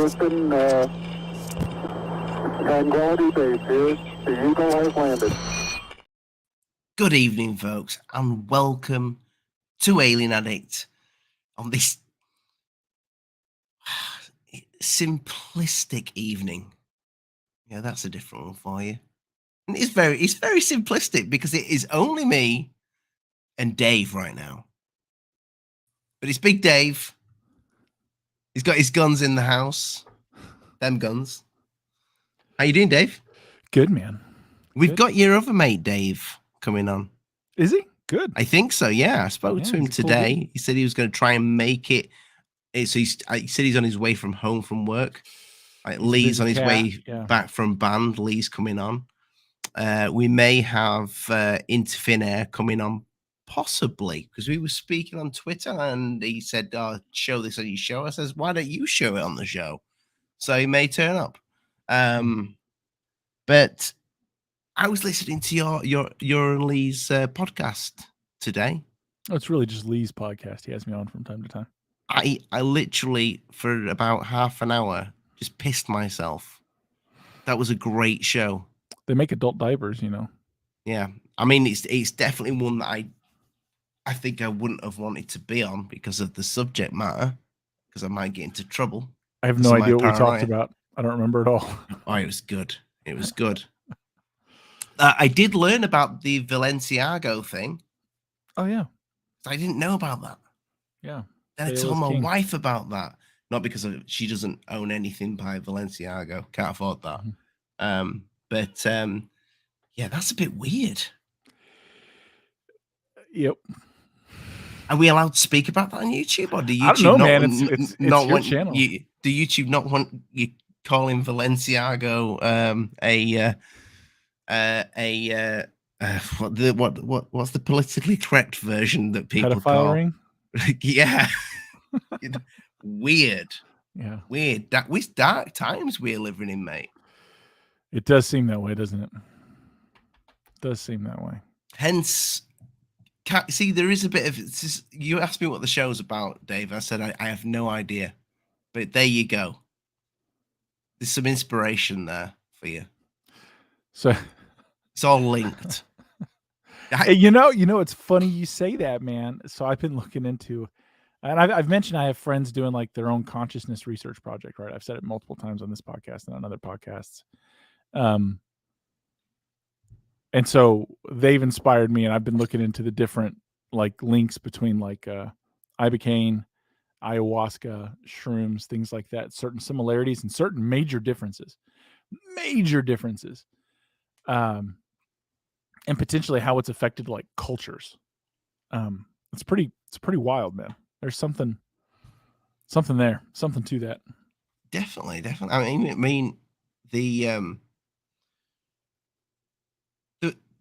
Houston, Tranquility Base here. The Eagle has landed. Good evening, folks, and welcome to Alien Addict on this simplistic evening. Yeah, that's a different one for you. And it's very simplistic because it is only me and Dave right now. But it's Big Dave. He's got his guns in the house. Them guns. How you doing, Dave? Good, man. We've got your other mate, Dave, coming on. Is he? Good. I think so, yeah. I spoke to him today. Cool. He said he was going to try and make it. So he said he's on his way from home from work. Like Lee's on his way back from band. Lee's coming on. We may have Into Thin Air coming on, possibly, because we were speaking on Twitter and he said, show this on your show. I says, why don't you show it on the show? So he may turn up. But I was listening to your and Lee's podcast today. Oh, it's really just Lee's podcast. He has me on from time to time. I literally, for about half an hour, just pissed myself. That was a great show. They make adult diapers, you know. Yeah. I mean, it's definitely one that I think I wouldn't have wanted to be on because of the subject matter, because I might get into trouble. I have no idea what we talked about. I don't remember at all. Oh, it was good. It was good. I did learn about the Balenciaga thing. Oh, yeah. I didn't know about that. Yeah. Then I told my wife about that. Not because she doesn't own anything by Balenciaga. Can't afford that. Mm-hmm. But yeah, that's a bit weird. Yep. Are we allowed to speak about that on YouTube, or do YouTube I don't know, man. It's not your want channel. Do YouTube not want you calling Balenciaga what's the politically correct version that people pedophile call? Ring? Yeah. Weird. Yeah. Weird. Which dark times we're living in, mate. It does seem that way, doesn't it? It does seem that way. Hence, see, there is a bit of. You asked me what the show's about, Dave. I said I have no idea, but there you go. There's some inspiration there for you. So it's all linked. You know, it's funny you say that, man. So I've been looking into, and I've mentioned I have friends doing like their own consciousness research project, right? I've said it multiple times on this podcast and on other podcasts. And so they've inspired me, and I've been looking into the different like links between like ibogaine, ayahuasca, shrooms, things like that, certain similarities and certain major differences. And potentially how it's affected like cultures. It's pretty wild, man. There's something there, something to that. Definitely. I mean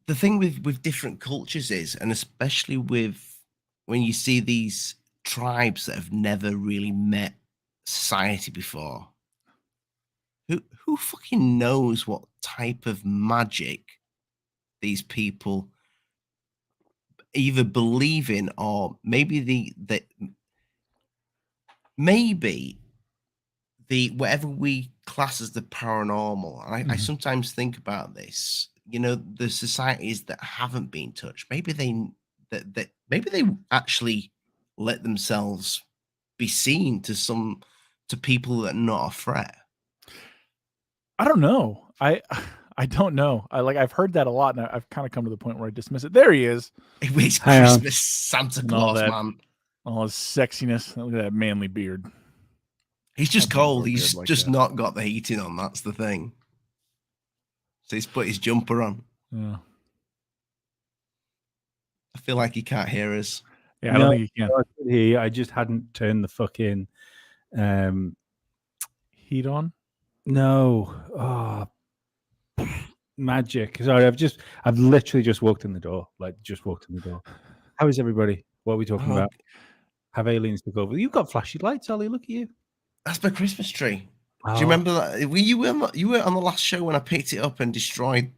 the thing with different cultures is, and especially with when you see these tribes that have never really met society before, who fucking knows what type of magic these people either believe in, or maybe the whatever we class as the paranormal. And I sometimes think about this. You know, the societies that haven't been touched, maybe they actually let themselves be seen to people that are not a threat. I don't know. I don't know. I've heard that a lot, and I've kind of come to the point where I dismiss it. There he is. It's Christmas, Santa Claus, man. All his sexiness. Look at that manly beard. He's just cold. He's just not got the heating on. That's the thing. So he's put his jumper on. Yeah. I feel like he can't hear us. Yeah, I don't think he can. I just hadn't turned the fucking heat on. No. Oh, magic. Sorry, I've literally just walked in the door. How is everybody? What are we talking about? Have aliens took over? You've got flashy lights, Ollie. Look at you. That's my Christmas tree. Do you remember that? You were on the last show when I picked it up and destroyed.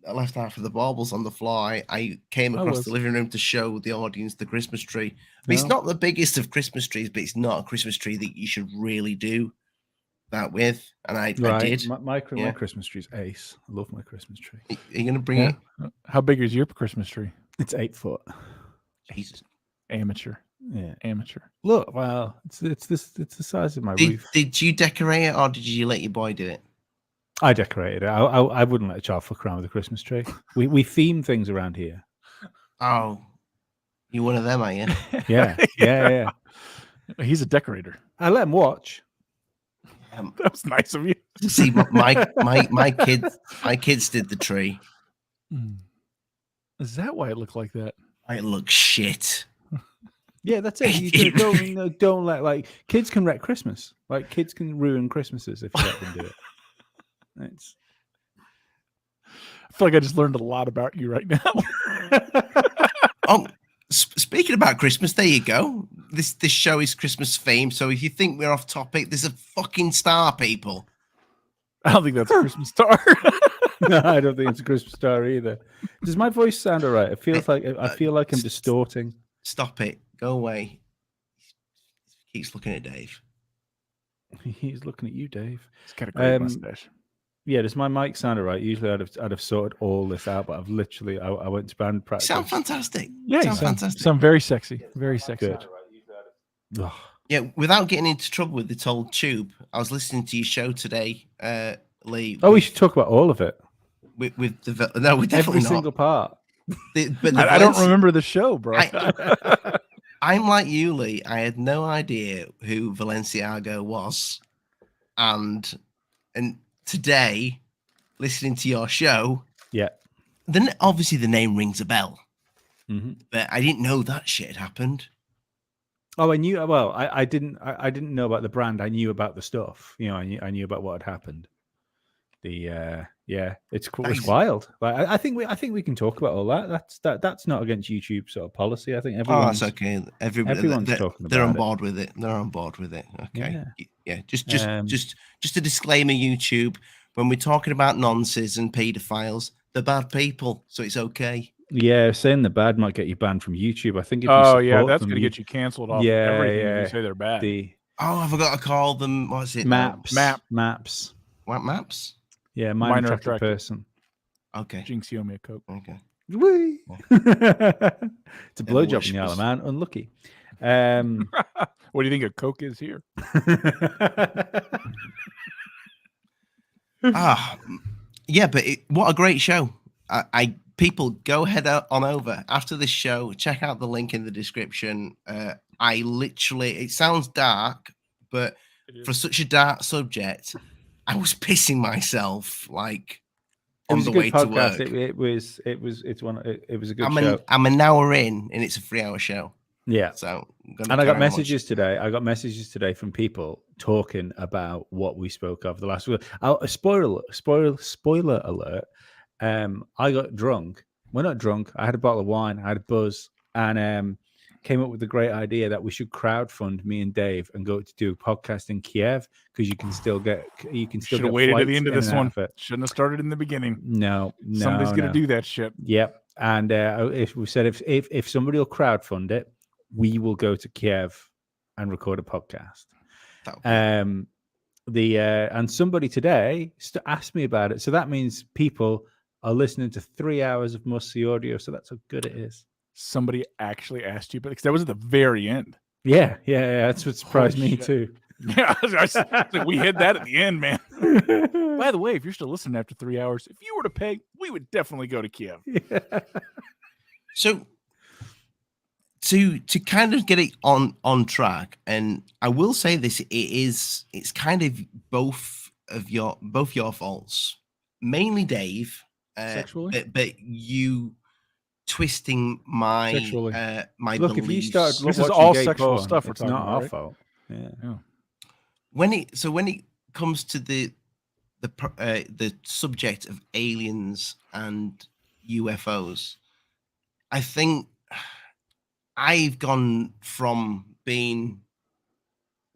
I left half of the baubles on the floor. I came across the living room to show the audience the Christmas tree. It's not the biggest of Christmas trees, but it's not a Christmas tree that you should really do. that with, and I did. My Christmas tree's ace. I love my Christmas tree. Are you going to bring it? How big is your Christmas tree? It's 8 foot. Jesus. Amateur. Yeah, amateur. Look, well, it's the size of my roof. Did you decorate it, or did you let your boy do it? I decorated it. I wouldn't let a child fuck around with a Christmas tree. We theme things around here. Oh, you one of them, are you? Yeah. He's a decorator. I let him watch. That was nice of you. See, my kids did the tree. Is that why it looked like that? It looks shit. Yeah, that's it. You don't let kids can wreck Christmas. Like kids can ruin Christmases if you let them do it. I feel like I just learned a lot about you right now. Speaking about Christmas, there you go. This show is Christmas themed, so if you think we're off topic, there's a fucking star, people. I don't think that's a Christmas star. No, I don't think it's a Christmas star either. Does my voice sound all right? It feels like I feel like I'm distorting. Stop it. Go away. He keeps looking at Dave. He's looking at you, Dave. He's got a great mustache. Yeah, does my mic sound all right? Usually I'd have sorted all this out, but I've literally I went to band practice. Sound fantastic. Yeah, sound fantastic. Sound very sexy. Very sexy. Good. Yeah, without getting into trouble with the old tube, I was listening to your show today, Lee. We should talk about all of it. We definitely every not. Single part. I don't remember the show, bro. I'm like you, Lee. I had no idea who Valenciago was, and today, listening to your show, then obviously the name rings a bell, but I didn't know that shit had happened. Oh, I knew. Well, I didn't know about the brand. I knew about the stuff. You know, I knew about what had happened. It's wild. Like, I think we can talk about all that. That's not against YouTube sort of policy. I think everyone's that's okay. Everyone's talking about they're on it. board with it. They're on board with it. Okay. Yeah. Just a disclaimer, YouTube. When we're talking about nonces and paedophiles, they're bad people, so it's okay. Yeah, saying the bad might get you banned from YouTube. I think if that's going to get you canceled off. Everything if you say they're bad. I forgot to call them. What's it? Maps. What maps? Yeah, minor attractive person. Okay. Jinx, you owe me a Coke. Okay. Whee! It's a blowjob in the Isle of Man. Unlucky. What do you think a Coke is here? Yeah, but what a great show. People go head on over after this show. Check out the link in the description. It sounds dark, but for such a dark subject, I was pissing myself on the way to work. It was a good show. I'm an hour in, and it's a 3-hour show. Yeah. So I got messages today. I got messages today from people talking about what we spoke of the last week. Spoiler alert. I got drunk. We're not drunk. I had a bottle of wine. I had a buzz, and came up with the great idea that we should crowdfund me and Dave and go to do a podcast in Kiev because you can still get should have waited to the end of this one. Shouldn't have started in the beginning. No, somebody's gonna do that shit. Yep. And if we said if somebody will crowdfund it, we will go to Kiev and record a podcast. And somebody today asked me about it. So that means people are listening to 3 hours of musty audio. So that's how good it is. Somebody actually asked you, but because that was at the very end. Yeah. That's what surprised me too. Yeah, we hit that at the end, man. By the way, if you're still listening after 3 hours, if you were to pay, we would definitely go to Kiev. Yeah. So to kind of get it on track, and I will say this, it's kind of both your faults, mainly Dave, sexually, but you twisting my my look. beliefs. If you start, this is all sexual stuff. It's not our fault. Yeah. When it comes to the subject of aliens and UFOs, I think I've gone from being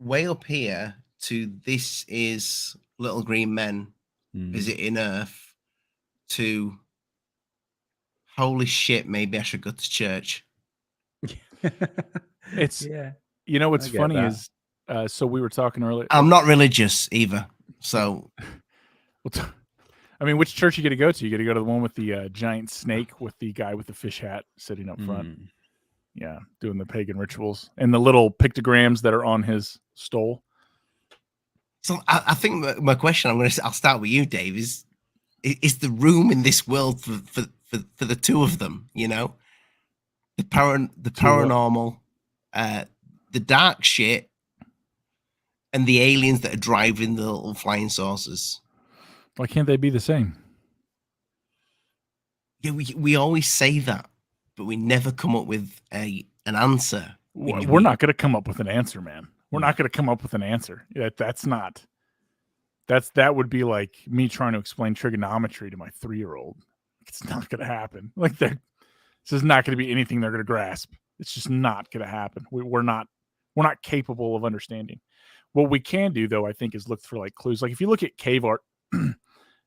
way up here to this is little green men visiting Earth to holy shit, maybe I should go to church. It's what's funny is So we were talking earlier. I'm not religious either. So, I mean, which church you got to go to? You got to go to the one with the giant snake with the guy with the fish hat sitting up front. Yeah, doing the pagan rituals and the little pictograms that are on his stole. So I think my question I'll start with you, Dave. Is the room in this world for the two of them? You know, the paranormal, the dark shit, and the aliens that are driving the little flying saucers. Why can't they be the same? Yeah, we always say that, but we never come up with an answer. We're not going to come up with an answer, man. We're not going to come up with an answer. That would be like me trying to explain trigonometry to my 3-year-old. It's not going to happen. Like this is not going to be anything they're going to grasp. It's just not going to happen. We're not capable of understanding. What we can do, though, I think, is look for like clues. Like if you look at cave art,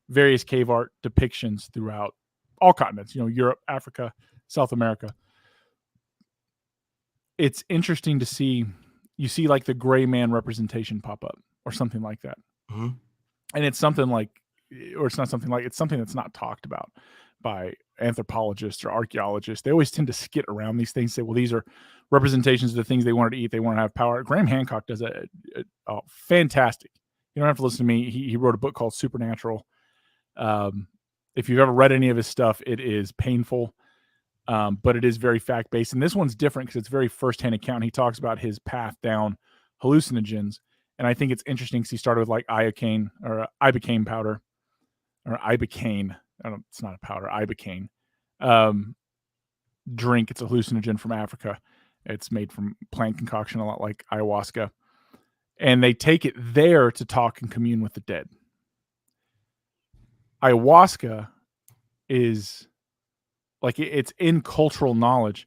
various cave art depictions throughout all continents, Europe, Africa, South America. It's interesting to see, you see like the gray man representation pop up or something like that. Mm-hmm. And it's something like, or it's not something like, it's something that's not talked about by anthropologists or archaeologists. They always tend to skit around these things, say, well, these are representations of the things they wanted to eat. They want to have power. Graham Hancock does a fantastic. You don't have to listen to me. He wrote a book called Supernatural. If you've ever read any of his stuff, it is painful, but it is very fact-based. And this one's different because it's very first-hand account. He talks about his path down hallucinogens. And I think it's interesting because he started with like ibogaine powder, or ibogaine. It's not a powder, ibogaine. Drink. It's a hallucinogen from Africa. It's made from plant concoction, a lot like ayahuasca. And they take it there to talk and commune with the dead. Ayahuasca is like it's in cultural knowledge,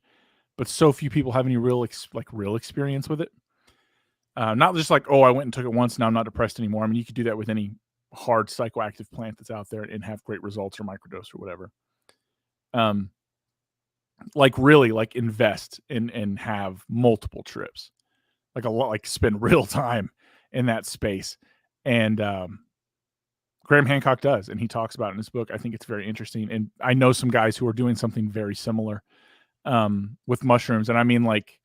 but so few people have any real experience with it. Not just like, oh, I went and took it once, now I'm not depressed anymore. I mean, you could do that with any hard psychoactive plant that's out there and have great results, or microdose or whatever. Like really like invest and have multiple trips, like a lot, like spend real time in that space. And Graham Hancock does, and he talks about it in his book. I think it's very interesting. And I know some guys who are doing something very similar with mushrooms. And I mean, like,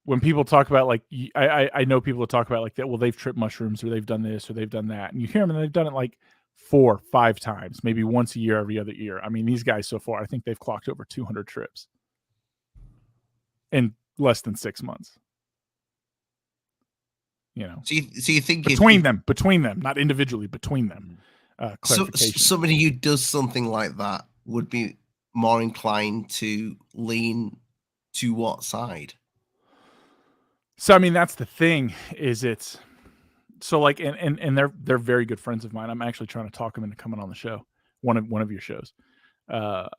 when people talk about, like, I know people talk about like that, well, they've tripped mushrooms, or they've done this, or they've done that. And you hear them, and they've done it like 4 or 5 times, maybe once a year, every other year. I mean, these guys so far, I think they've clocked over 200 trips in less than 6 months. So you think between them, not individually, between them. So somebody who does something like that would be more inclined to lean to what side? So I mean, that's the thing. Is it's so like, and they're very good friends of mine. I'm actually trying to talk them into coming on the show, one of your shows. I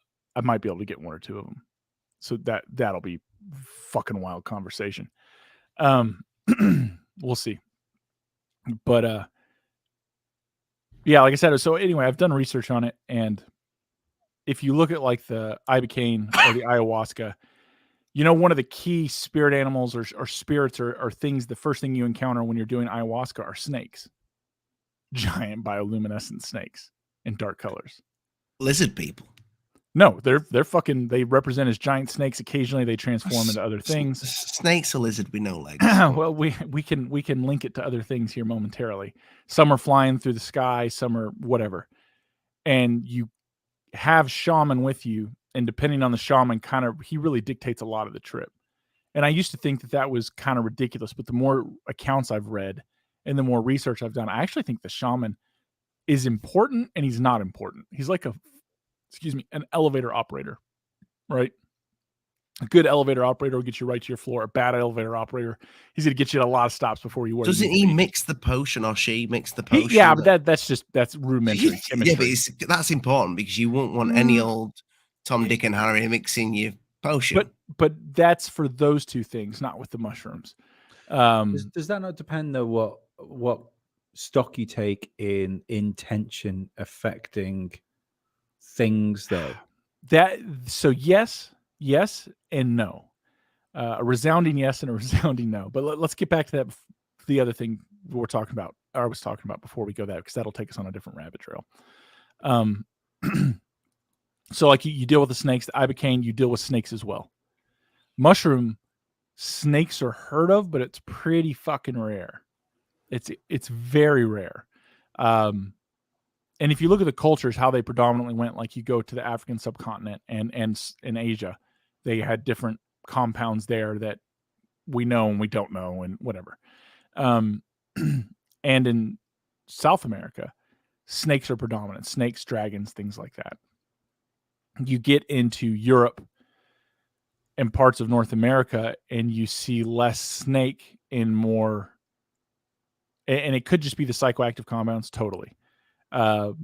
might be able to get 1 or 2 of them. So that'll be fucking wild conversation. We'll see. But yeah, like I said, so anyway, I've done research on it, and if you look at like the ibogaine or the ayahuasca, one of the key spirit animals or spirits or things, the first thing you encounter when you're doing ayahuasca are snakes. Giant bioluminescent snakes in dark colors. Lizard people. No, they're fucking, they represent as giant snakes. Occasionally they transform into other things. Snakes are lizard with no legs. Well, we can link it to other things here momentarily. Some are flying through the sky, some are whatever. And you have shaman with you, and depending on the shaman, he really dictates a lot of the trip. And I used to think that was kind of ridiculous, but the more accounts I've read and the more research I've done, I actually think the shaman is important, and he's not important. He's like an elevator operator, right? A good elevator operator will get you right to your floor. A bad elevator operator, he's going to get you at a lot of stops before you. Doesn't he mix the potion, or she mix the potion? But that's rudimentary chemistry. Yeah, but that's important because you won't want any old Tom, Dick, and Harry mixing your potion. But that's for those 2 things, not with the mushrooms. Does that not depend though? What stock you take in intention affecting things though? So yes and no. A resounding yes and a resounding no. But let's get back to that. The other thing we're talking about, or I was talking about before we go there, because that'll take us on a different rabbit trail. So like you deal with the snakes, the ibogaine, you deal with snakes as well. Mushroom snakes are heard of, but it's pretty fucking rare. It's very rare. And if you look at the cultures, how they predominantly went, like you go to the African subcontinent and in Asia, they had different compounds there that we know and we don't know and whatever. And in South America, snakes are predominant. Snakes, dragons, things like that. You get into Europe and parts of North America and you see less snake and more, and it could just be the psychoactive compounds, totally. But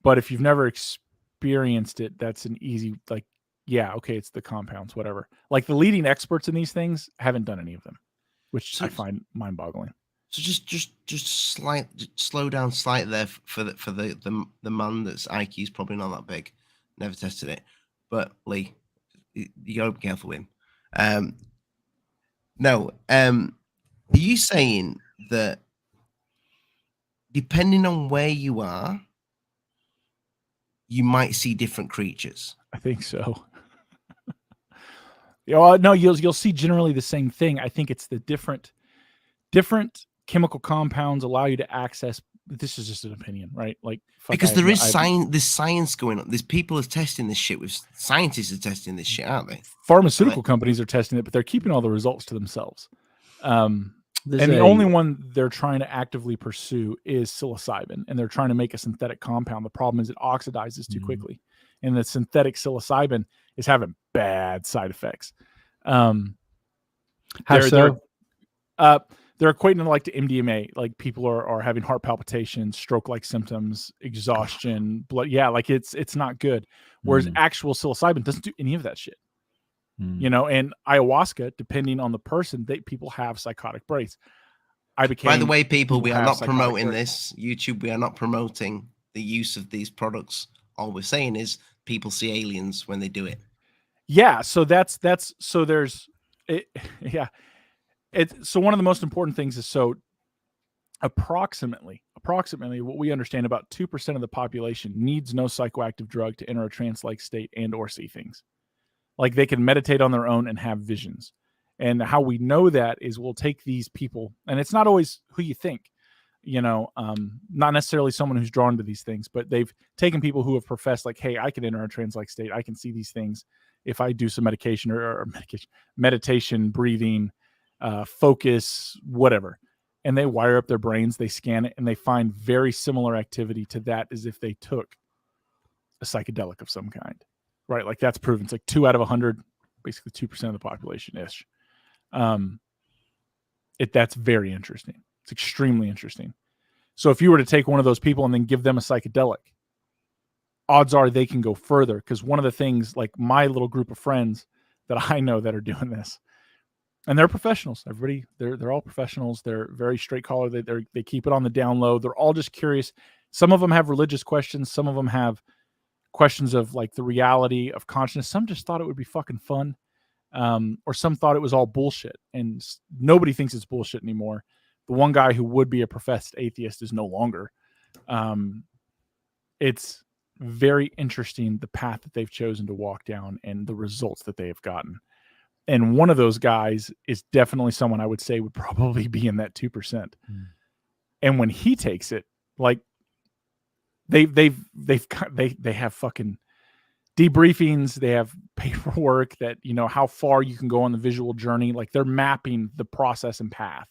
if you've never experienced it, that's an easy, like, yeah, okay, it's the compounds, whatever. Like the leading experts in these things haven't done any of them, which I find mind-boggling. So just slow down slightly there for the man that's IQ is probably not that big. Never tested it, but Lee, you gotta be careful with him. Are you saying that depending on where you are, you might see different creatures? I think so. No, you'll see generally the same thing. I think it's the different chemical compounds allow you to access. This is just an opinion, right? Like because there's science going on. There's people are testing this shit. With scientists are testing this shit, aren't they? Pharmaceutical companies are testing it, but they're keeping all the results to themselves. And the only one they're trying to actively pursue is psilocybin, and they're trying to make a synthetic compound. The problem is it oxidizes too quickly, and the synthetic psilocybin is having bad side effects. How so? They're equating it like to MDMA. Like people are having heart palpitations, stroke-like symptoms, exhaustion, blood. Yeah, like it's not good. Whereas actual psilocybin doesn't do any of that shit. You know, and ayahuasca, depending on the person, people have psychotic breaks. By the way, people, we are not promoting this. YouTube, we are not promoting the use of these products. All we're saying is people see aliens when they do it. Yeah, so so there's it. Yeah, so one of the most important things is approximately what we understand, about 2% of the population needs no psychoactive drug to enter a trance-like state and or see things. Like they can meditate on their own and have visions. And how we know that is we'll take these people, and it's not always who you think, not necessarily someone who's drawn to these things, but they've taken people who have professed like, hey, I can enter a trance-like state. I can see these things if I do some meditation or meditation, breathing, focus, whatever. And they wire up their brains, they scan it, and they find very similar activity to that as if they took a psychedelic of some kind. Right, like that's proven. It's like 2 out of 100, basically 2% of the population ish. That's very interesting. It's extremely interesting. So if you were to take one of those people and then give them a psychedelic, odds are they can go further. Because one of the things, like my little group of friends that I know that are doing this, and they're professionals. Everybody, they're all professionals. They're very straight collar. They keep it on the down low. They're all just curious. Some of them have religious questions. Some of them have questions of like the reality of consciousness. Some just thought it would be fucking fun. Or some thought it was all bullshit, and nobody thinks it's bullshit anymore. The one guy who would be a professed atheist is no longer. It's very interesting the path that they've chosen to walk down and the results that they have gotten. And one of those guys is definitely someone I would say would probably be in that 2%. And when he takes it, like they have fucking debriefings, they have paperwork that, how far you can go on the visual journey. Like they're mapping the process and path.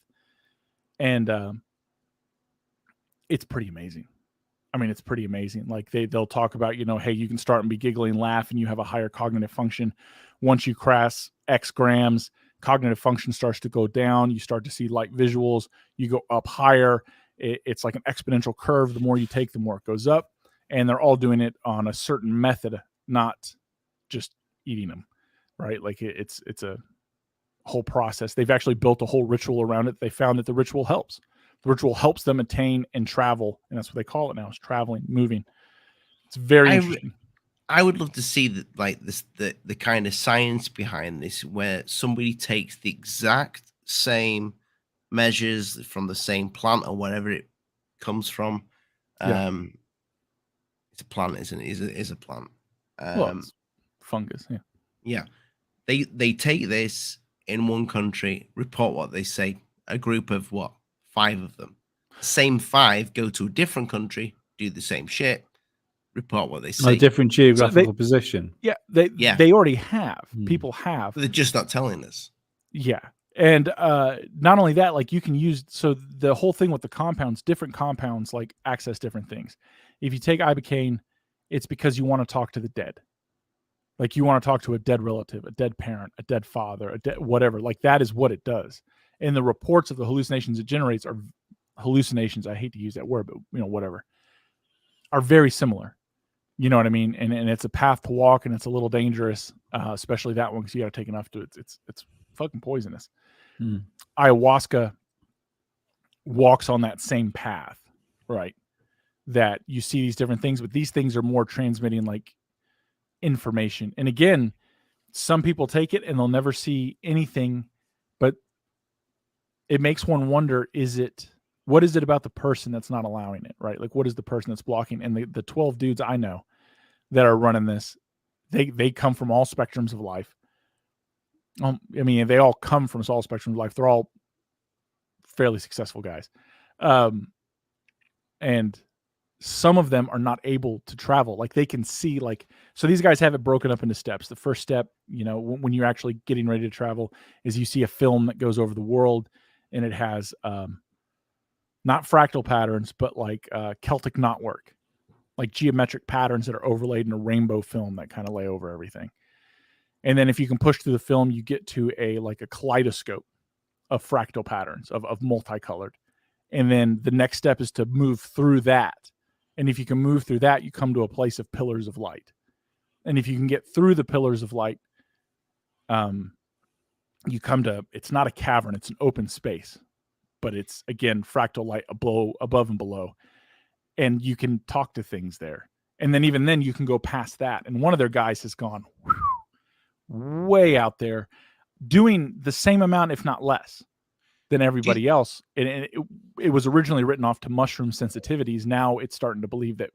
And it's pretty amazing. I mean, it's pretty amazing. Like they'll talk about, hey, you can start and be giggling, laugh, and you have a higher cognitive function. Once you cross X grams, cognitive function starts to go down. You start to see light visuals. You go up higher. It's like an exponential curve. The more you take, the more it goes up. And they're all doing it on a certain method, not just eating them, right? Like it's a whole process. They've actually built a whole ritual around it. They found that the ritual helps. The ritual helps them attain and travel. And that's what they call it now, is traveling, moving. It's very interesting. I would love to see the kind of science behind this, where somebody takes the exact same measures from the same plant or wherever it comes from. It's a plant, isn't it? Is a plant. Well, it's fungus. Yeah. Yeah. They take this in one country, report what they say. A group of 5 of them. Same 5 go to a different country, do the same shit, report what they say. A different geographical position. Yeah, they already have. People have. But they're just not telling us. Yeah. And not only that, like you can use, so the whole thing with the compounds, different compounds like access different things. If you take ibogaine, it's because you want to talk to the dead. Like you want to talk to a dead relative, a dead parent, a dead father, whatever. Like that is what it does. And the reports of the hallucinations it generates are hallucinations. I hate to use that word, but whatever, are very similar. You know what I mean? And it's a path to walk, and it's a little dangerous, especially that one, because you got to take enough to it. It's fucking poisonous. Ayahuasca walks on that same path, right? That you see these different things, but these things are more transmitting like information. And again, some people take it and they'll never see anything, but it makes one wonder, what is it about the person that's not allowing it, right? Like what is the person that's blocking? And the 12 dudes I know that are running this, they come from all spectrums of life. I mean, they all come from all spectrums of life. They're all fairly successful guys. And some of them are not able to travel. Like they can see, so these guys have it broken up into steps. The first step, when you're actually getting ready to travel, is you see a film that goes over the world, and it has not fractal patterns, but like Celtic knotwork, like geometric patterns that are overlaid in a rainbow film that kind of lay over everything. And then if you can push through the film, you get to a kaleidoscope of fractal patterns of multicolored. And then the next step is to move through that. And if you can move through that, you come to a place of pillars of light. And if you can get through the pillars of light, you come to, it's not a cavern, it's an open space, but it's, again, fractal light above and below. And you can talk to things there. And then even then you can go past that. And one of their guys has gone way out there, doing the same amount, if not less, than everybody else. And it was originally written off to mushroom sensitivities. Now it's starting to believe that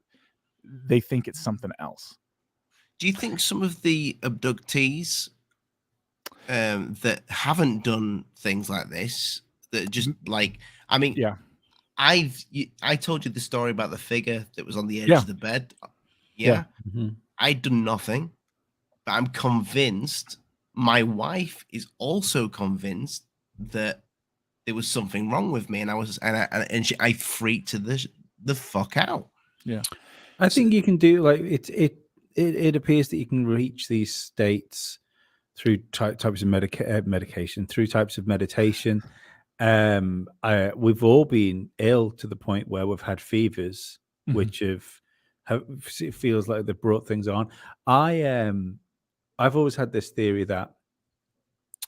they think it's something else. Do you think some of the abductees that haven't done things like this, that just I told you the story about the figure that was on the edge of the bed. I'd done nothing, but I'm convinced my wife is also convinced that there was something wrong with me, and I freaked the fuck out. Yeah, I think you can do it appears that you can reach these states through types of medication, through types of meditation. We've all been ill to the point where we've had fevers, which it feels like they've brought things on. I've always had this theory that,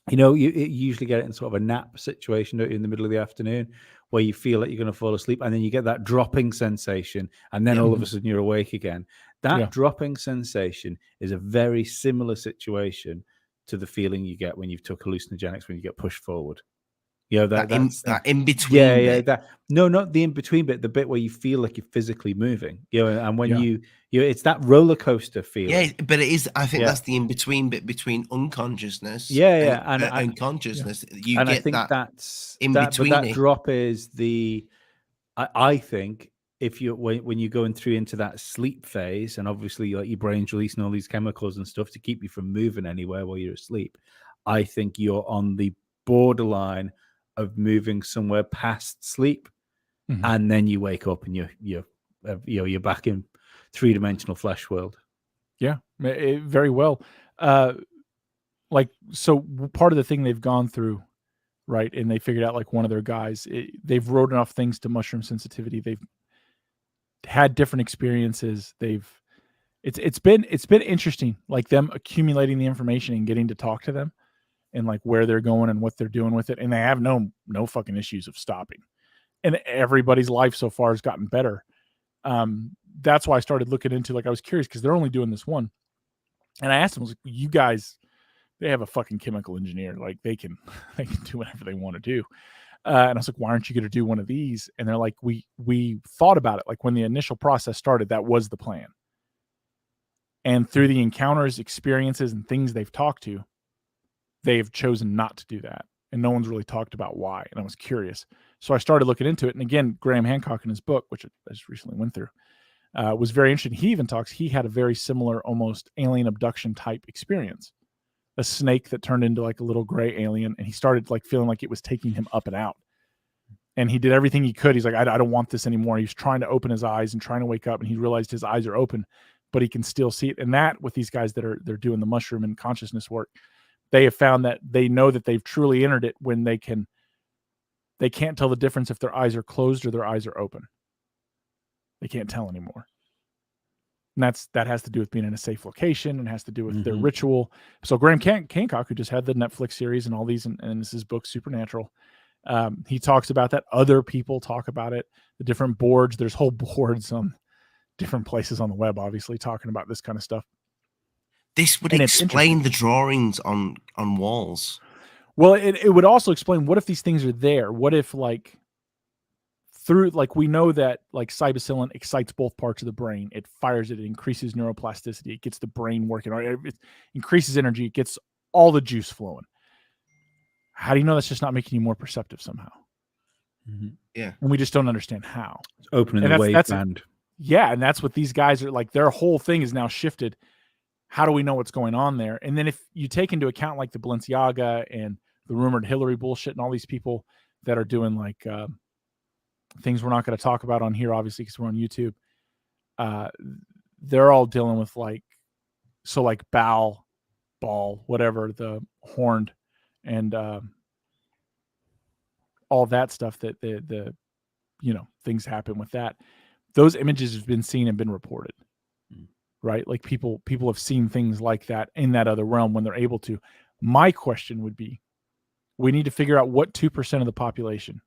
you usually get it in sort of a nap situation in the middle of the afternoon where you feel like you're going to fall asleep, and then you get that dropping sensation, and then all of a sudden you're awake again. That dropping sensation is a very similar situation to the feeling you get when you've took hallucinogenics, when you get pushed forward. That in between. That not the in between bit, the bit where you feel like you're physically moving. And when you it's that roller coaster feeling. Yeah, but it is. I think that's the in between bit between unconsciousness. And consciousness. You and get I think that that's in between. That drop is the. I think if you when you're going through into that sleep phase, and obviously your brain's releasing all these chemicals and stuff to keep you from moving anywhere while you're asleep, I think you're on the borderline of moving somewhere past sleep, and then you wake up and you're back in 3-dimensional flesh world. Yeah, very well. So part of the thing they've gone through, right, and they figured out one of their guys, they've wrote enough things to mushroom sensitivity. They've had different experiences. It's been interesting, them accumulating the information and getting to talk to them, and where they're going and what they're doing with it. And they have no fucking issues of stopping. And everybody's life so far has gotten better. that's why I started looking into, like, I was curious because they're only doing this one. And I asked them, I was like, you guys, they have a fucking chemical engineer. Like they can do whatever they want to do. And I was like, why aren't you going to do one of these? And they're like, we thought about it. Like when the initial process started, that was the plan. And through the encounters, experiences, and things they've talked to, they've chosen not to do that. And no one's really talked about why. And I was curious. So I started looking into it. And again, Graham Hancock in his book, which I just recently went through, was very interesting. He even talks, he had a very similar, almost alien abduction type experience. A snake that turned into like a little gray alien. And he started like feeling like it was taking him up and out. And he did everything he could. He's like, I don't want this anymore. He was trying to open his eyes and trying to wake up. And he realized his eyes are open, but he can still see it. And that with these guys they're doing the mushroom and consciousness work, they have found that they know that they've truly entered it when they can't tell the difference if their eyes are closed or their eyes are open. They can't tell anymore. And that has to do with being in a safe location and has to do with their ritual. So Graham Hancock, who just had the Netflix series and all these, and this is his book, Supernatural, he talks about that. Other people talk about it, the different boards. There's whole boards on different places on the web, obviously, talking about this kind of stuff. This would explain the drawings on walls. Well, it would also explain, what if these things are there? What if, like, through, like, we know that, like, psilocybin excites both parts of the brain. It fires it increases neuroplasticity. It gets the brain working. It increases energy. It gets all the juice flowing. How do you know that's just not making you more perceptive somehow? Yeah. And we just don't understand how. It's opening the waveband. Yeah, and that's what these guys are like. Their whole thing is now shifted. How do we know what's going on there? And then if you take into account like the Balenciaga and the rumored Hillary bullshit and all these people that are doing like things we're not going to talk about on here, obviously, because we're on YouTube, they're all dealing with like Ball, whatever, the horned and all that stuff that the things happen with that. Those images have been seen and been reported, right? Like people have seen things like that in that other realm when they're able to. My question would be, we need to figure out what 2% of the population,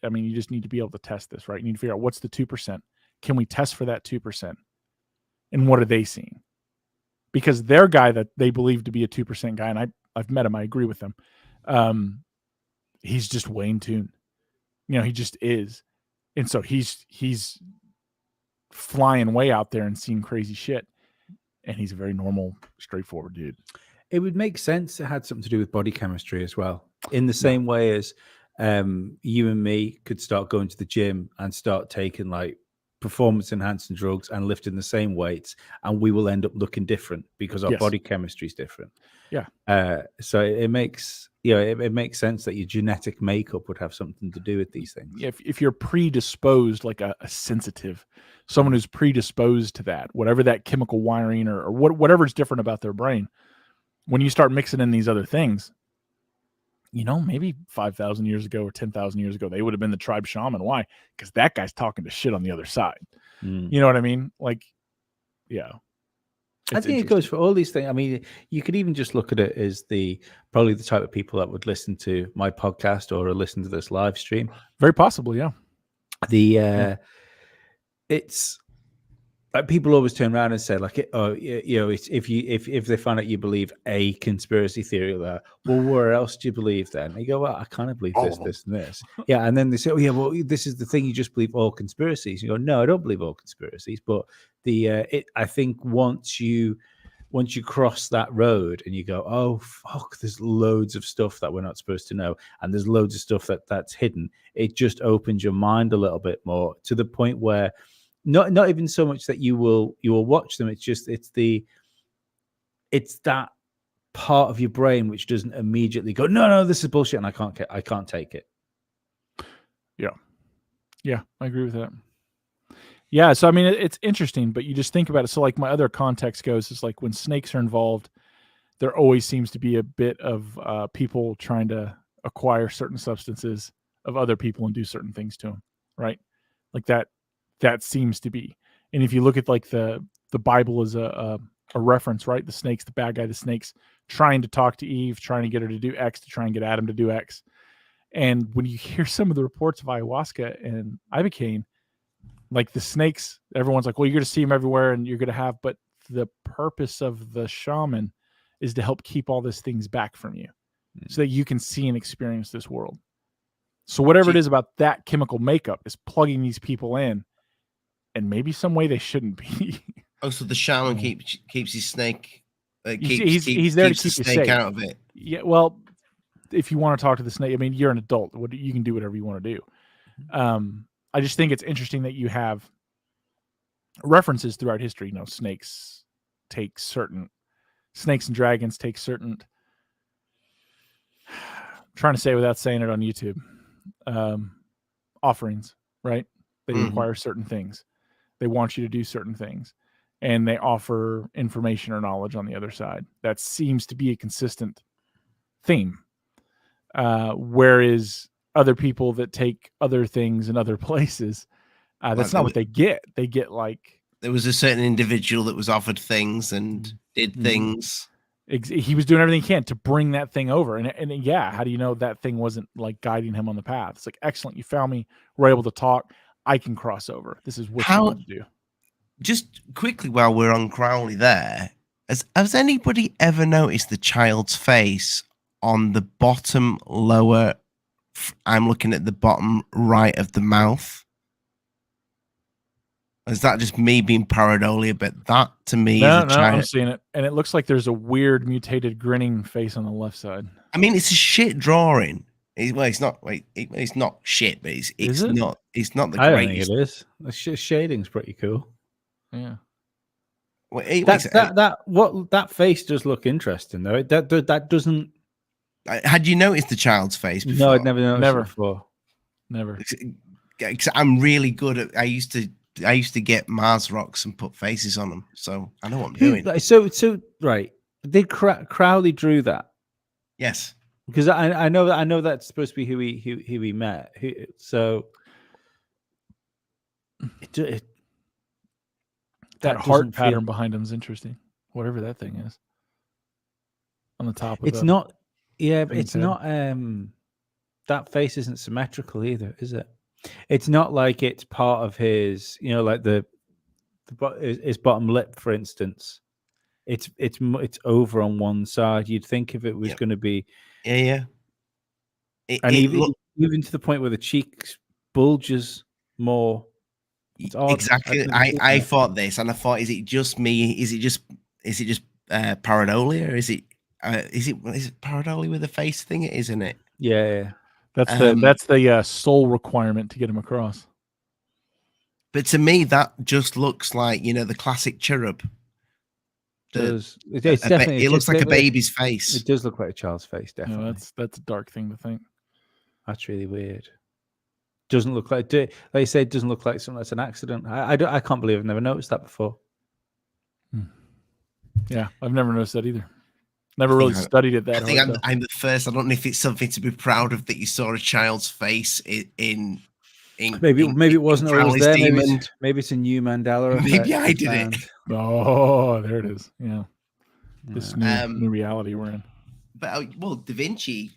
I mean, you just need to be able to test this, right? You need to figure out what's the 2%. Can we test for that 2%? And what are they seeing? Because their guy that they believe to be a 2% guy, and I've met him, I agree with him. He's just way in tune. He just is. And so he's flying way out there and seeing crazy shit. And he's a very normal, straightforward dude. It would make sense it had something to do with body chemistry as well. In the same way as you and me could start going to the gym and start taking like performance enhancing drugs and lifting the same weights, and we will end up looking different because our body chemistry is different. Yeah. So it makes it makes sense that your genetic makeup would have something to do with these things. If you're predisposed, like a sensitive, someone who's predisposed to that, whatever that chemical wiring or whatever's different about their brain, when you start mixing in these other things, maybe 5,000 years ago or 10,000 years ago, they would have been the tribe shaman. Why? Because that guy's talking to shit on the other side. You know what I mean? Like, yeah. I think it goes for all these things. I mean, you could even just look at it as probably the type of people that would listen to my podcast or listen to this live stream. Very possibly, yeah. It's like people always turn around and say, like, it's if they find out you believe a conspiracy theory, well, where else do you believe then? And you go, well, I kind of believe this, and this. Yeah, and then they say, oh yeah, well, this is the thing, you just believe all conspiracies. You go, no, I don't believe all conspiracies, but I think once you cross that road and you go, oh fuck, there's loads of stuff that we're not supposed to know, and there's loads of stuff that's hidden, it just opens your mind a little bit more to the point where not even so much that you will watch them, it's that part of your brain which doesn't immediately go, no, this is bullshit and I can't take it. Yeah, I agree with that. Yeah, so I mean, it's interesting, but you just think about it. So like my other context goes is like when snakes are involved, there always seems to be a bit of people trying to acquire certain substances of other people and do certain things to them, right? Like that seems to be. And if you look at like the Bible as a reference, right? The snake's the bad guy, the snake's trying to talk to Eve, trying to get her to do X to try and get Adam to do X. And when you hear some of the reports of ayahuasca and ibogaine, Like the snakes, everyone's like, well, you're going to see them everywhere and you're going to have, but the purpose of the shaman is to help keep all these things back from you so that you can see and experience this world. So whatever it is about that chemical makeup is plugging these people in, and maybe some way they shouldn't be. Oh, so the shaman keeps his snake. He's there to keep the you snake safe out of it. Yeah, well, if you want to talk to the snake, I mean, you're an adult. You can do whatever you want to do. I just think it's interesting that you have references throughout history. Snakes and dragons take certain. I'm trying to say without saying it on YouTube. Offerings, right? They require certain things. They want you to do certain things, and they offer information or knowledge on the other side. That seems to be a consistent theme. Whereas other people that take other things in other places, that's not what they get. They get like there was a certain individual that was offered things and did things. He was doing everything he can to bring that thing over. And yeah, how do you know that thing wasn't like guiding him on the path? It's like, excellent, you found me. We're able to talk. I can cross over. This is what you want to do. Just quickly while we're on Crowley there, has anybody ever noticed the child's face on the bottom lower? I'm looking at the bottom right of the mouth. Is that just me being pareidolia? But that to me is a child. I'm seeing it, and it looks like there's a weird mutated grinning face on the left side. I mean, it's a shit drawing. It's not. It's not shit, but it's not. It's not the greatest. I don't think it is. The shading's pretty cool. Yeah. Well, that face does look interesting though. That doesn't. Had you noticed the child's face before? No, I'd never noticed it before. Never. I'm really good at. I used to get Mars rocks and put faces on them, so I know what I'm doing. So right. Did Crowley drew that? Yes. Because I know that's supposed to be who he met. That heart pattern behind him is interesting. Whatever that thing is on the top of it's not. Yeah, but it's not. That face isn't symmetrical either, is it? It's not like it's part of his. Like his bottom lip, for instance. It's over on one side. You'd think if it was going to be. Yeah. Even to the point where the cheeks bulges more. Exactly. I thought this, and I thought, is it just me? Is it just pareidolia? Or is it pareidolia with the face thing? Isn't it? Yeah. That's the soul requirement to get him across. But to me, that just looks like the classic cherub. It looks like a baby's face. It does look like a child's face, definitely. No, that's a dark thing to think. That's really weird. Doesn't look like you say, it doesn't look like something that's an accident. I can't believe I've never noticed that before. Yeah, I've never noticed that either. Never really studied it that hard. I think I'm the first. I don't know if it's something to be proud of that you saw a child's face in maybe it wasn't always there. Maybe it's a new Mandela effect. Maybe I did it. Oh, there it is. Yeah, this new reality we're in. But Da Vinci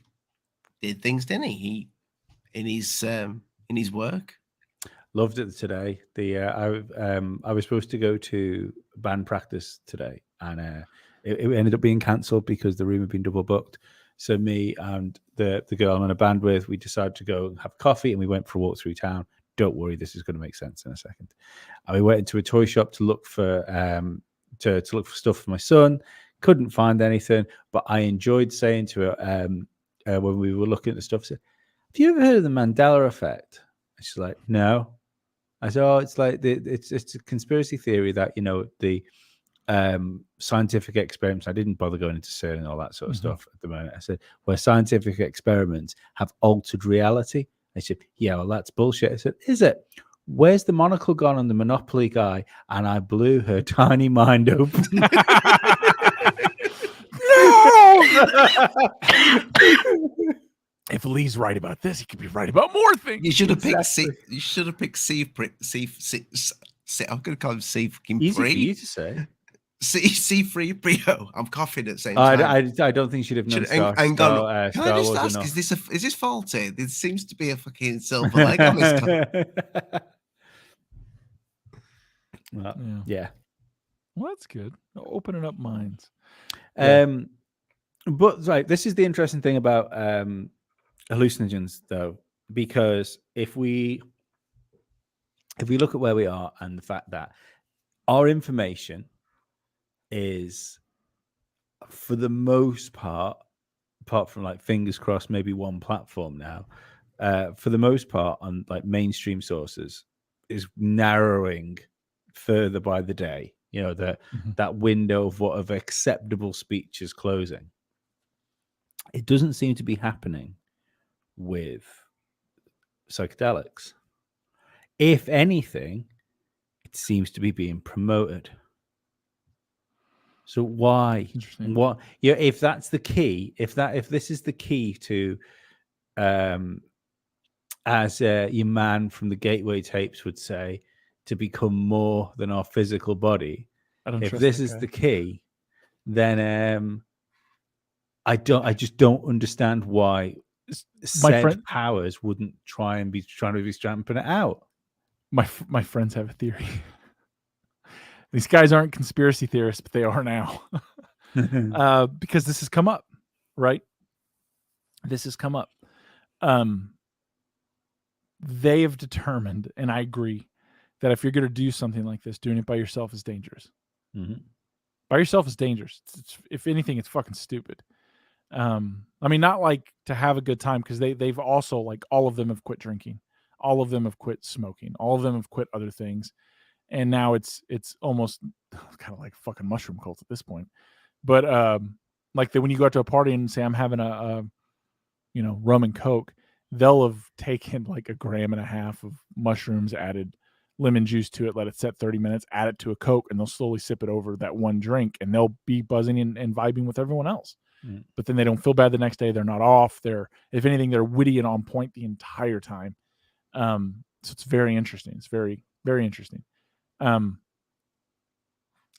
did things, didn't he? In his work. Loved it today. I was supposed to go to band practice today, and it ended up being cancelled because the room had been double booked. So me and the girl I'm in a band with, we decided to go have coffee, and we went for a walk through town. Don't worry, this is going to make sense in a second. And we went into a toy shop to look for to look for stuff for my son. Couldn't find anything, but I enjoyed saying to her when we were looking at the stuff, I said, "Have you ever heard of the Mandela effect?" And she's like, "No." I said, "Oh, it's like it's a conspiracy theory that the scientific experiments." I didn't bother going into CERN and all that sort of stuff at the moment. I said, "Where scientific experiments have altered reality." I said, "Yeah, well, that's bullshit." I said, "Is it? Where's the monocle gone on the Monopoly guy?" And I blew her tiny mind open. No. If Lee's right about this, he could be right about more things. You should have picked C. You should have picked C. I'm going to call him C. Easy for you to say. C. Free Brio. I'm coughing at the same time. I don't think she'd have known Star Can I just Wars ask? Is this faulty? There seems to be a fucking silver leg on this. Yeah. Well, that's good. Opening up minds. But like, this is the interesting thing about hallucinogens, though, because if we look at where we are and the fact that our information is, for the most part, apart from like fingers crossed, maybe one platform now, for the most part on like mainstream sources, is narrowing further by the day. You know, that window of acceptable speech is closing. It doesn't seem to be happening with psychedelics. If anything, it seems to be being promoted. So why? What? Yeah, if that's the key, if this is the key to, as your man from the Gateway tapes would say, to become more than our physical body. If this is the key, then I just don't understand why said powers wouldn't trying to be stamping it out. My friends have a theory. These guys aren't conspiracy theorists, but they are now. Because this has come up, right? This has come up. They have determined, and I agree, that if you're going to do something like this, doing it by yourself is dangerous. By yourself is dangerous. If anything, it's fucking stupid. I mean, not like to have a good time, because they've also, like, all of them have quit drinking. All of them have quit smoking. All of them have quit other things. And now it's almost kind of like fucking mushroom cult at this point. But like when you go out to a party and say, I'm having a rum and Coke, they'll have taken like 1.5 grams of mushrooms, added lemon juice to it, let it set 30 minutes, add it to a Coke, and they'll slowly sip it over that one drink, and they'll be buzzing and vibing with everyone else. But then they don't feel bad the next day. They're not off. If anything, they're witty and on point the entire time. So it's very interesting. It's very, very interesting.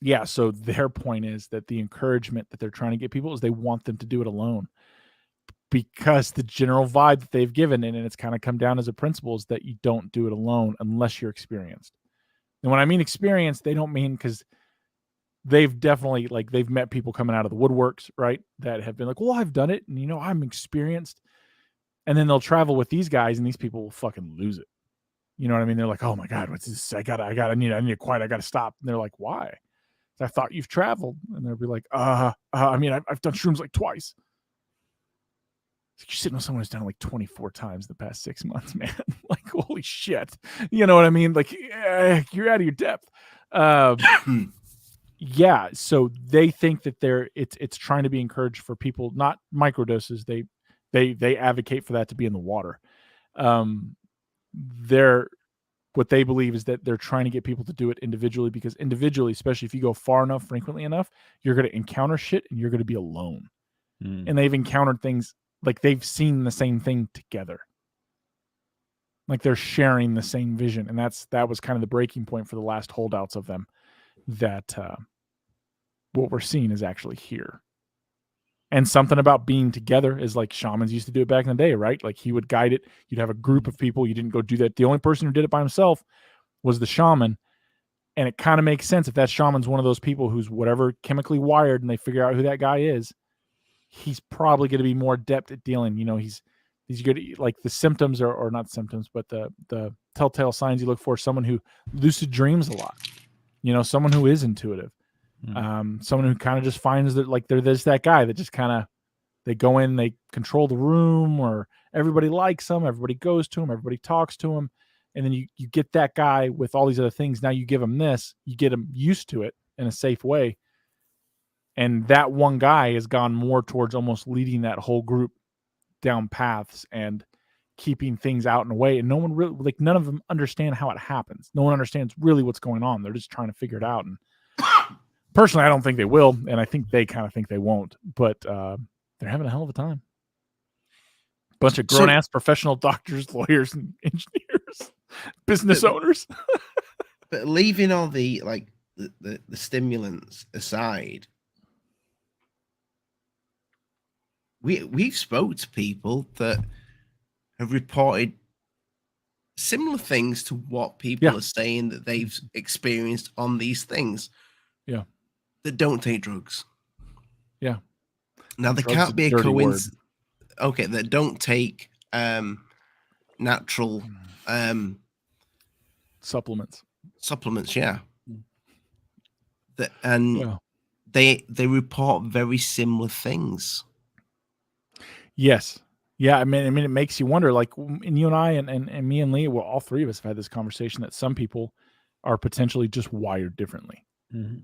Yeah, so their point is that the encouragement that they're trying to get people is they want them to do it alone, because the general vibe that they've given, and it's kind of come down as a principle, is that you don't do it alone unless you're experienced. And when I mean experienced, they don't mean, because they've definitely, like, they've met people coming out of the woodworks, right, that have been like, well, I've done it, and I'm experienced. And then they'll travel with these guys, and these people will fucking lose it. You know what I mean? They're like, oh my God, what's this? I need quiet. I got to stop. And they're like, why? I thought you've traveled. And they'll be like, I mean, I've done shrooms like twice. You're sitting with someone who's done it like 24 times the past 6 months, man. Like, holy shit. You know what I mean? Like, you're out of your depth. Yeah. So they think that it's trying to be encouraged for people, not microdoses. They advocate for that to be in the water. What they believe is that they're trying to get people to do it individually, because individually, especially if you go far enough, frequently enough, you're going to encounter shit and you're going to be alone. And they've encountered things, like they've seen the same thing together. Like they're sharing the same vision. And that was kind of the breaking point for the last holdouts of them, that what we're seeing is actually here. And something about being together is like shamans used to do it back in the day, right? Like he would guide it. You'd have a group of people. You didn't go do that. The only person who did it by himself was the shaman. And it kind of makes sense if that shaman's one of those people who's whatever chemically wired, and they figure out who that guy is, he's probably going to be more adept at dealing. He's good at, like, the symptoms or not symptoms, but the telltale signs you look for. Someone who lucid dreams a lot, someone who is intuitive. Someone who kind of just finds that, like, there's that guy that just kind of, they go in, they control the room, or everybody likes them, everybody goes to him, everybody talks to him, and then you get that guy with all these other things. Now you give him this, you get him used to it in a safe way, and that one guy has gone more towards almost leading that whole group down paths and keeping things out and away. And no one really, like, none of them understand how it happens. No one understands really what's going on. They're just trying to figure it out. And personally, I don't think they will, and I think they kind of think they won't, but they're having a hell of a time. Bunch of grown-ass professional doctors, lawyers, and engineers, business owners. But leaving all the stimulants aside, we've spoke to people that have reported similar things to what people are saying that they've experienced on these things. Yeah. That don't take drugs. Yeah. Now there can't be a coincidence. Okay, that don't take natural supplements. Yeah. They report very similar things. Yes. Yeah, I mean, it makes you wonder. Like, and you and I, and me and Lee, well, all three of us have had this conversation that some people are potentially just wired differently. Mm-hmm.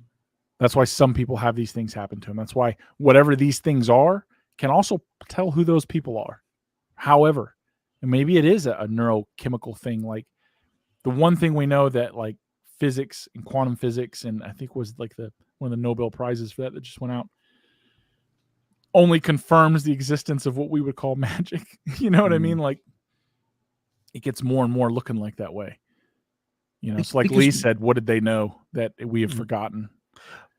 That's why some people have these things happen to them. That's why whatever these things are can also tell who those people are. However, and maybe it is a neurochemical thing. Like the one thing we know that like physics and quantum physics, and I think was like one of the Nobel Prizes for that just went out, only confirms the existence of what we would call magic. You know what I mean? Like it gets more and more looking like that way. You know, it's like Lee said, what did they know that we have forgotten?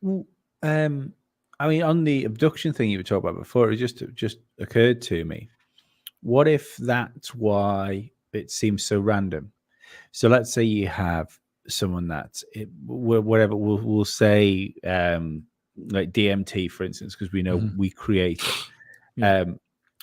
Well, I mean, on the abduction thing you were talking about before, it just occurred to me. What if that's why it seems so random? So let's say you have someone that's whatever we'll say like DMT, for instance, because we know we create it. Yeah.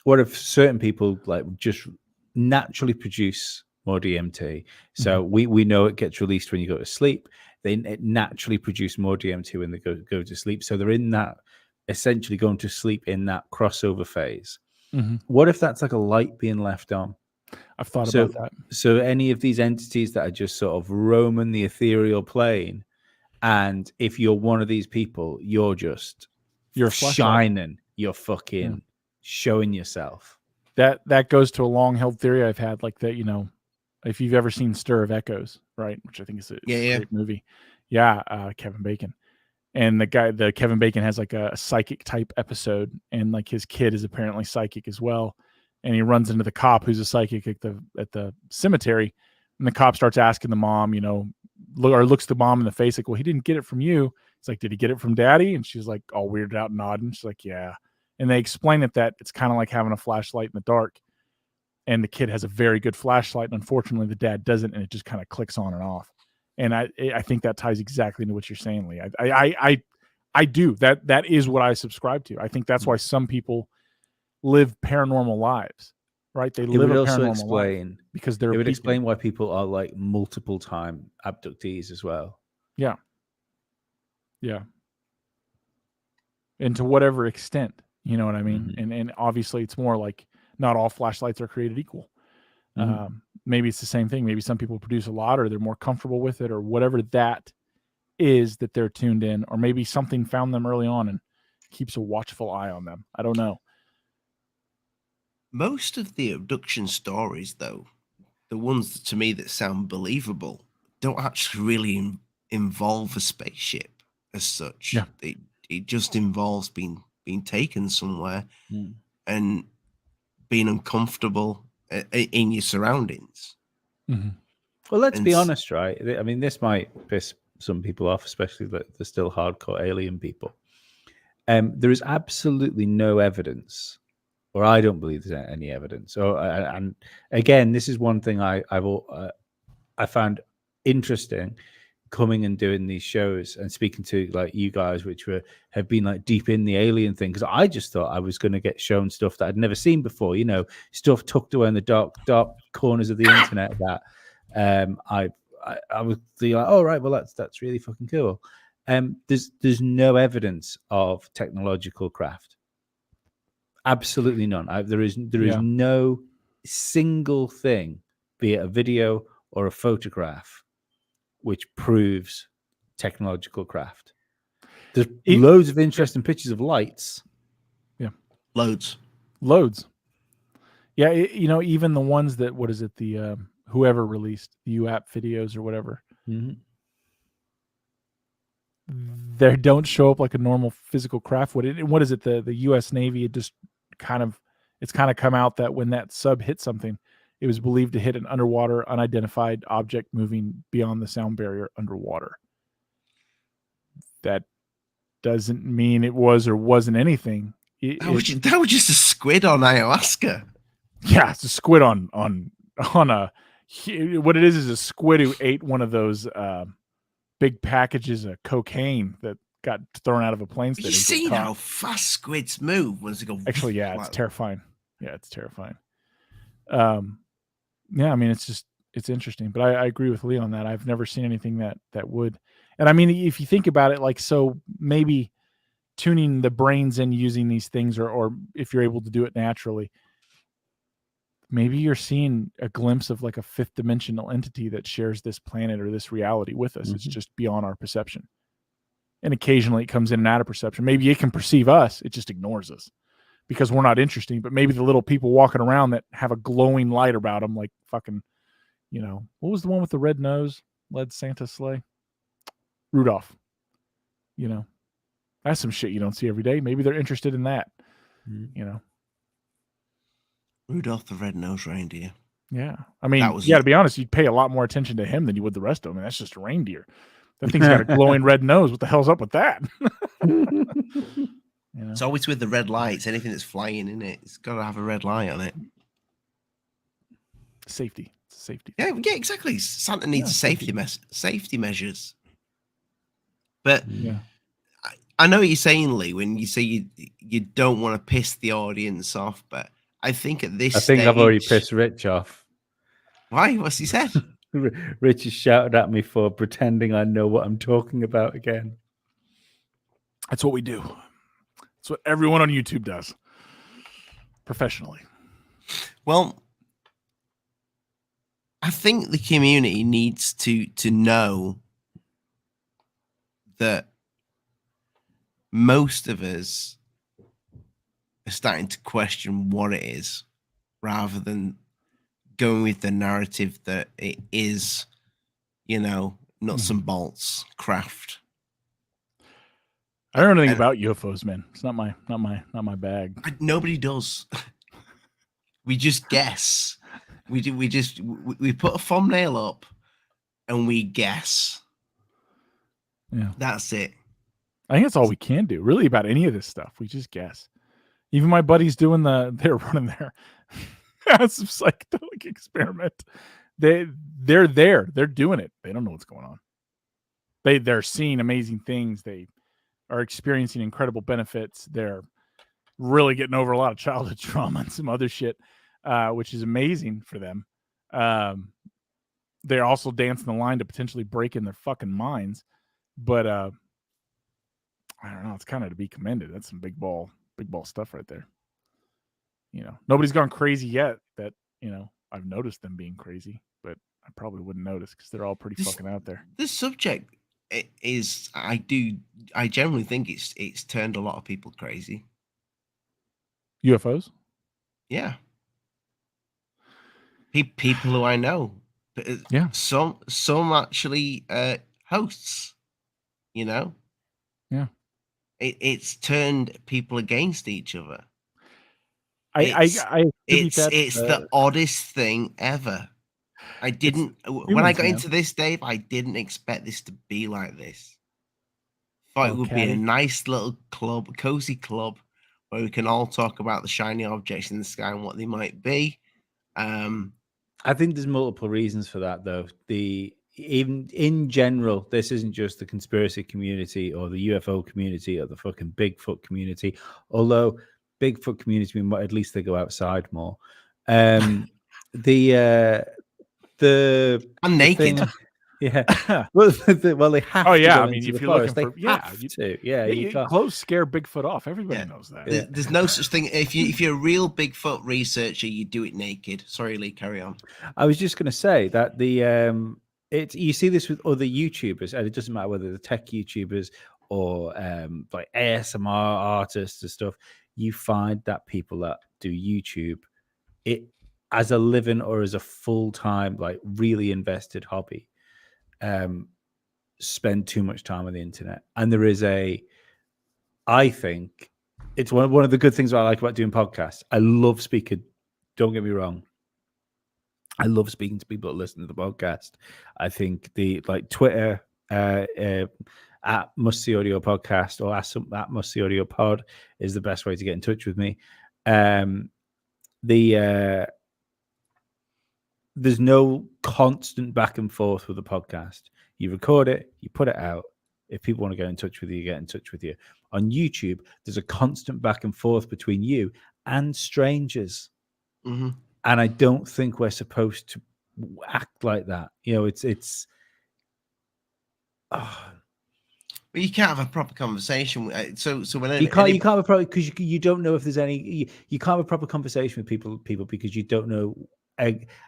What if certain people like just naturally produce more DMT? So we know it gets released when you go to sleep. They naturally produce more DMT when they go to sleep. So they're in that, essentially going to sleep in that crossover phase. What if that's like a light being left on? I've thought about that. So any of these entities that are just sort of roaming the ethereal plane, and if you're one of these people, you're shining, you're fucking showing yourself. That goes to a long-held theory I've had, like that, you know, if you've ever seen Stir of Echoes, right, which I think is a great movie. Yeah, Kevin Bacon. And the Kevin Bacon has like a psychic type episode, and like his kid is apparently psychic as well. And he runs into the cop who's a psychic at the cemetery, and the cop starts asking the mom, you know, looks the mom in the face like, well, he didn't get it from you. It's like, did he get it from daddy? And she's like all weirded out, nodding. She's like, yeah. And they explain it that it's kind of like having a flashlight in the dark. And the kid has a very good flashlight, and unfortunately the dad doesn't, and it just kind of clicks on and off. And I think that ties exactly into what you're saying, Lee. I do. That is what I subscribe to. I think that's why some people live paranormal lives, right? They live a paranormal life because they're. It would explain why people are like multiple time abductees as well. Yeah. Yeah. And to whatever extent, you know what I mean? And obviously it's more like not all flashlights are created equal. Maybe it's the same thing. Maybe some people produce a lot, or they're more comfortable with it, or whatever that is that they're tuned in, or maybe something found them early on and keeps a watchful eye on them. I don't know. Most of the abduction stories, though, the ones to me that sound believable, don't actually really involve a spaceship as such. Yeah. It just involves being taken somewhere and being uncomfortable in your surroundings. Well, let's be honest, right? I mean, this might piss some people off, especially the still hardcore alien people. There is absolutely no evidence, or I don't believe there's any evidence. And again, this is one thing I found interesting coming and doing these shows and speaking to like you guys, which have been like deep in the alien thing, because I just thought I was going to get shown stuff that I'd never seen before, you know, stuff tucked away in the dark corners of the internet that I was like, oh right, well that's really fucking cool. There's no evidence of technological craft, absolutely none. There is no single thing, be it a video or a photograph, which proves technological craft. There's loads of interesting pictures of lights. Yeah. Loads. Yeah. You know, even the ones that, what is it? The, whoever released the UAP videos or whatever, they don't show up like a normal physical craft. What is it? The U.S. Navy, it's kind of come out that when that sub hit something, it was believed to hit an underwater unidentified object moving beyond the sound barrier underwater. That doesn't mean it was or wasn't anything. That was just a squid on ayahuasca. Yeah, it's a squid on a what it is a squid who ate one of those big packages of cocaine that got thrown out of a plane. You seen how fast squids move once they go? Actually, yeah, it's terrifying. Yeah, it's terrifying. Yeah, I mean, it's interesting, but I agree with Lee on that. I've never seen anything that would. And I mean, if you think about it, like, so maybe tuning the brains in using these things, or if you're able to do it naturally, maybe you're seeing a glimpse of like a fifth dimensional entity that shares this planet or this reality with us. Mm-hmm. It's just beyond our perception. And occasionally it comes in and out of perception. Maybe it can perceive us. It just ignores us because we're not interesting. But maybe the little people walking around that have a glowing light about them, like fucking, you know, what was the one with the red nose? Led Santa's sleigh? Rudolph. You know, that's some shit you don't see every day. Maybe they're interested in that, you know. Rudolph the red-nosed reindeer. Yeah. I mean, to be honest, you'd pay a lot more attention to him than you would the rest of them. I mean, that's just a reindeer. That thing's got a glowing red nose. What the hell's up with that? You know? It's always with the red lights. Anything that's flying in it, it's got to have a red light on it. Safety. It's a safety. Yeah, exactly. Santa needs safety measures. But I know what you're saying, Lee, when you say you don't want to piss the audience off, but I think at this stage... I've already pissed Rich off. Why? What's he said? Rich has shouted at me for pretending I know what I'm talking about again. That's what we do. That's what everyone on YouTube does. Professionally. Well, I think the community needs to know that most of us are starting to question what it is rather than going with the narrative that it is, you know, nuts and bolts craft. I don't know anything about UFOs, man. It's not my bag. Nobody does. We just guess. We put a thumbnail up and we guess. Yeah. That's it. I think that's all we can do, really, about any of this stuff. We just guess. Even my buddies they're running their some psychedelic experiment. They're there. They're doing it. They don't know what's going on. They're seeing amazing things. They are experiencing incredible benefits. They're really getting over a lot of childhood trauma and some other shit, which is amazing for them. They're also dancing the line to potentially break in their fucking minds. But I don't know. It's kind of to be commended. That's some big ball stuff right there. You know, nobody's gone crazy yet that, you know, I've noticed them being crazy, but I probably wouldn't notice because they're all pretty fucking out there. This subject is, I generally think it's turned a lot of people crazy. UFOs? Yeah. People who I know. Yeah. Some actually hosts, you know? Yeah. It's turned people against each other. It's the oddest thing ever. When I got into this, Dave, I didn't expect this to be like this. Thought it would be a nice little club, cozy club, where we can all talk about the shiny objects in the sky and what they might be. I think there's multiple reasons for that, though. Even in general, this isn't just the conspiracy community or the UFO community or the fucking Bigfoot community. Although Bigfoot community, at least they go outside more. I'm naked. Yeah. Well, they have. Oh yeah, to I mean, if you're forest. looking for, you can't. Clothes scare Bigfoot off. Everybody knows that. There's no such thing. If you're a real Bigfoot researcher, you do it naked. Sorry, Lee, carry on. I was just going to say that you see this with other YouTubers, and it doesn't matter whether they're tech YouTubers or like ASMR artists and stuff. You find that people that do YouTube, it as a living or as a full-time, like really invested hobby, spend too much time on the internet. And there is I think it's one of the good things I like about doing podcasts. I love speaking. Don't get me wrong. I love speaking to people that listen to the podcast. I think Twitter at Must See Audio Podcast or at Must See Audio Pod is the best way to get in touch with me. there's no constant back and forth with the podcast. You record it, you put it out. If people want to get in touch with you, get in touch with you. On YouTube, there's a constant back and forth between you and strangers. Mm-hmm. And I don't think we're supposed to act like that. You know, it's. Oh. But you can't have a proper conversation. So when you can't have a proper, because you don't know if there's any. You can't have a proper conversation with people because you don't know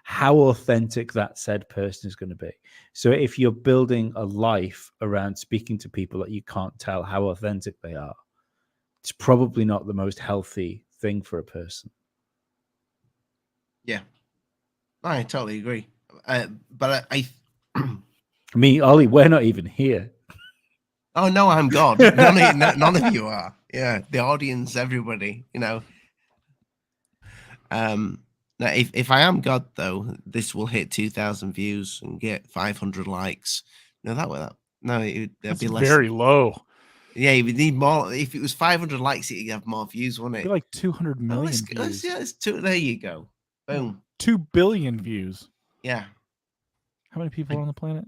how authentic that said person is going to be. So if you're building a life around speaking to people that you can't tell how authentic they are, it's probably not the most healthy thing for a person. Yeah, I totally agree. But I me, Ollie, we're not even here. Oh no, I'm God. None of you are. Yeah, the audience, everybody. You know. Now, if I am God, though, this will hit 2,000 views and get 500 likes. No, that'd be less. Very low. Yeah, you would need more. If it was 500 likes, you'd have more views, wouldn't it? It'd be like 200 million views. There you go. Boom. 2 billion views. Yeah. How many people are on the planet?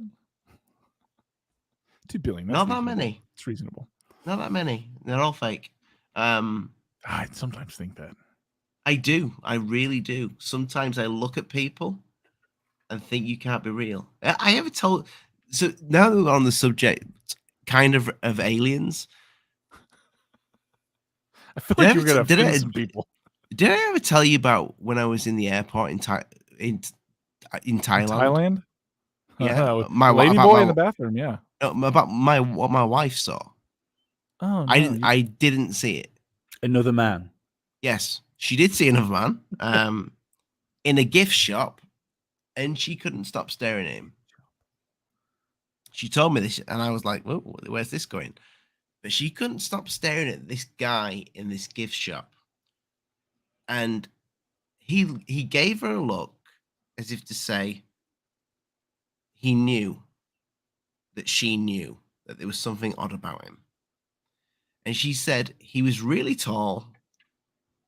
2 billion. That's Not that reasonable. many. It's reasonable. Not that many. They're all fake. I sometimes think that. I do. I really do. Sometimes I look at people and think you can't be real. I ever told. So now that we're on the subject, kind of aliens. I feel like you're gonna offend some people. Did I ever tell you about when I was in the airport in Thailand? In Thailand? Yeah, my lady boy in the bathroom. Yeah. About what my wife saw. Oh, no, I didn't see it. Another man. Yes, she did see another man. In a gift shop, and she couldn't stop staring at him. She told me this, and I was like, "Whoa, where's this going?" But she couldn't stop staring at this guy in this gift shop, and he gave her a look as if to say he knew that she knew that there was something odd about him. And she said he was really tall,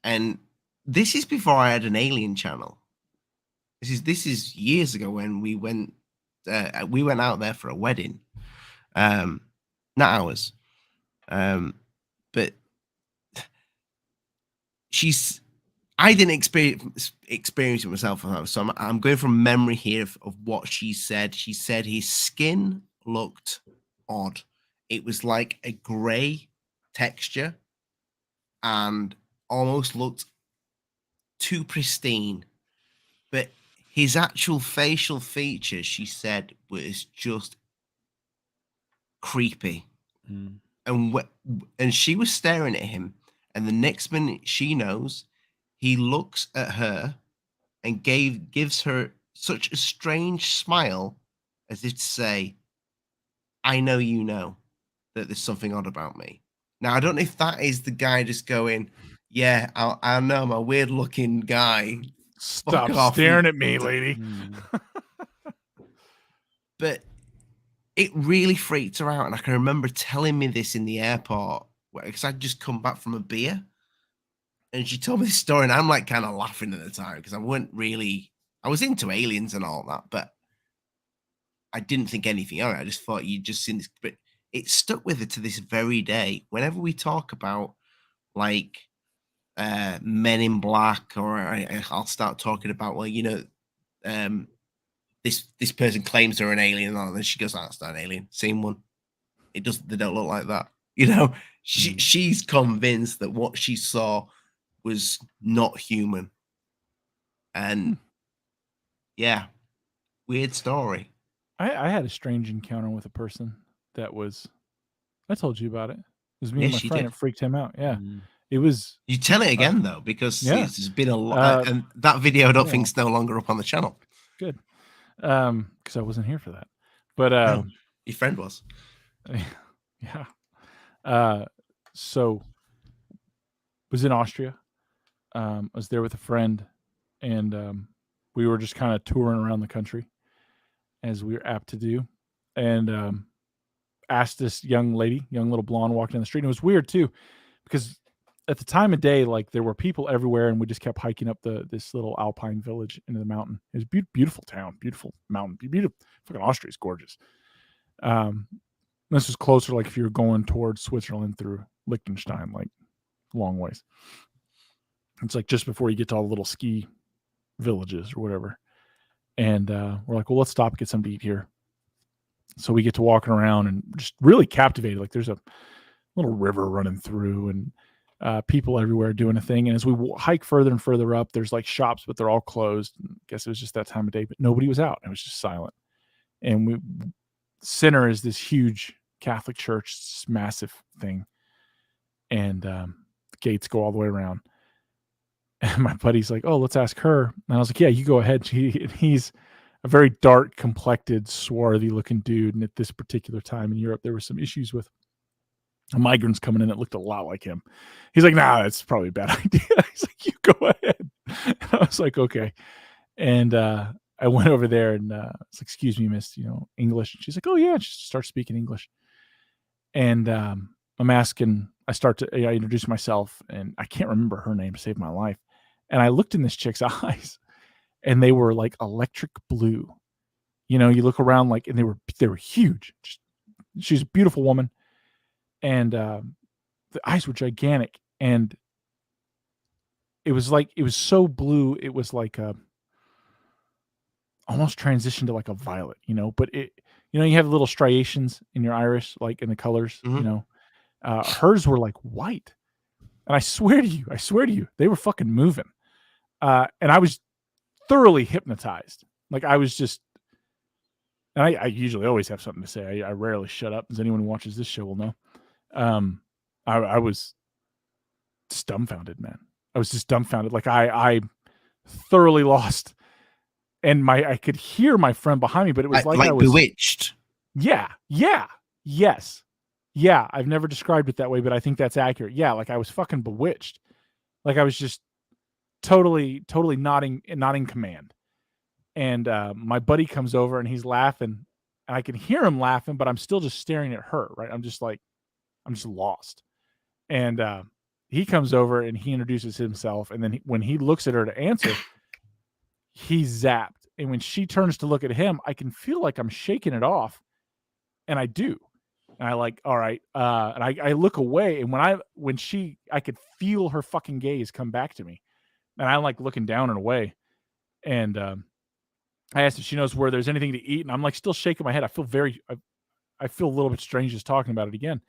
and this is before I had an alien channel. This is years ago when we went out there for a wedding. Not ours. But I didn't experience it myself. So I'm going from memory here of what she said. She said his skin looked odd. It was like a gray texture and almost looked too pristine. But his actual facial features, she said, was just creepy. Mm. And she was staring at him, and the next minute she knows, he looks at her and gives her such a strange smile, as if to say, "I know you know that there's something odd about me." Now I don't know if that is the guy just going, "Yeah, I know I'm a weird looking guy. Stop staring at me, lady." But it really freaked her out, and I can remember telling me this in the airport because I'd just come back from a beer, and she told me this story, and I'm like kind of laughing at the time because I was into aliens and all that, but I didn't think anything of it. I just thought you'd just seen this, but it stuck with her to this very day. Whenever we talk about like Men in Black, or I'll start talking about, well, you know, this person claims they're an alien, and then she goes, "Oh, that's not an alien. Same one. They don't look like that." You know, she's convinced that what she saw was not human. And yeah, weird story. I had a strange encounter with a person that was. I told you about it. It was me and my friend. It freaked him out. Yeah. It was. You tell it again though, because it's been a lot, and that video I don't think is no longer up on the channel. Good. Because I wasn't here for that. But your friend was. Yeah. So was in Austria. I was there with a friend, and we were just kind of touring around the country, as we were apt to do, and asked this young lady, young little blonde, walking down the street. And it was weird too, because at the time of day, like there were people everywhere, and we just kept hiking up this little alpine village into the mountain. It was a beautiful town, beautiful mountain, beautiful. Fucking Austria's gorgeous. This was closer, like if you were going towards Switzerland through Liechtenstein, like long ways. It's like just before you get to all the little ski villages or whatever. And we're like, well, let's stop and get something to eat here. So we get to walking around and just really captivated. Like there's a little river running through and people everywhere doing a thing. And as we hike further and further up, there's like shops, but they're all closed. I guess it was just that time of day, but nobody was out. It was just silent. And center is this huge Catholic church, this massive thing. And the gates go all the way around. And my buddy's like, oh, let's ask her. And I was like, yeah, you go ahead. He's a very dark complected, swarthy looking dude. And at this particular time in Europe, there were some issues with migrants coming in that looked a lot like him. He's like, nah, that's probably a bad idea. He's like, you go ahead. And I was like, okay. And I went over there and I was like, excuse me, miss, English. And she's like, oh yeah. And she starts speaking English. And I'm asking, I introduce myself and I can't remember her name to save my life. And I looked in this chick's eyes and they were like electric blue. You look around like, and they were huge. She's a beautiful woman. And the eyes were gigantic. And it was so blue. It was like almost transitioned to like a violet, but you have little striations in your iris, like in the colors, hers were like white. And I swear to you, they were fucking moving. And I was thoroughly hypnotized. Like I was just, and I usually always have something to say. I rarely shut up, as anyone who watches this show will know. I was just dumbfounded, man. I was just dumbfounded. Like I thoroughly lost. And I could hear my friend behind me, but it was like I was bewitched. Yeah. Yes. Yeah. I've never described it that way, but I think that's accurate. Yeah. Like I was fucking bewitched. Like I was just totally not in command. And my buddy comes over and he's laughing and I can hear him laughing, but I'm still just staring at her. Right. I'm just lost. And he comes over and he introduces himself. And then when he looks at her to answer, he's zapped. And when she turns to look at him, I can feel like I'm shaking it off. And I do. And I like, all right. And I look away. And I could feel her fucking gaze come back to me. And I'm like looking down and away. And I asked if she knows where there's anything to eat. And I'm like still shaking my head. I feel a little bit strange just talking about it again.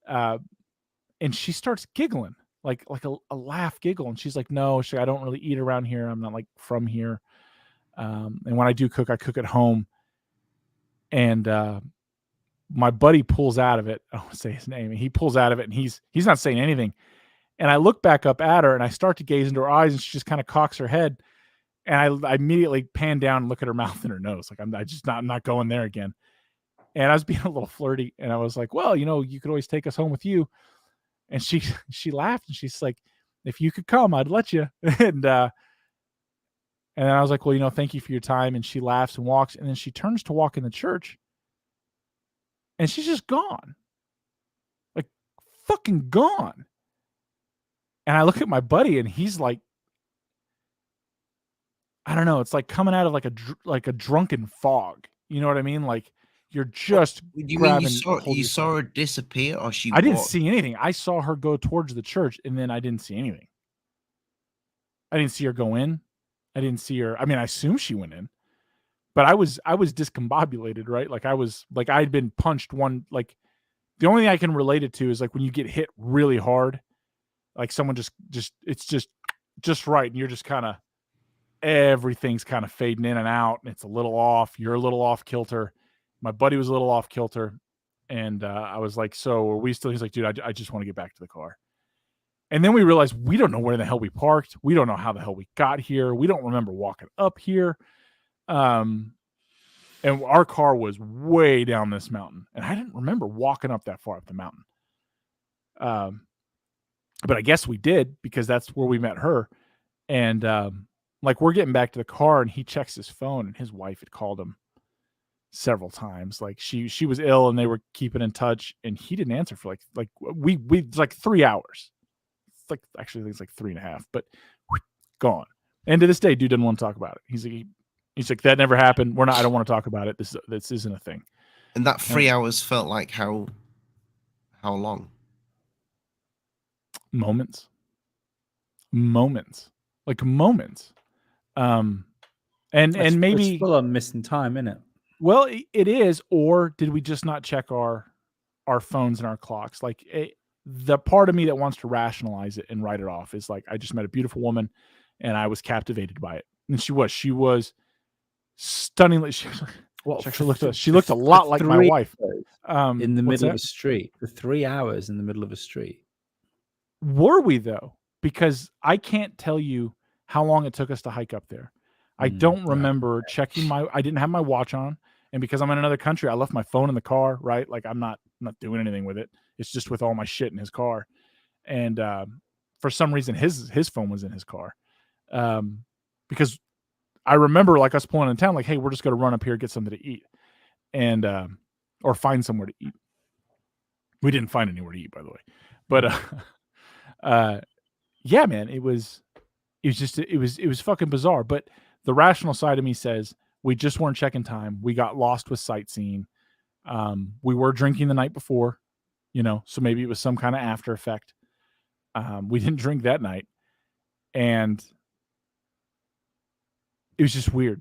And she starts giggling, like a laugh giggle. And she's like, no, I don't really eat around here. I'm not like from here. And when I do cook, I cook at home. And my buddy pulls out of it. I don't want to say his name. And he pulls out of it and he's not saying anything. And I look back up at her and I start to gaze into her eyes and she just kind of cocks her head. And I immediately pan down and look at her mouth and her nose. Like I'm not going there again. And I was being a little flirty. And I was like, well, you could always take us home with you. And she laughed and she's like, if you could come, I'd let you. And I was like, well, thank you for your time. And she laughs and walks. And then she turns to walk in the church. And she's just gone. Like fucking gone. And I look at my buddy and he's like, I don't know. It's like coming out of like a drunken fog. You know what I mean? Like you're just you mean you saw her disappear or I didn't see anything. I saw her go towards the church and then I didn't see anything. I didn't see her go in. I didn't see her. I mean, I assume she went in, but I was discombobulated, right? Like I'd been punched one, like the only thing I can relate it to is like when you get hit really hard, like someone it's just right. And you're just kind of, everything's kind of fading in and out. And it's a little off. You're a little off kilter. My buddy was a little off kilter. And I was like, so are we still, he's like, dude, I just want to get back to the car. And then we realized we don't know where the hell we parked. We don't know how the hell we got here. We don't remember walking up here. And our car was way down this mountain. And I didn't remember walking up that far up the mountain. But I guess we did because that's where we met her. And like we're getting back to the car and he checks his phone and his wife had called him several times. Like she was ill and they were keeping in touch and he didn't answer for like we like 3 hours. I think it's like 3.5, but gone. And to this day, dude doesn't want to talk about it. He's like, that never happened. I don't want to talk about it. This isn't a thing. And that 3 hours felt like how long? Moments. Like moments. And maybe it's full on missing time, isn't it? Well, it is. Or did we just not check our phones and our clocks? Like the part of me that wants to rationalize it and write it off is like, I just met a beautiful woman and I was captivated by it. And she was stunningly. She looked a lot like my wife. In the middle of a street for 3 hours in the middle of a street. Were we though? Because I can't tell you how long it took us to hike up there. I don't remember checking I didn't have my watch on. And because I'm in another country, I left my phone in the car, right? Like I'm not doing anything with it. It's just with all my shit in his car. And for some reason, his phone was in his car. Because I remember like us pulling in town, like, hey, we're just going to run up here, get something to eat. And, or find somewhere to eat. We didn't find anywhere to eat, by the way. But, yeah, man, it was fucking bizarre. But the rational side of me says, we just weren't checking time. We got lost with sightseeing. We were drinking the night before, so maybe it was some kind of after effect. We didn't drink that night. And it was just weird.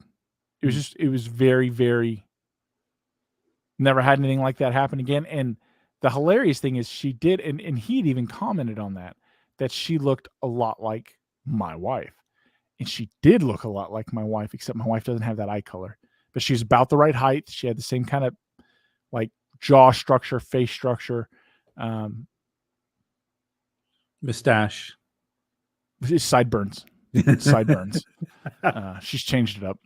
It was very, very, never had anything like that happen again. And the hilarious thing is she did, and he'd even commented on that she looked a lot like my wife. And she did look a lot like my wife, except my wife doesn't have that eye color. But she's about the right height. She had the same kind of like jaw structure, face structure. Mustache. Sideburns. She's changed it up.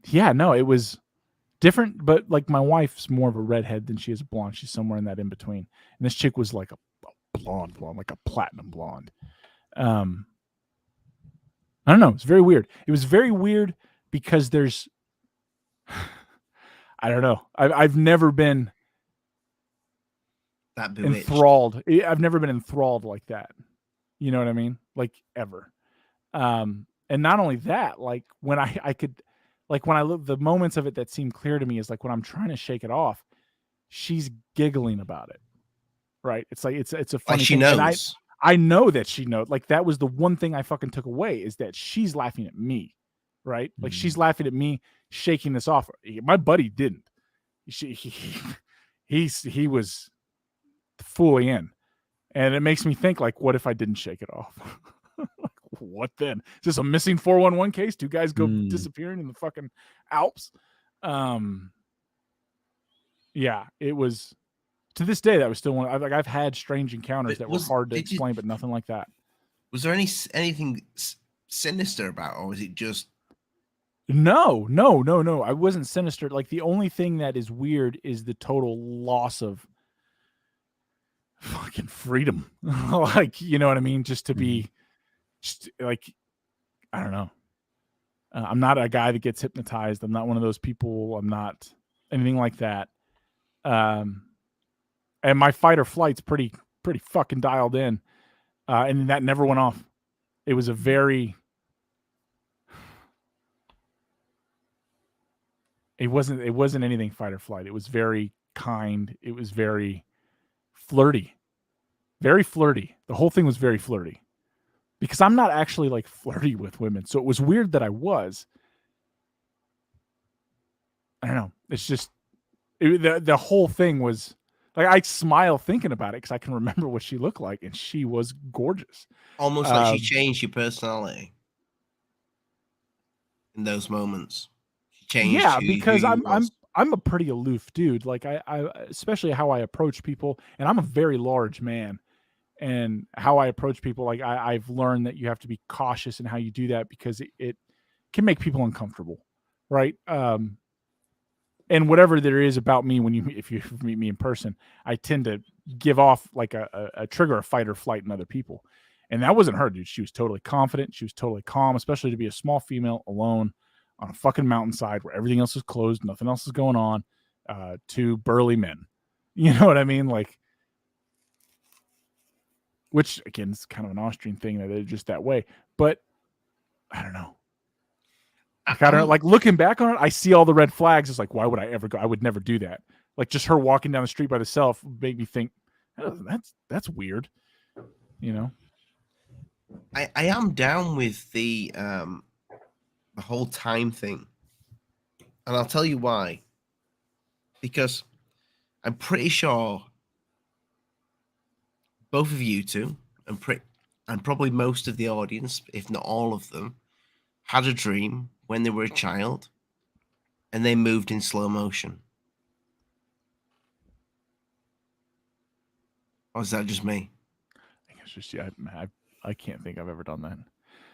Yeah, no, it was different. But like my wife's more of a redhead than she is a blonde. She's somewhere in that in between. And this chick was like a blonde, like a platinum blonde. I don't know. It's very weird. It was very weird because there's, I don't know. I've never been that bewitched. Enthralled. I've never been enthralled like that. You know what I mean? Like ever. And not only that, like when I could, like when I look, the moments of it that seem clear to me is like when I'm trying to shake it off, she's giggling about it. Right? It's like it's a funny like she thing. knows. And I know that she knows. Like that was the one thing I fucking took away is that she's laughing at me, right? Like she's laughing at me shaking this off. My buddy didn't. He was fully in, and it makes me think like, what if I didn't shake it off? What then? Is this a missing 411 case? 2 guys go disappearing in the fucking Alps? Yeah, it was. To this day, that was still one. I've had strange encounters that were hard to explain, but nothing like that. Was there anything sinister about, or was it just? No. I wasn't sinister. Like the only thing that is weird is the total loss of fucking freedom. Like, you know what I mean? Just to be, just like, I don't know. I'm not a guy that gets hypnotized. I'm not one of those people. I'm not anything like that. And my fight or flight's pretty fucking dialed in. And that never went off. It was a very, it wasn't anything fight or flight. It was very kind. It was very flirty. Very flirty. The whole thing was very flirty. Because I'm not actually like flirty with women. So it was weird that I was. I don't know. It's just, the whole thing was, like I smile thinking about it because I can remember what she looked like, and she was gorgeous. Almost like she changed your personality in those moments. She changed. Because I'm a pretty aloof dude. Like I especially how I approach people, and I'm a very large man, and how I approach people, like I've learned that you have to be cautious in how you do that because it can make people uncomfortable, right? And whatever there is about me if you meet me in person, I tend to give off like a trigger of fight or flight in other people. And that wasn't her, dude. She was totally confident. She was totally calm, especially to be a small female alone on a fucking mountainside where everything else is closed, nothing else is going on, 2 burly men. You know what I mean? Like, which again is kind of an Austrian thing that they're just that way. But I don't know. Like, I don't know, like looking back on it, I see all the red flags. It's like, why would I ever go? I would never do that. Like just her walking down the street by herself made me think, that's weird. You know, I am down with the whole time thing, and I'll tell you why. Because I'm pretty sure both of you two, and probably most of the audience, if not all of them, had a dream when they were a child, and they moved in slow motion. Or is that just me? I think it's just I can't think I've ever done that.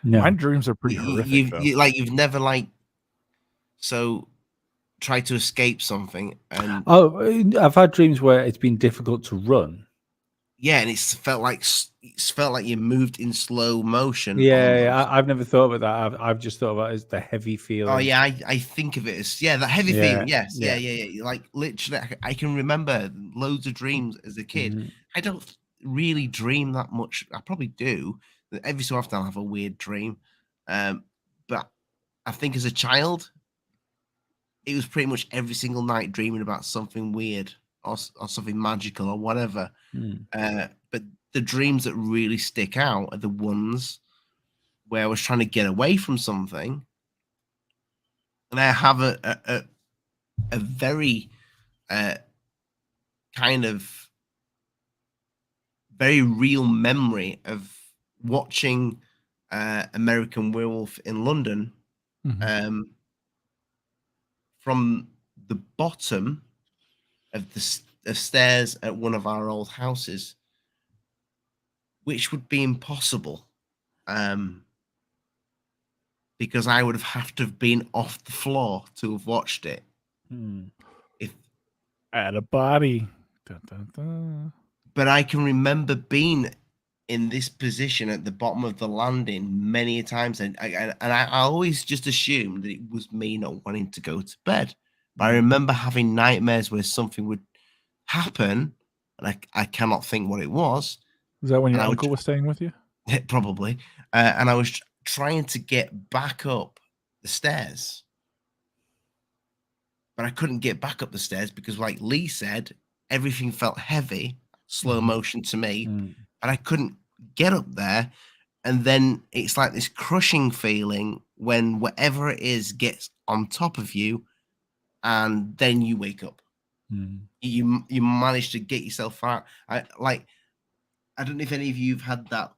No. My dreams are pretty horrific. You've never tried to escape something, and I've had dreams where it's been difficult to run. Yeah, and it's felt like you moved in slow motion. Yeah, I've never thought about that. I've just thought about it as the heavy feeling. Oh yeah, I think of it as that heavy feeling. Yes, yeah. Like literally, I can remember loads of dreams as a kid. Mm-hmm. I don't really dream that much. I probably do. Every so often I'll have a weird dream, but I think as a child, it was pretty much every single night dreaming about something weird or something magical or whatever. But the dreams that really stick out are the ones where I was trying to get away from something, and I have a very kind of very real memory of watching American Werewolf in London. Mm-hmm. From the bottom of the stairs at one of our old houses, which would be impossible, because I would have to have been off the floor to have watched it. If at a body, dun, dun, dun. But I can remember being in this position at the bottom of the landing many times, and I always just assumed that it was me not wanting to go to bed. But I remember having nightmares where something would happen, and I cannot think what it was. Is that when your uncle was staying with you? Probably. And I was trying to get back up the stairs, but I couldn't get back up the stairs because, like Lee said, everything felt heavy, slow motion to me, and I couldn't get up there. And then it's like this crushing feeling when whatever it is gets on top of you, and then you wake up. You manage to get yourself out. I don't know if any of you have had that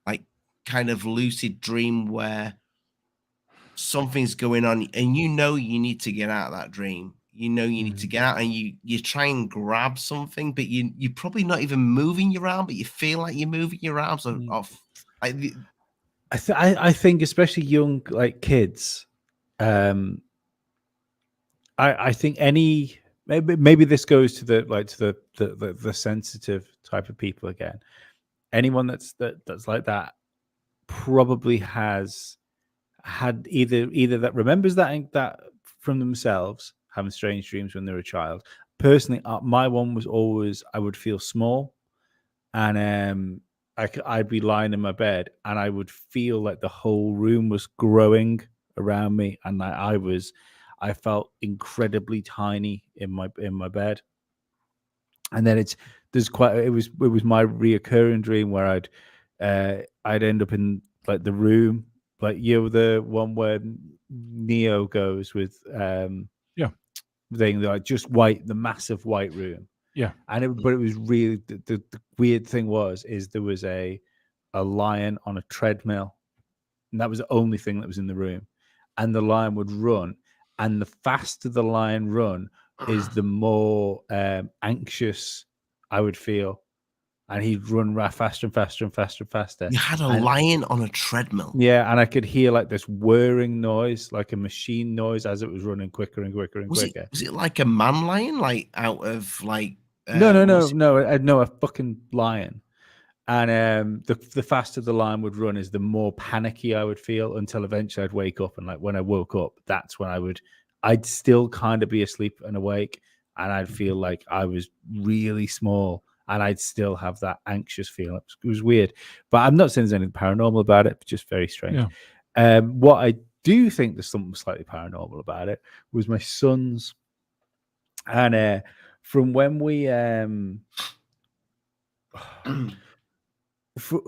like kind of lucid dream where something's going on and you need to get out of that dream. You need to get out, and you try and grab something, but you're probably not even moving your arm, but you feel like you're moving your arms off. I think especially young kids. I think maybe this goes to the sensitive type of people again. Anyone that's like that probably has had either that remembers that from themselves, having strange dreams when they were a child. Personally, my one was always I would feel small, and I'd be lying in my bed and I would feel like the whole room was growing around me, and I felt incredibly tiny in my bed. And then it was my reoccurring dream where I'd end up in like the room, like the one where Neo goes with thing, like just white, the massive white room. Yeah. But it was really the weird thing is there was a lion on a treadmill, and that was the only thing that was in the room, and the lion would run, and the faster the lion run is the more anxious I would feel, and he'd run faster and faster and faster and faster. You had a lion on a treadmill. Yeah, and I could hear like this whirring noise, like a machine noise, as it was running quicker and quicker and quicker. Was it like a man lion, like out of like? No, a fucking lion. And the faster the lion would run is the more panicky I would feel, until eventually I'd wake up. And like when I woke up, that's when I'd still kind of be asleep and awake, and I'd feel like I was really small and I'd still have that anxious feeling. It was weird, but I'm not saying there's anything paranormal about it, but just very strange. Yeah. What I do think there's something slightly paranormal about it was my son's, and from when we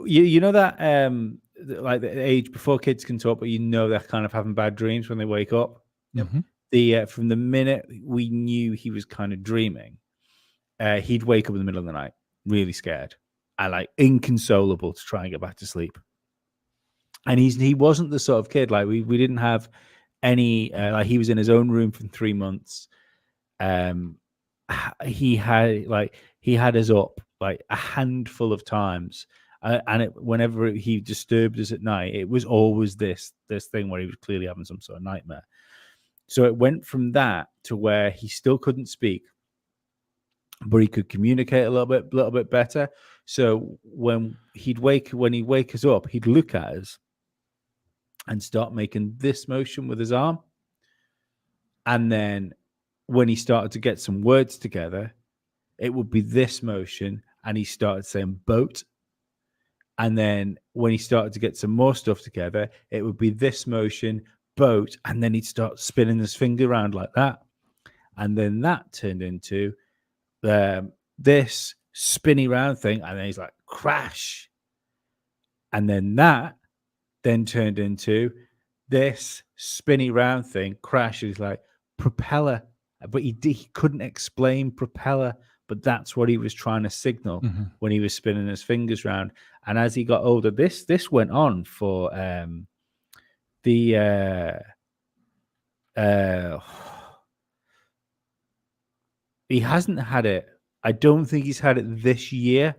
you know that like the age before kids can talk, but they're kind of having bad dreams when they wake up. Mm-hmm. From the minute we knew he was kind of dreaming, he'd wake up in the middle of the night really scared and like inconsolable to try and get back to sleep. And he wasn't the sort of kid, like we didn't have any like he was in his own room for 3 months. He had us up like a handful of times, and whenever he disturbed us at night, it was always this thing where he was clearly having some sort of nightmare. So it went from that to where he still couldn't speak, but he could communicate a little bit better. So when he'd wake us up, he'd look at us and start making this motion with his arm. And then when he started to get some words together, it would be this motion, and he started saying boat. And then when he started to get some more stuff together, it would be this motion, boat, and then he'd start spinning his finger around like that. And then that turned into this spinny round thing, and then he's like, crash. And then that then turned into this spinny round thing, crash. He's like, propeller. But he couldn't explain propeller, but that's what he was trying to signal when he was spinning his fingers around. And as he got older, this went on for he hasn't had it. I don't think he's had it this year.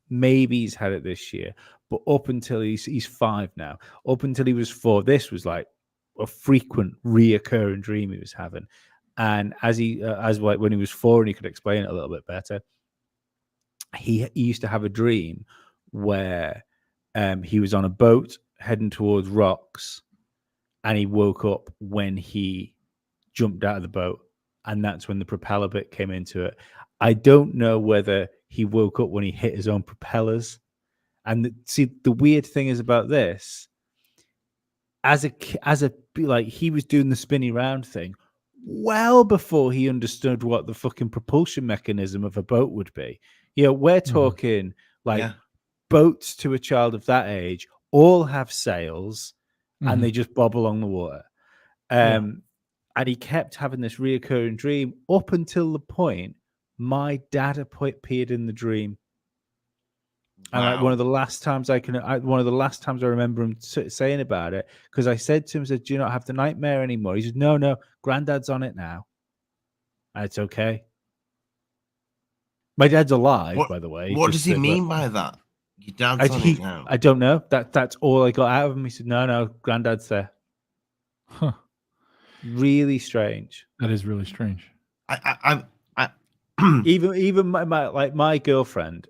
Maybe he's had it this year, but up until he's 5 now, up until he was 4, this was like a frequent, reoccurring dream he was having. And as when he was 4 and he could explain it a little bit better, he used to have a dream where he was on a boat heading towards rocks, and he woke up when he jumped out of the boat, and that's when the propeller bit came into it. I don't know whether he woke up when he hit his own propellers. And see, the weird thing is about this, as a like, he was doing the spinny round thing well before he understood what the fucking propulsion mechanism of a boat would be. We're talking boats to a child of that age all have sails and they just bob along the water. And he kept having this reoccurring dream up until the point my dad appeared in the dream. And like one of the last times I remember him saying about it, because I said to him, "Do you not have the nightmare anymore?" He said, "No, Granddad's on it now. And it's okay." My dad's alive, by the way. What does he mean by that? Your dad's on it now. I don't know. That's all I got out of him. He said, "No, Granddad's there." Huh. Really strange. That is really strange. Even my girlfriend.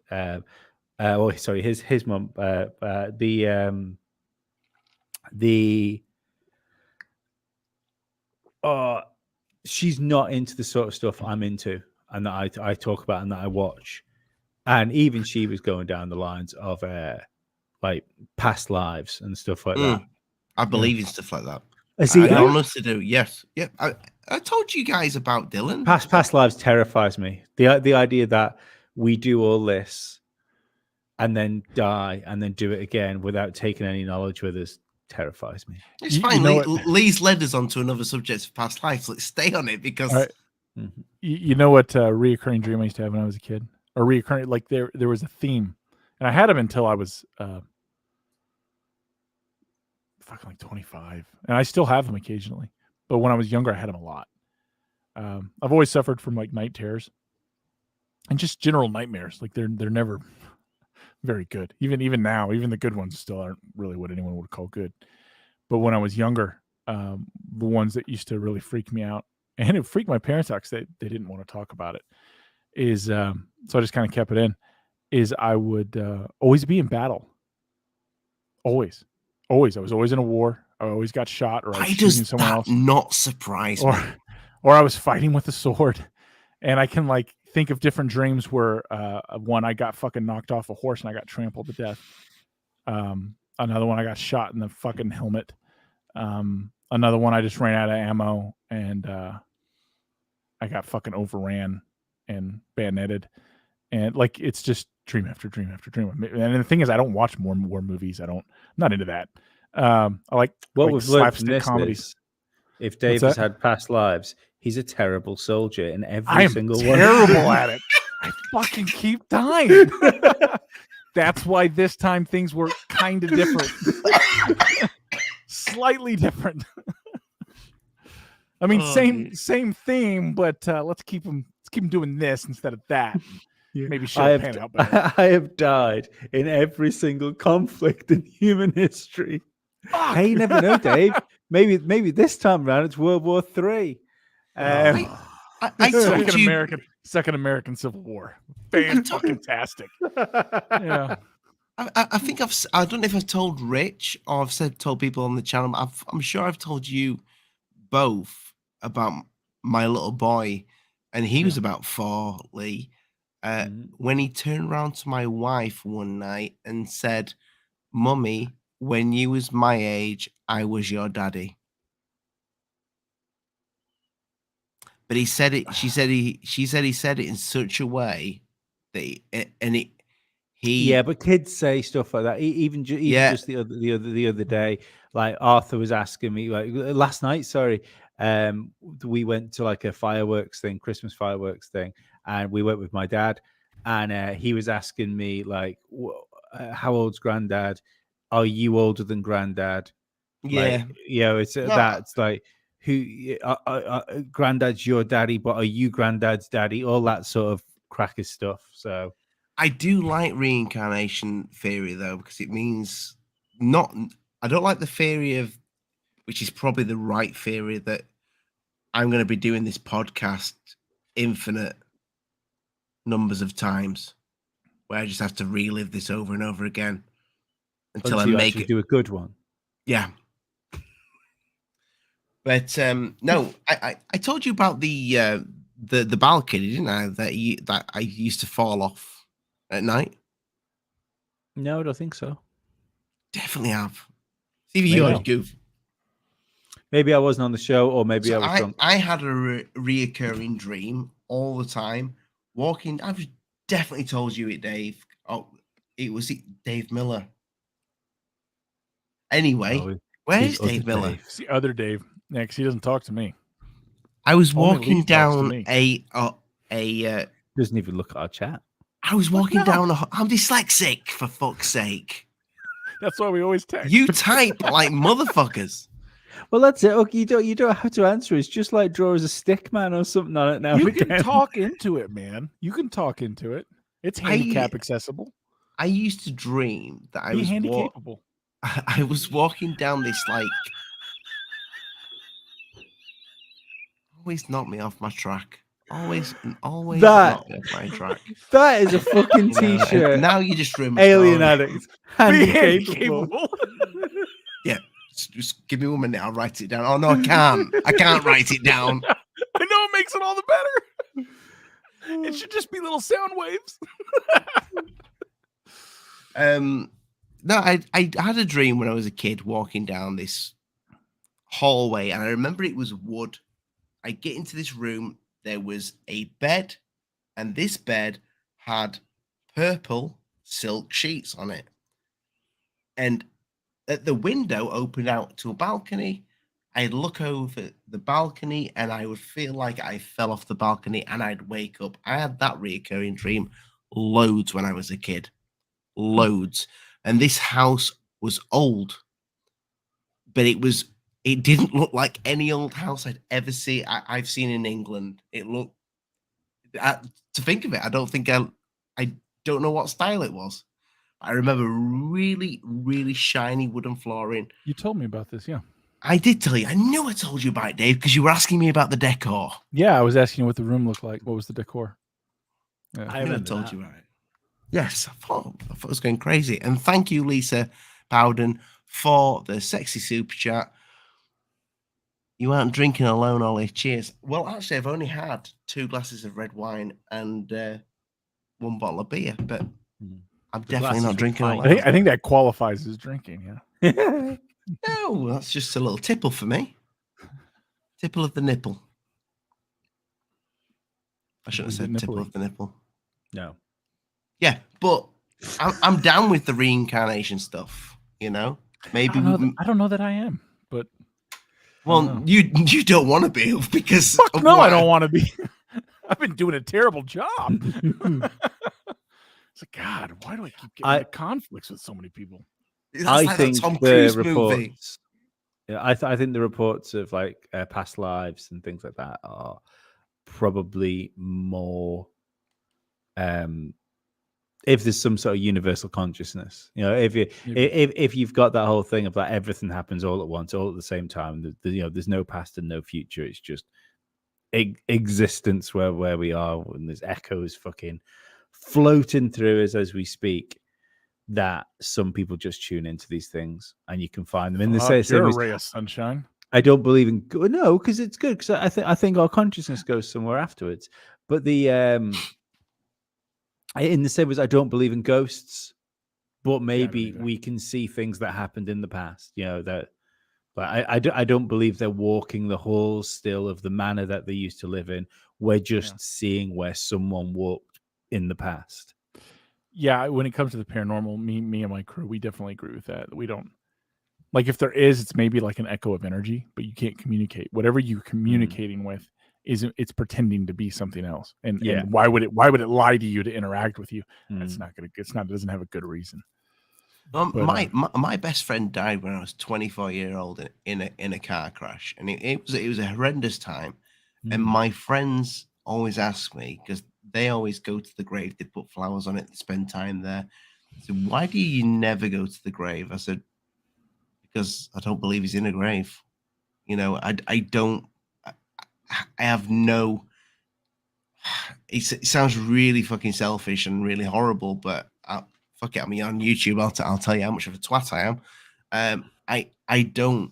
His mum. She's not into the sort of stuff I'm into, and that I talk about and that I watch. And even she was going down the lines of like past lives and stuff like that. I believe in stuff like that. I honestly do. Yes. Yep. I told you guys about Dylan. Past lives terrifies me. The idea that we do all this and then die and then do it again without taking any knowledge with us terrifies me. It's fine. Lee's led us on to another subject of past lives. Let's stay on it because you know what reoccurring dream I used to have when I was a kid? Or reoccurring, like there was a theme. And I had them until I was like 25. And I still have them occasionally. But when I was younger, I had them a lot. I've always suffered from like night terrors and just general nightmares. Like they're never very good. Even now, even the good ones still aren't really what anyone would call good. But when I was younger, the ones that used to really freak me out, and it freaked my parents out because they didn't want to talk about it, is so I just kind of kept it in, is I would always be in battle. Always. I was always in a war. I always got shot, or I was shooting someone else. Not surprise me. Or I was fighting with a sword. And I can like think of different dreams where one I got fucking knocked off a horse and I got trampled to death. Another one I got shot in the fucking helmet. Another one I just ran out of ammo and I got fucking overran and bayoneted. And like it's just dream after dream after dream. And the thing is, I don't watch more war movies. I'm not into that. I like what we've learned from this comedies. Is, if Dave has had past lives, he's a terrible soldier in every single one. I'm terrible at it. I fucking keep dying. That's why this time things were kind of different. Slightly different. I mean, same theme, but let's keep them doing this instead of that. Yeah. Maybe should have panned out better. I have died in every single conflict in human history. Fuck. Hey, you never know, Dave. Maybe this time around it's World War III. Second American Civil War. Fantastic. Yeah. I think I don't know if I've told Rich or I've told people on the channel. I'm sure I've told you both about my little boy, and he was about 4, Lee. When he turned around to my wife one night and said, "Mummy, when you was my age, I was your daddy." But he said it. She said he said it in such a way that Yeah, but kids say stuff like that. Even just the other day, like Arthur was asking me, like last night. Sorry, we went to like a Christmas fireworks thing, and we went with my dad, and he was asking me like, "How old's Granddad? Are you older than Granddad?" Yeah, like, it's that's like who Granddad's your daddy, but are you Granddad's daddy? All that sort of cracker stuff. So. I do like reincarnation theory though, because it means I don't like the theory of, which is probably the right theory, that I'm going to be doing this podcast infinite numbers of times, where I just have to relive this over and over again until I make it do a good one. Yeah. But no, I told you about the balcony, didn't I? That I used to fall off at night. No, I don't think so. Definitely have. See if you had goof. Maybe I wasn't on the show, or maybe I was drunk. I had a reoccurring dream all the time. Walking, I've definitely told you it, Dave. Oh, it was Dave Miller. Anyway, where is Dave Miller? It's the other Dave. Yeah, because he doesn't talk to me. I was walking down a doesn't even look at our chat. I was walking down I'm dyslexic, for fuck's sake. That's why we always text. You type like motherfuckers. Well, that's it. Okay, you don't have to answer. It's just like draw as a stick man or something on it now. You can talk into it, man. You can talk into it. It's handicap accessible. I used to dream that I was handicapable. I was walking down this like always knock me off my track. Always knock me off my track. That is a fucking t-shirt. Now you just ruined my Alien story. Addict. Handicapable. Yeah. Just give me 1 minute. I'll write it down. Oh no, I can't. I can't write it down. I know it makes it all the better. It should just be little sound waves. No, I had a dream when I was a kid walking down this hallway, and I remember it was wood. I get into this room. There was a bed, and this bed had purple silk sheets on it. And at the window opened out to a balcony. I'd look over the balcony and I would feel like I fell off the balcony and I'd wake up. I had that recurring dream loads when I was a kid. Loads. And this house was old, but it didn't look like any old house I've ever seen. I've seen in England. It looked, to think of it, I don't know what style it was. I remember really, really shiny wooden flooring. You told me about this, yeah. I did tell you. I knew I told you about it, Dave, because you were asking me about the decor. Yeah, I was asking you what the room looked like. What was the decor? Yeah. I haven't told you about it. Yes, I thought it was going crazy. And thank you, Lisa Bowden, for the sexy super chat. You aren't drinking alone, Ollie. Cheers. Well, actually, I've only had 2 glasses of red wine and 1 bottle of beer, but I'm definitely not drinking alone. I think that qualifies as drinking, yeah. No, that's just a little tipple for me. Tipple of the nipple. I shouldn't have said tipple of the nipple. No. Yeah, but I'm down with the reincarnation stuff, you know? Maybe I don't know that I am, but well, you don't want to be because no, I don't want to be. I've been doing a terrible job. It's like, God, why do I keep getting into conflicts with so many people? I think Tom Cruise movie. Yeah, I think the reports of like past lives and things like that are probably more. If there's some sort of universal consciousness, you know, if you've got that whole thing of like everything happens all at once, all at the same time, you know, there's no past and no future. It's just existence where we are, and there's echoes fucking floating through us as we speak. That some people just tune into these things, and you can find them in the same. You're a ray of sunshine. I don't believe in no, because it's good. Because I think our consciousness goes somewhere afterwards. But the in the same way, I don't believe in ghosts, but maybe we can see things that happened in the past. You know that, but I don't believe they're walking the halls still of the manor that they used to live in. We're just seeing where someone walked in the past. Yeah, when it comes to the paranormal, me and my crew, we definitely agree with that. We don't like if there is, it's maybe like an echo of energy, but you can't communicate. Whatever you're communicating with it's pretending to be something else. And why would it lie to you to interact with you? It's not gonna. It doesn't have a good reason. But, my best friend died when I was 24 years old in a car crash, and it was a horrendous time. And my friends always ask me, because they always go to the grave, they put flowers on it, they spend time there. So why do you never go to the grave? I said, because I don't believe he's in a grave. You know, I have no. It sounds really fucking selfish and really horrible, but fuck it. I mean, on YouTube, I'll tell you how much of a twat I am. I don't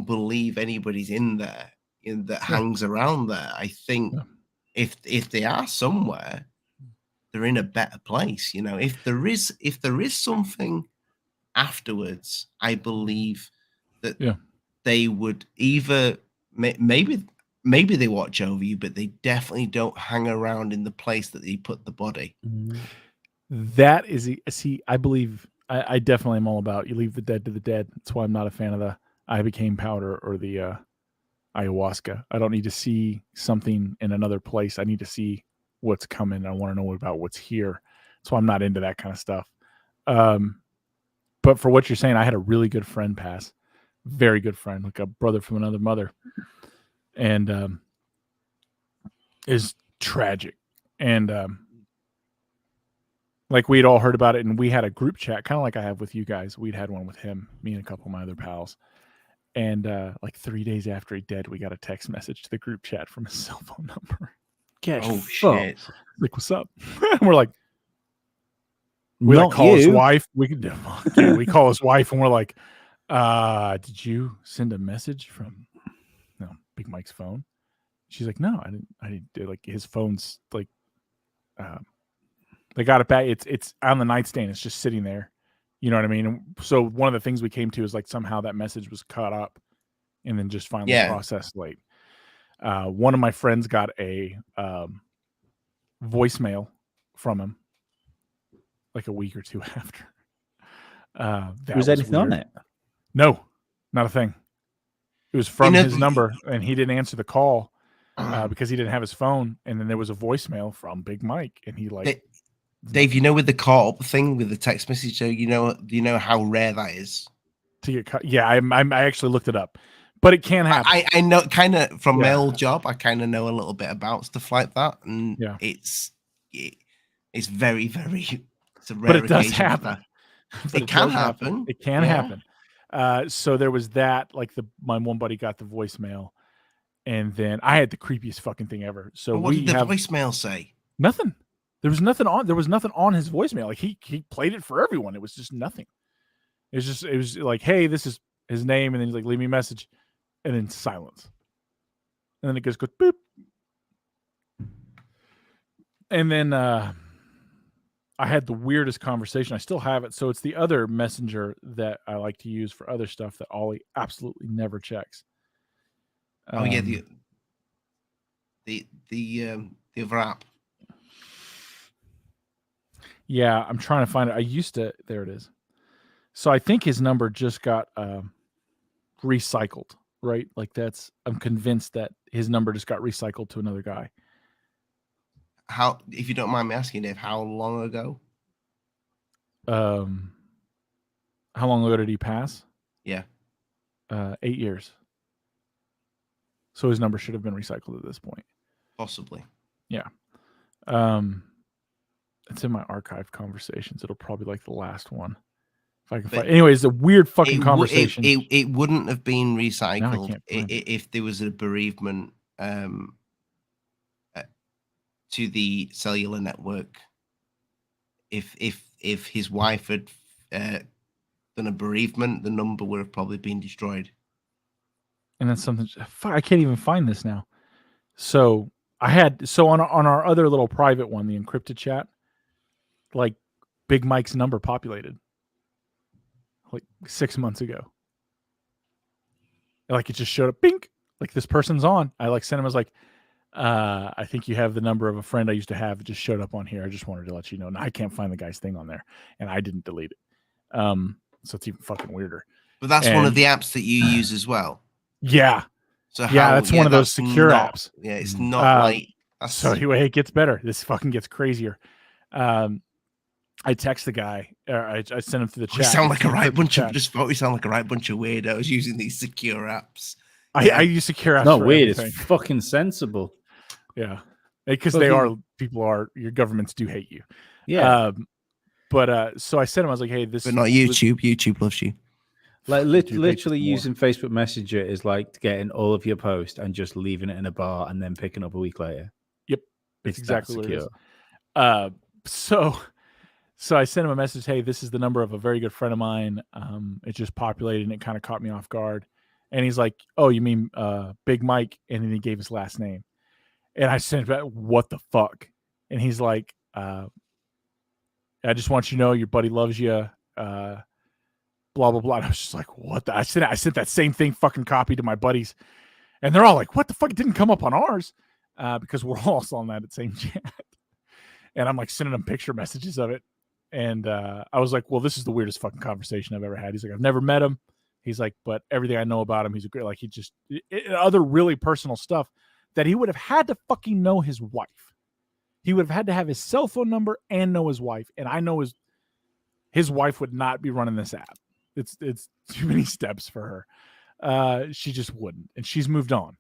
believe anybody's in there that hangs around there. I think if they are somewhere, they're in a better place. You know, if there is something afterwards, I believe that they would either maybe they watch over you, but they definitely don't hang around in the place that they put the body. That is, I believe, I definitely am all about you leave the dead to the dead. That's why I'm not a fan of the ibogaine powder or the ayahuasca. I don't need to see something in another place. I need to see what's coming. I want to know about what's here. That's why I'm not into that kind of stuff. But for what you're saying, I had a really good friend pass. Very good friend, like a brother from another mother. And is tragic. And like we'd all heard about it, and we had a group chat, kind of like I have with you guys. We'd had one with him, me and a couple of my other pals. And like 3 days after he died, we got a text message to the group chat from his cell phone number. Shit! Like, what's up? And we're like, we like call his wife. We call his wife, and we're like, did you send a message from Big Mike's phone? She's like, no, I didn't do. Like, his phone's like, they got it back. It's on the nightstand. It's just sitting there. You know what I mean? And so one of the things we came to is like somehow that message was cut up and then just finally processed late. One of my friends got a voicemail from him like a week or two after. Was anything on it? No, not a thing. It was from his number, and he didn't answer the call because he didn't have his phone. And then there was a voicemail from Big Mike, and he like, Dave, you know, with the call up thing with the text message, so do you know how rare that is to get cut? Yeah, I actually looked it up, but it can happen. I know kind of from my old job. I kind of know a little bit about stuff like that, and it's very, very. It's a rare but it does happen. It can happen. It can happen. So there was that. Like my one buddy got the voicemail, and then I had the creepiest fucking thing ever. So what did the voicemail say? Nothing. There was nothing on his voicemail. Like he played it for everyone. It was just nothing. It was like, hey, this is his name, and then he's like, leave me a message. and then silence. And then it goes boop. And then I had the weirdest conversation. I still have it. So it's the other messenger that I like to use for other stuff that Ollie absolutely never checks. Oh yeah, the other app. Yeah, I'm trying to find it. I used to. There it is. So I think his number just got recycled, right? Like I'm convinced that his number just got recycled to another guy. How, if you don't mind me asking, Dave, how long ago? How long ago did he pass? Yeah. 8 years. So his number should have been recycled at this point. Possibly. Yeah. It's in my archive conversations. It'll probably like the last one. If I can find. Anyways, a weird fucking conversation. It wouldn't have been recycled if there was a bereavement to the cellular network. If his wife had done a bereavement, the number would have probably been destroyed. And that's something. I can't even find this now. So on our other little private one, the encrypted chat, like Big Mike's number populated like 6 months ago. Like it just showed up, bink, like this person's on. I like sent him, I was like, I think you have the number of a friend I used to have. It just showed up on here. I just wanted to let you know. Now I can't find the guy's thing on there, and I didn't delete it. So it's even fucking weirder. But that's one of the apps that you use as well. Yeah. So that's one of those secure apps. Yeah, it's not like. So anyway, it gets better. This fucking gets crazier. I text the guy. I sent him through the chat. We sound like a right bunch of weirdos using these secure apps. I use secure apps. Not weird. Everything. It's fucking sensible. Yeah, because your governments do hate you. Yeah. But so I sent him. I was like, hey, this. But not YouTube. YouTube loves you. Like literally using Facebook Messenger is like getting all of your posts and just leaving it in a bar and then picking up a week later. Yep, it's exactly what it is. So I sent him a message. Hey, this is the number of a very good friend of mine. It just populated and it kind of caught me off guard. And he's like, oh, you mean Big Mike? And then he gave his last name. And I sent back, what the fuck? And he's like, I just want you to know your buddy loves you. Blah, blah, blah. And I was just like, what the? I sent that same thing fucking copy to my buddies. And they're all like, what the fuck? It didn't come up on ours because we're all also on that same chat. And I'm like sending them picture messages of it. And I was like, well, this is the weirdest fucking conversation I've ever had. He's like, I've never met him. He's like, but everything I know about him, he's a great, like, he just, other really personal stuff that he would have had to fucking know his wife. He would have had to have his cell phone number and know his wife. And I know his wife would not be running this app. It's too many steps for her. She just wouldn't. And she's moved on,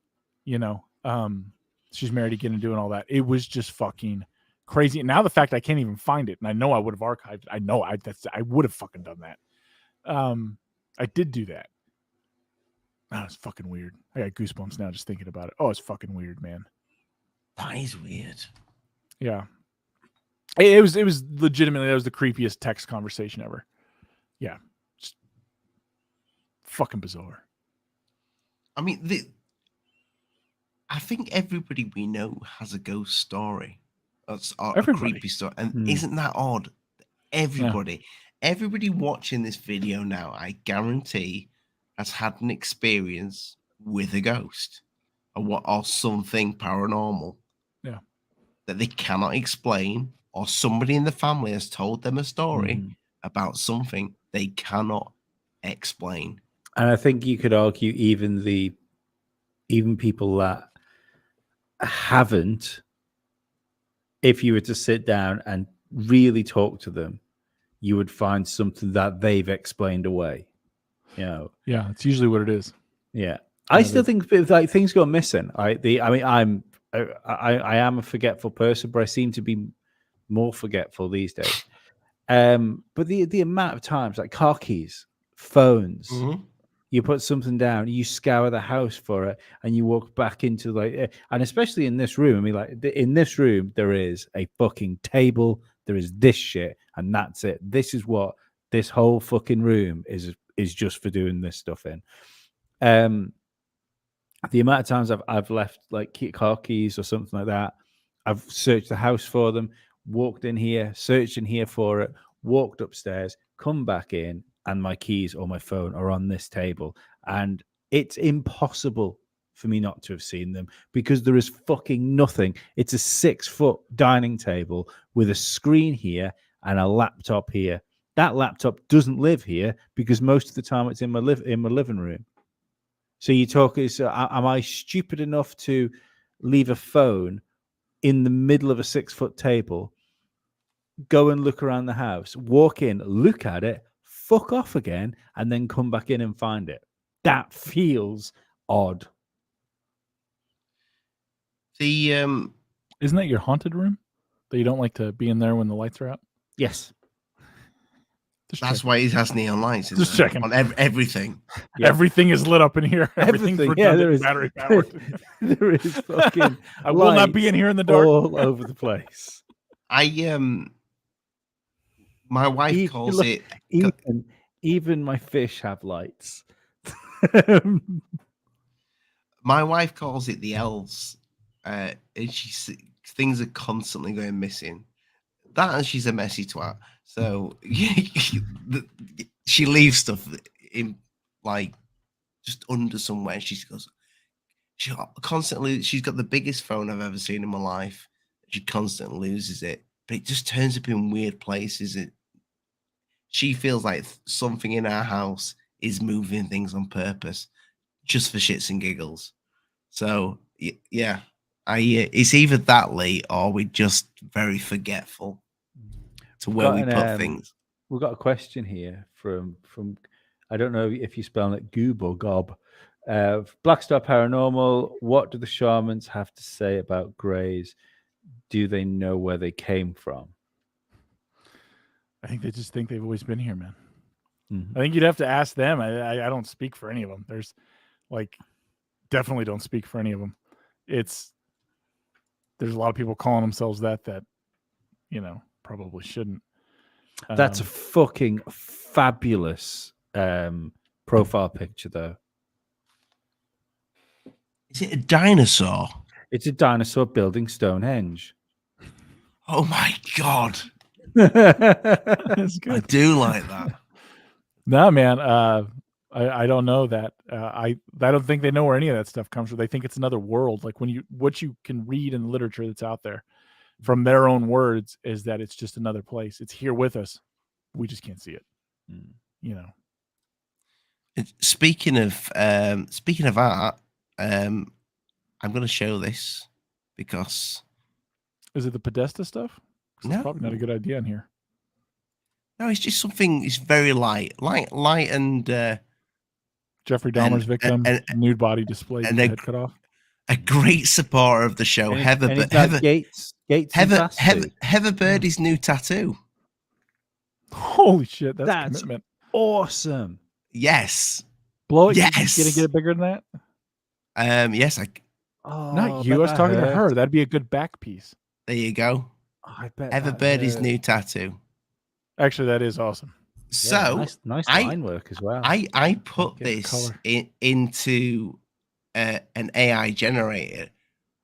she's married again and doing all that. It was just fucking crazy. And now the fact I can't even find it, and I know I would have archived it. I know I would have fucking done that. I did do that. Oh, it's fucking weird. I got goosebumps now just thinking about it. Oh, it's fucking weird, man. That is weird. Yeah. It was legitimately, that was the creepiest text conversation ever. Yeah. Just fucking bizarre. I mean, I think everybody we know has a ghost story. That's a creepy story. And isn't that odd? Everybody watching this video now, I guarantee, has had an experience with a ghost or something paranormal. Yeah. That they cannot explain, or somebody in the family has told them a story about something they cannot explain. And I think you could argue even people that haven't, if you were to sit down and really talk to them, you would find something that they've explained away. Yeah, it's usually what it is. Yeah, I still think like things go missing. I am a forgetful person, but I seem to be more forgetful these days. But the amount of times, like car keys, phones, you put something down, you scour the house for it, and you walk back into and especially in this room. I mean, like in this room, there is a fucking table. There is this shit, and that's it. This is what this whole fucking room is just for doing this stuff in. the amount of times I've left like car keys or something like that, I've searched the house for them, walked in here, searched in here for it, walked upstairs, come back in, and my keys or my phone are on this table. And it's impossible for me not to have seen them because there is fucking nothing. It's a 6-foot dining table with a screen here and a laptop here. That laptop doesn't live here because most of the time it's in my living room. So you talk is, am I stupid enough to leave a phone in the middle of a 6-foot table, go and look around the house, walk in, look at it, fuck off again, and then come back in and find it? That feels odd. The Isn't that your haunted room that you don't like to be in there when the lights are out? Yes. That's why he has neon lights. Just checking on everything. Yeah. Everything is lit up in here. Everything's there is battery powered. There is fucking. I will not be in here in the dark. All over the place. My wife calls it. Even my fish have lights. My wife calls it the elves, and things are constantly going missing. That and she's a messy twat. So she leaves stuff in like just under somewhere. She's got the biggest phone I've ever seen in my life. She constantly loses it, but it just turns up in weird places. She feels like something in our house is moving things on purpose, just for shits and giggles. So yeah, it's either that late or we're just very forgetful to where we put things. We've got a question here from I don't know if you're spelling it Goob or Gob. BlackStar Paranormal, what do the shamans have to say about greys? Do they know where they came from? I think they just think they've always been here, man. Mm-hmm. I think you'd have to ask them. I don't speak for any of them. There's definitely don't speak for any of them. There's a lot of people calling themselves that probably shouldn't. That's a fucking fabulous profile picture, though. Is it a dinosaur? It's a dinosaur building Stonehenge. Oh my god! That's good. I do like that. No, man. I don't know that. I don't think they know where any of that stuff comes from. They think it's another world. Like what you can read in the literature that's out there from their own words is that it's just another place. It's here with us. We just can't see it. Speaking of art, I'm going to show this because is it the Podesta stuff? No, it's probably not a good idea in here. No, it's just something. It's very light, and Jeffrey Dahmer's victim, nude body displayed, and head cut off. A great supporter of the show, Heather Birdie's new tattoo. Holy shit, that's commitment. Awesome. Yes. Blow it. Yes. You gonna get it bigger than that? Yes. Not you. I was talking to her. That'd be a good back piece. There you go. Oh, I bet Heather Birdie's new tattoo. Actually, that is awesome. So nice line work as well. I put this into an AI generator.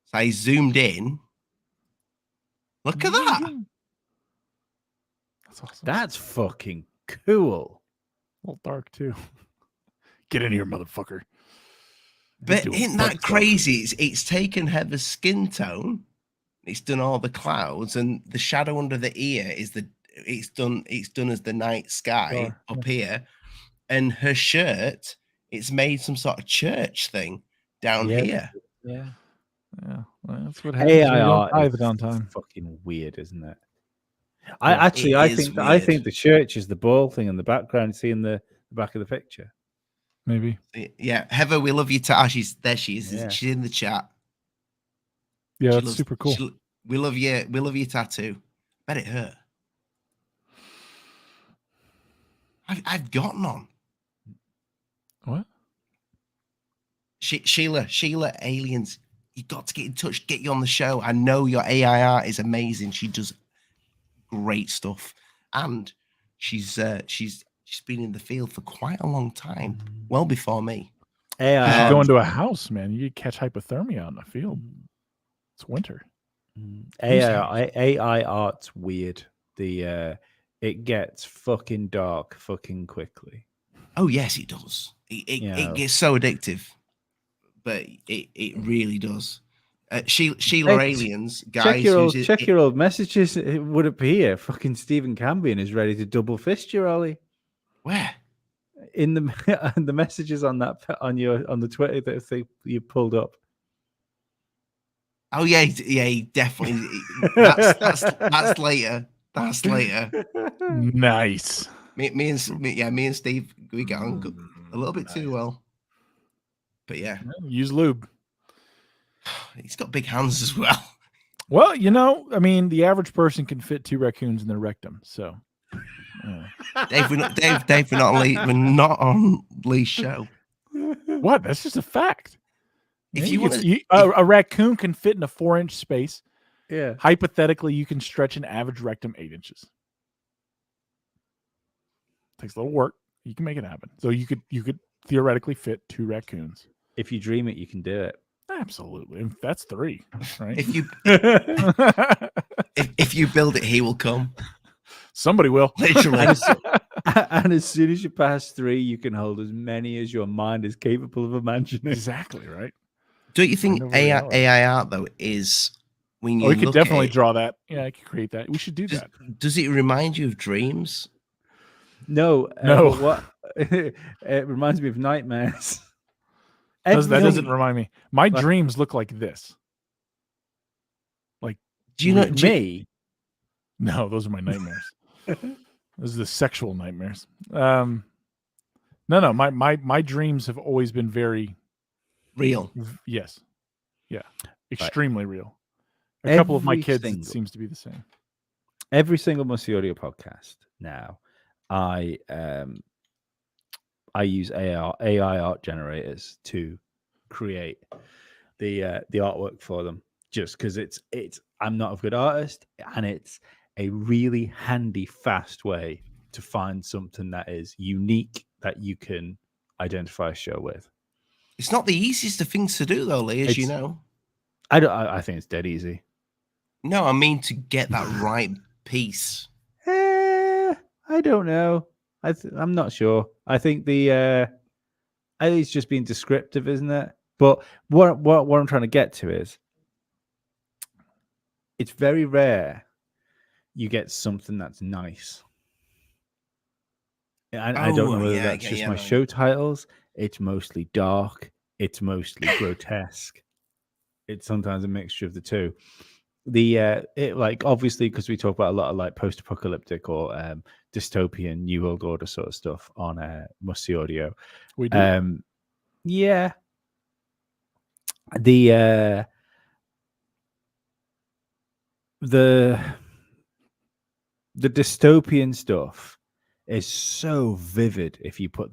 So I zoomed in. Look at that. That's awesome. That's fucking cool. A little dark too. Get in here, motherfucker. But isn't that crazy? It's taken Heather's skin tone. It's done all the clouds, and the shadow under the ear is it's done as the night sky up here, and her shirt, it's made some sort of church thing down here. Yeah. Well, that's what happens. AI is downtime. Fucking weird, isn't it? I think the church is the ball thing in the background. See in the back of the picture. Maybe. Yeah, Heather, we love you. She's there. She is. Yeah. She's in the chat. Yeah, that's super cool. We love you. We love your tattoo. Bet it hurt. I've got none. What? Sheila, aliens. You got to get in touch. Get you on the show. I know your AI art is amazing. She does great stuff, and she's been in the field for quite a long time, well before me. AI You go into a house, man. You catch hypothermia on the field. It's winter. AI art's weird. It gets fucking dark fucking quickly. Oh yes, it does. It gets so addictive, but it really does. Sheila Aliens, guys. Check your old messages. It would appear fucking Stephen Cambion is ready to double fist you, Ollie. Where? In the messages on the Twitter that you pulled up. Oh yeah, he definitely. That's later. That's later. Nice. Me and Steve, we get on a little bit too well. But yeah, use lube. He's got big hands as well. Well, I mean, the average person can fit 2 raccoons in their rectum. So, Dave, we're not on Lee's show. What? That's just a fact. If you want a raccoon can fit in a 4-inch space. Yeah. Hypothetically, you can stretch an average rectum 8 inches. Takes a little work. You can make it happen. So you could theoretically fit 2 raccoons. If you dream it, you can do it. Absolutely. And that's 3, right? If you build it, he will come. Somebody will. Literally. And as soon as you pass 3, you can hold as many as your mind is capable of imagining. Exactly, right? Don't you think AI art though is when you? We could definitely draw that. Yeah, I could create that. We should do that. Does it remind you of dreams? No. What? It reminds me of nightmares. That doesn't remind me. My dreams look like this. Like, do you know me? No, those are my nightmares. Those are the sexual nightmares. No. My dreams have always been very real. Yes. Yeah. Extremely real. A couple of my kids, it seems to be the same. Every single Musty Audio podcast now, I use AI art generators to create the artwork for them, just because I'm not a good artist, and it's a really handy, fast way to find something that is unique that you can identify a show with. It's not the easiest of things to do, though, Lee, as you know. I think it's dead easy. No, I mean to get that right piece. I don't know. I'm not sure. I think I think it's just being descriptive, isn't it? But what I'm trying to get to is, it's very rare you get something that's nice. I don't know whether that's just my show titles. It's mostly dark. It's mostly grotesque. It's sometimes a mixture of the two. Obviously, because we talk about a lot of like post-apocalyptic or dystopian New World Order sort of stuff on Musty Audio. We do. Yeah. The dystopian stuff is so vivid if you put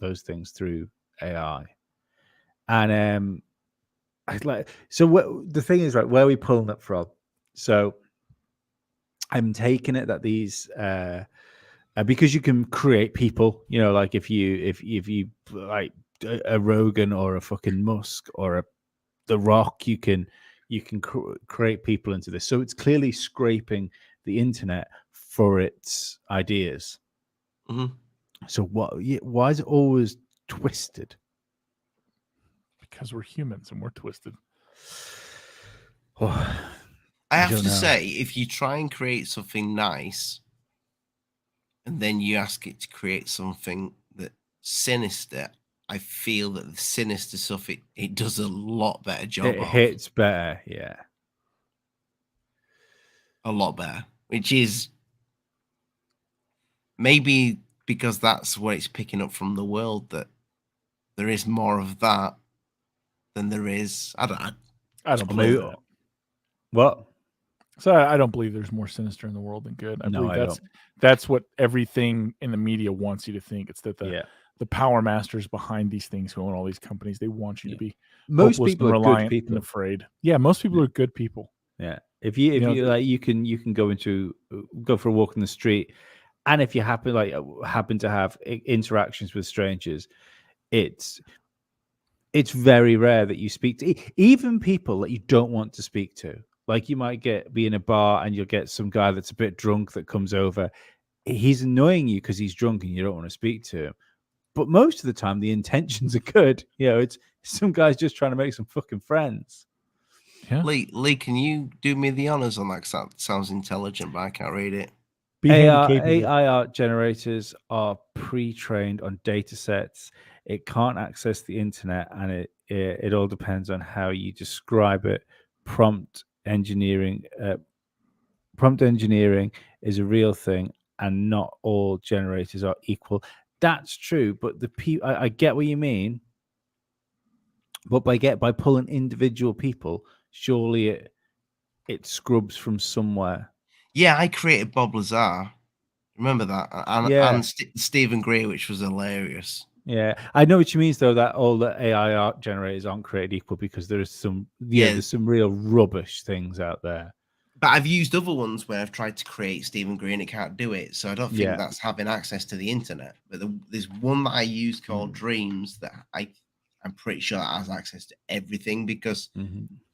those things through AI. And the thing is, right, where are we pulling it from? So I'm taking it that these because you can create people, like if you like a Rogan or a fucking Musk or The Rock, you can create people into this. So it's clearly scraping the internet for its ideas. Mm-hmm. So why is it always twisted? Because we're humans and we're twisted. I have to say, if you try and create something nice, and then you ask it to create something that's sinister, I feel that the sinister stuff it does a lot better job. It hits better, yeah. A lot better, which is maybe because that's what it's picking up from the world, that there is more of that than there is. I don't believe that. What? So I don't believe there's more sinister in the world than good. I believe that's what everything in the media wants you to think. It's that the power masters behind these things who own all these companies, they want you to be most people are good people and afraid. Yeah, most people are good people. Yeah. If you like, you can go for a walk in the street, and if you happen to have interactions with strangers, it's it's very rare that you speak to even people that you don't want to speak to. Like you might be in a bar and you'll get some guy that's a bit drunk that comes over. He's annoying you because he's drunk and you don't want to speak to him. But most of the time, the intentions are good. It's some guy's just trying to make some fucking friends. Yeah. Lee, can you do me the honors on that? That sounds intelligent, but I can't read it. AI art generators are pre-trained on data sets. It can't access the internet, and it all depends on how you describe it. Prompt engineering is a real thing, and not all generators are equal. That's true, but I get what you mean. But by pulling individual people, surely it scrubs from somewhere. Yeah, I created Bob Lazar. Remember that? And Stephen Gray, which was hilarious. Yeah, I know what you mean, though, that all the AI art generators aren't created equal, because there's some real rubbish things out there. But I've used other ones where I've tried to create Stephen Gray and it can't do it. So I don't think that's having access to the internet. But there's one that I use called Dreams that I'm pretty sure that has access to everything, because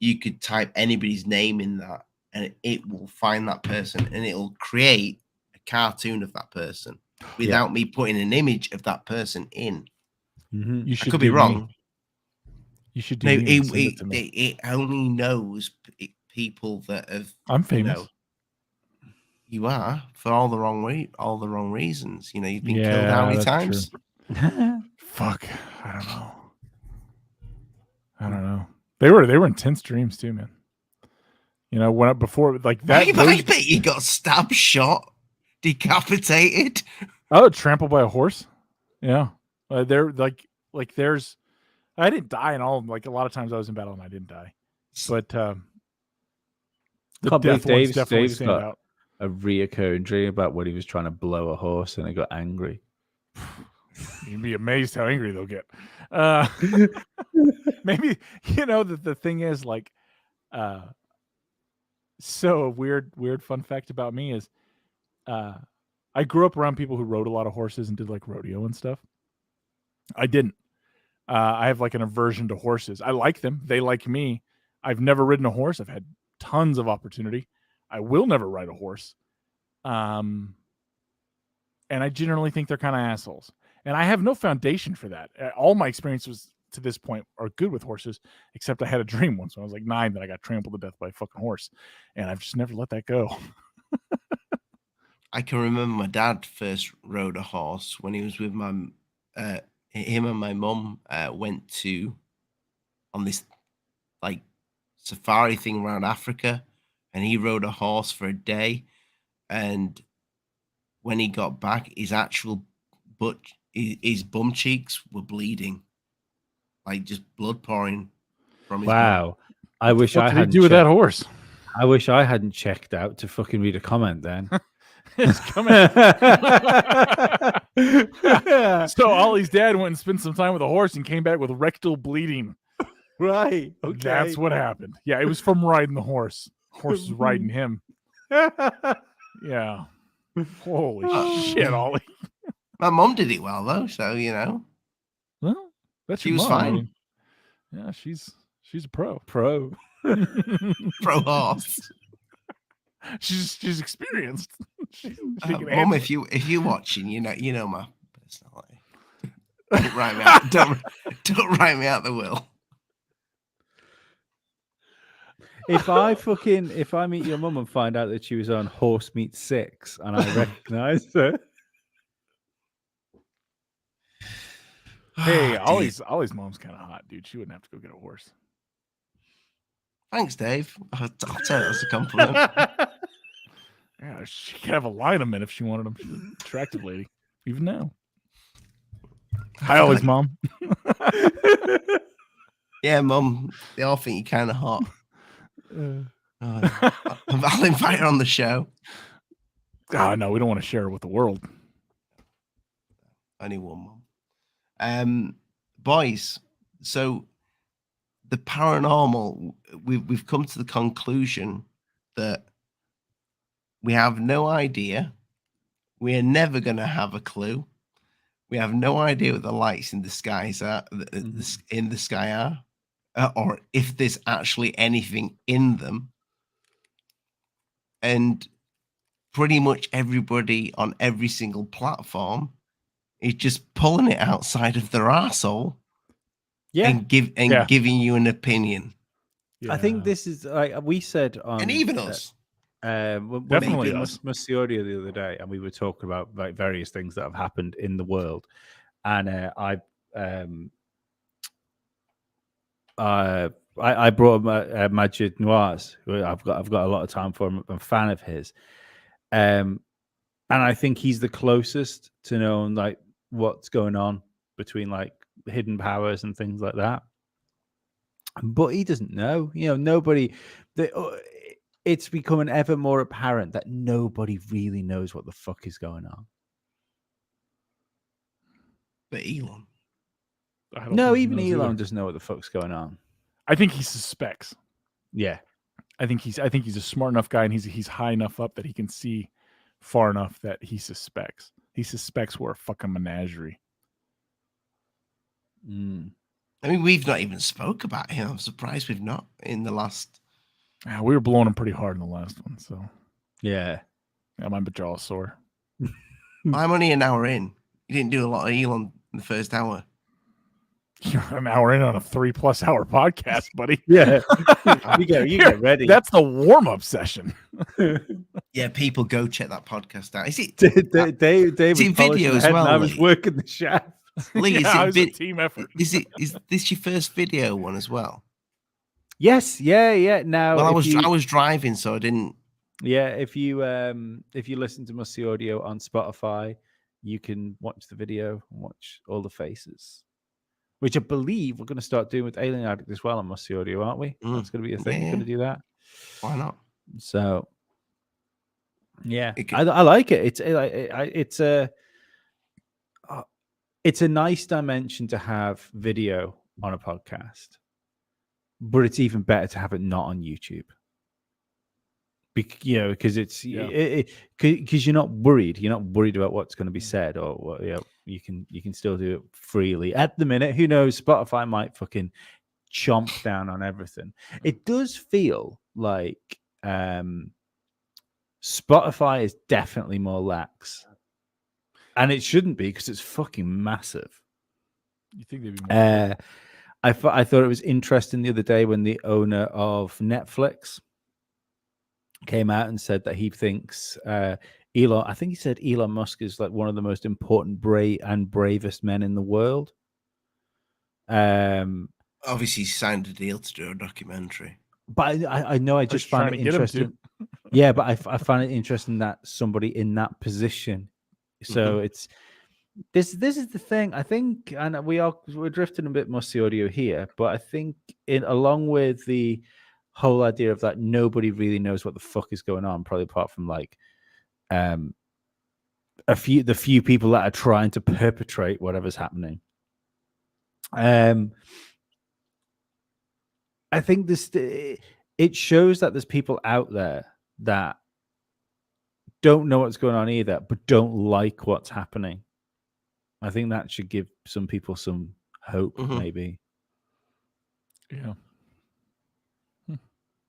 you could type anybody's name in that and it will find that person and it'll create a cartoon of that person without me putting an image of that person in. You should I could be wrong. You should do it only knows people that have. I'm famous. You are, for all the wrong reasons. You've been killed how many times? Fuck, I don't know. They were intense dreams too, man. Before like that. I bet you got stabbed, shot, decapitated. Oh, trampled by a horse. Yeah, they're like there's. I didn't die in all of them. Like a lot of times I was in battle and I didn't die, but the death ones definitely stand out. A reoccurring dream about when he was trying to blow a horse and he got angry. You'd be amazed how angry they'll get. Maybe the thing is like, so a weird fun fact about me is, I grew up around people who rode a lot of horses and did like rodeo and stuff. I didn't. I have like an aversion to horses. I like them. They like me. I've never ridden a horse. I've had tons of opportunity. I will never ride a horse. And I generally think they're kind of assholes. And I have no foundation for that. All my experiences to this point are good with horses, except I had a dream once when I was like 9 that I got trampled to death by a fucking horse. And I've just never let that go. I can remember my dad first rode a horse when he was with him and my mum went on this like safari thing around Africa, and he rode a horse for a day, and when he got back, his bum cheeks were bleeding, like just blood pouring from his Wow. I wish I hadn't do with that horse. I wish I hadn't checked out to fucking read a comment then. It's coming. So Ollie's dad went and spent some time with a horse and came back with rectal bleeding. Right. Okay. That's what happened. Yeah, it was from riding the horse. Horse was riding him. Yeah. Holy shit, Ollie. My mom did it well though, so Well, that's she was fine. I mean, yeah, she's a pro. Pro horse. She's experienced. Mom, if you're watching, you know my personality. Don't write me out. Don't write me out the will. If I meet your mum and find out that she was on Horse Meat 6 and I recognize her. Hey, Ollie's mom's kind of hot, dude. She wouldn't have to go get a horse. Thanks, Dave. I'll tell you that's a compliment. Yeah, she could have a line of men if she wanted them. She's an attractive lady, even now. Hi, Ollie's mom. Yeah, Mum. They all think you're kind of hot. I'll invite her on the show. Oh, no, we don't want to share her with the world. Only one, Mum. Boys, so the paranormal, we've come to the conclusion that we have no idea. We are never going to have a clue. We have no idea what the lights in the skies are, in the sky are, or if there's actually anything in them. And pretty much everybody on every single platform is just pulling it outside of their arsehole and giving you an opinion. I think this is like we said on, and even us. Definitely we did Mussiodio the other day, and we were talking about like various things that have happened in the world, and I brought Majid Noirs, who I've got a lot of time for him. I'm a fan of his, and I think he's the closest to knowing like what's going on between like hidden powers and things like that. But he doesn't know. Nobody. It's becoming ever more apparent that nobody really knows what the fuck is going on. But Elon. No, even Elon doesn't know what the fuck's going on. I think he suspects. Yeah. I think he's a smart enough guy, and he's high enough up that he can see far enough that he suspects. He suspects we're a fucking menagerie. I mean, we've not even spoke about him. I'm surprised we've not in the last. Yeah, we were blowing him pretty hard in the last one, so yeah, my jaw's sore. I'm only an hour in. You didn't do a lot of Elon in the first hour. You're an hour in on a 3+ hour podcast, buddy. Yeah, you get ready. That's the warm-up session. Yeah, people go check that podcast out. Is it David video as well? I was working the shaft. Lee, it was a team effort. Is this your first video one as well? Yes, yeah. Now, well, I was driving, so I didn't. Yeah, if you listen to Musty Audio on Spotify, you can watch the video and watch all the faces, which I believe we're going to start doing with Alien Addict as well on Musty Audio, aren't we? That's going to be a thing. Yeah. We're going to do that. Why not? So, yeah, I like it. It's a nice dimension to have video on a podcast, but it's even better to have it not on YouTube. Because it's because you're not worried. You're not worried about what's going to be said, or what you can still do it freely. At the minute, who knows? Spotify might fucking chomp down on everything. It does feel like Spotify is definitely more lax, and it shouldn't be because it's fucking massive. You think they'd be more? I thought it was interesting the other day when the owner of Netflix came out and said that he thinks Elon Musk is like one of the most important, bravest men in the world. Obviously, he signed a deal to do a documentary. But I know I just find it interesting. Yeah, but I find it interesting that somebody in that position. So it's this is the thing. I think, and we're drifting a bit Musty Audio here, but I think along with the whole idea of that nobody really knows what the fuck is going on, probably apart from like the few people that are trying to perpetrate whatever's happening. I think it shows that there's people out there that don't know what's going on either, but don't like what's happening. I think that should give some people some hope, maybe. Yeah.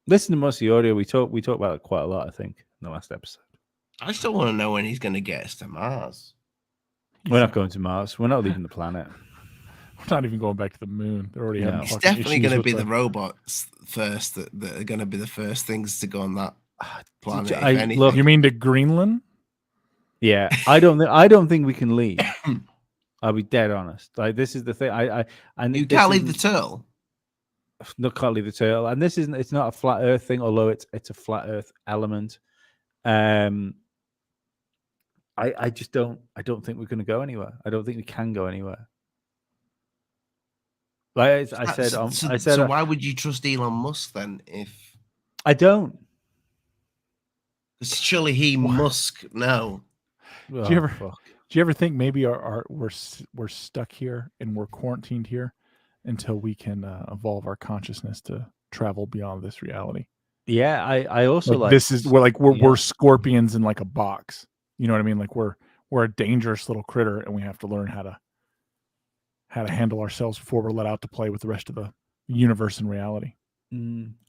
Listen to Musty Audio. We talk about it quite a lot, I think, in the last episode. I still want to know when he's going to get us to Mars. We're not going to Mars. We're not leaving the planet. We're not even going back to the moon. They're already having It's definitely going to be the robots first that are going to be the first things to go on that planet. Look, you mean to Greenland? Yeah, I don't think we can leave. I'll be dead honest. Like, this is the thing. You can't leave the turtle. No, can't leave the turtle. And it's not a flat Earth thing, although it's a flat Earth element. I don't think we're going to go anywhere. I don't think we can go anywhere. Like I said, so why would you trust Elon Musk then? If I don't, surely he Musk no. Do you ever think maybe we're stuck here and we're quarantined here until we can evolve our consciousness to travel beyond this reality? Yeah, I also like this is we're scorpions in like a box. You know what I mean? Like we're we're a dangerous little critter, and we have to learn how to handle ourselves before we're let out to play with the rest of the universe and reality.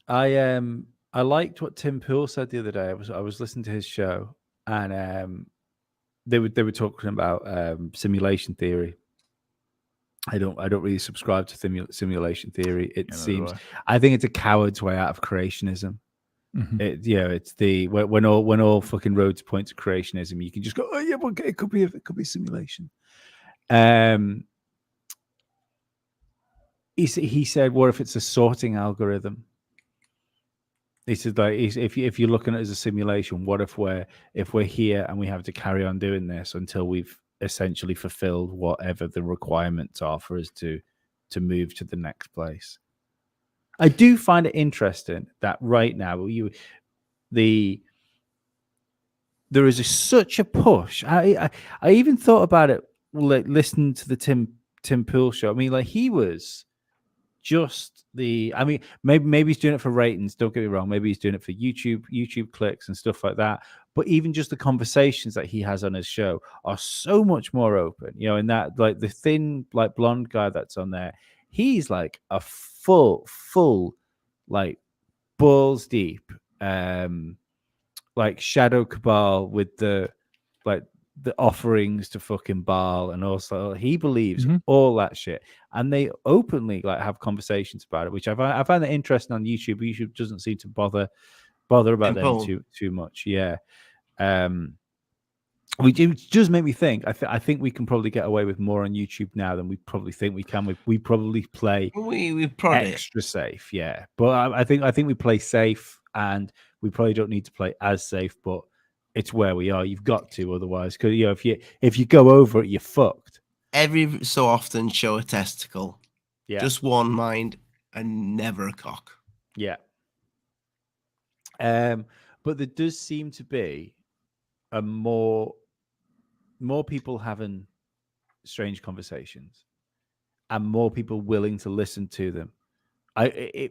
I liked what Tim Pool said the other day. I was listening to his show, and they were talking about simulation theory. I don't really subscribe to simulation theory. It seems I think it's a coward's way out of creationism. Mm-hmm. It's the when all fucking roads point to creationism, you can just go, oh yeah, well, it could be simulation. He said, what if it's a sorting algorithm? He said, like, if you're looking at it as a simulation, what if we're here and we have to carry on doing this until we've essentially fulfilled whatever the requirements are for us to move to the next place? I do find it interesting that right now there is such a push. I even thought about it, like, listening to the Tim Pool show. I mean, like, he was just maybe he's doing it for ratings, don't get me wrong, maybe he's doing it for YouTube clicks and stuff like that, but even just the conversations that he has on his show are so much more open, and that, like, the thin, like, blonde guy that's on there, he's like a full like balls deep like shadow cabal with the offerings to fucking Baal, and also he believes all that shit, and they openly, like, have conversations about it, which I find that interesting on YouTube. YouTube doesn't seem to bother about them too much. Yeah. It does make me think. I think we can probably get away with more on YouTube now than we probably think we can. We probably play we probably extra safe, yeah. But I think we play safe, and we probably don't need to play as safe, but it's where we are. You've got to, otherwise, because if you go over it, you're fucked. Every so often, show a testicle. Yeah, just one mind and never a cock. Yeah. But there does seem to be a more people having strange conversations, and more people willing to listen to them. I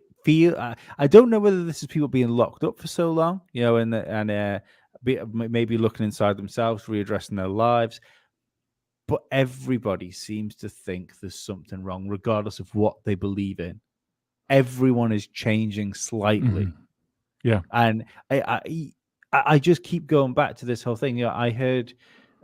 don't know whether this is people being locked up for so long, and maybe looking inside themselves, readdressing their lives. But everybody seems to think there's something wrong, regardless of what they believe in. Everyone is changing slightly. Yeah, and I just keep going back to this whole thing. I heard,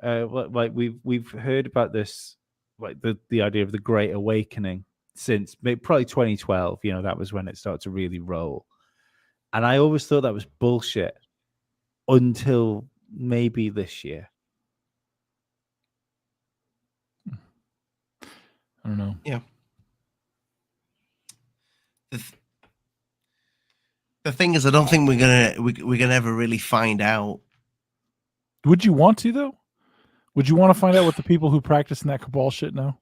like, we've heard about this, like, the idea of the Great Awakening since probably 2012. That was when it started to really roll, and I always thought that was bullshit until maybe this year. I don't know. Yeah. The thing is, I don't think we're gonna ever really find out. Would you want to, though? Would you want to find out what the people who practice in that cabal shit know?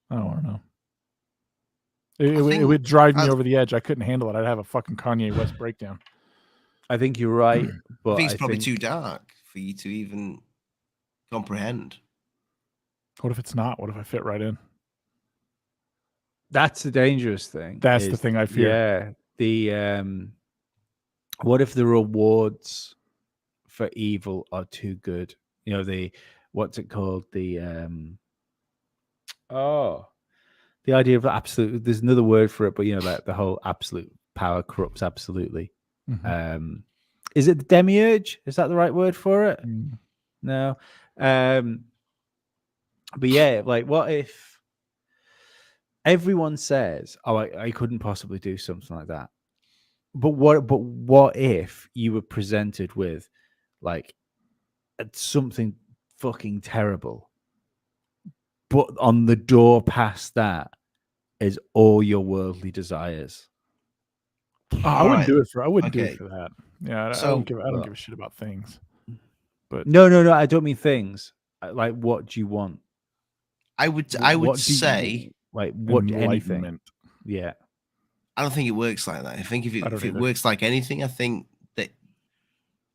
I don't want to know. It would drive me over the edge. I couldn't handle it. I'd have a fucking Kanye West breakdown. I think you're right, but I think it's probably too dark for you to even comprehend. What if it's not? What if I fit right in? That's the dangerous thing. That's the thing I fear. Yeah. The what if the rewards for evil are too good? What's it called? The idea of absolute. There's another word for it, but like the whole absolute power corrupts absolutely. Mm-hmm. Is it the demiurge? Is that the right word for it? No. But yeah, like, what if everyone says, "Oh, I couldn't possibly do something like that." But what if you were presented with, like, something fucking terrible, but on the door past that is all your worldly desires? I wouldn't do it for. I wouldn't do it for that. Yeah, I don't give a shit about things. But no, I don't mean things. Like, what do you want? I would say, like, what enlightenment. anything. Yeah. I don't think it works like that. I think if it works like anything, I think that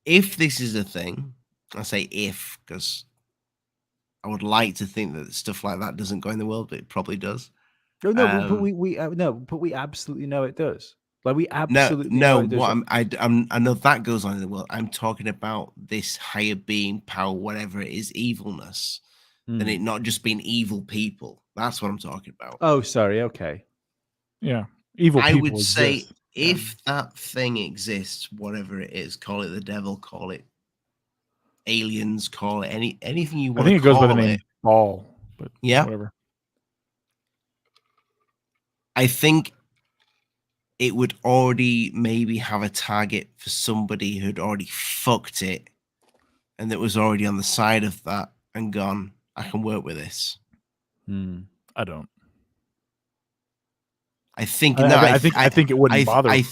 if this is a thing, I say if, because I would like to think that stuff like that doesn't go in the world, but it probably does. No, but we absolutely know it does. Like we absolutely know it does. I know that goes on in the world. I'm talking about this higher being, power, whatever it is, evilness, and it not just being evil people. That's what I'm talking about. Oh, sorry. Okay. Yeah, evil I people would say exist. if that thing exists, whatever it is, call it the devil, call it aliens, call it anything you want. I think it goes by the name Ball, but yeah, whatever. I think it would already maybe have a target for somebody who'd already fucked it and that was already on the side of that and gone, I can work with this. I don't. I think I think it wouldn't bother. I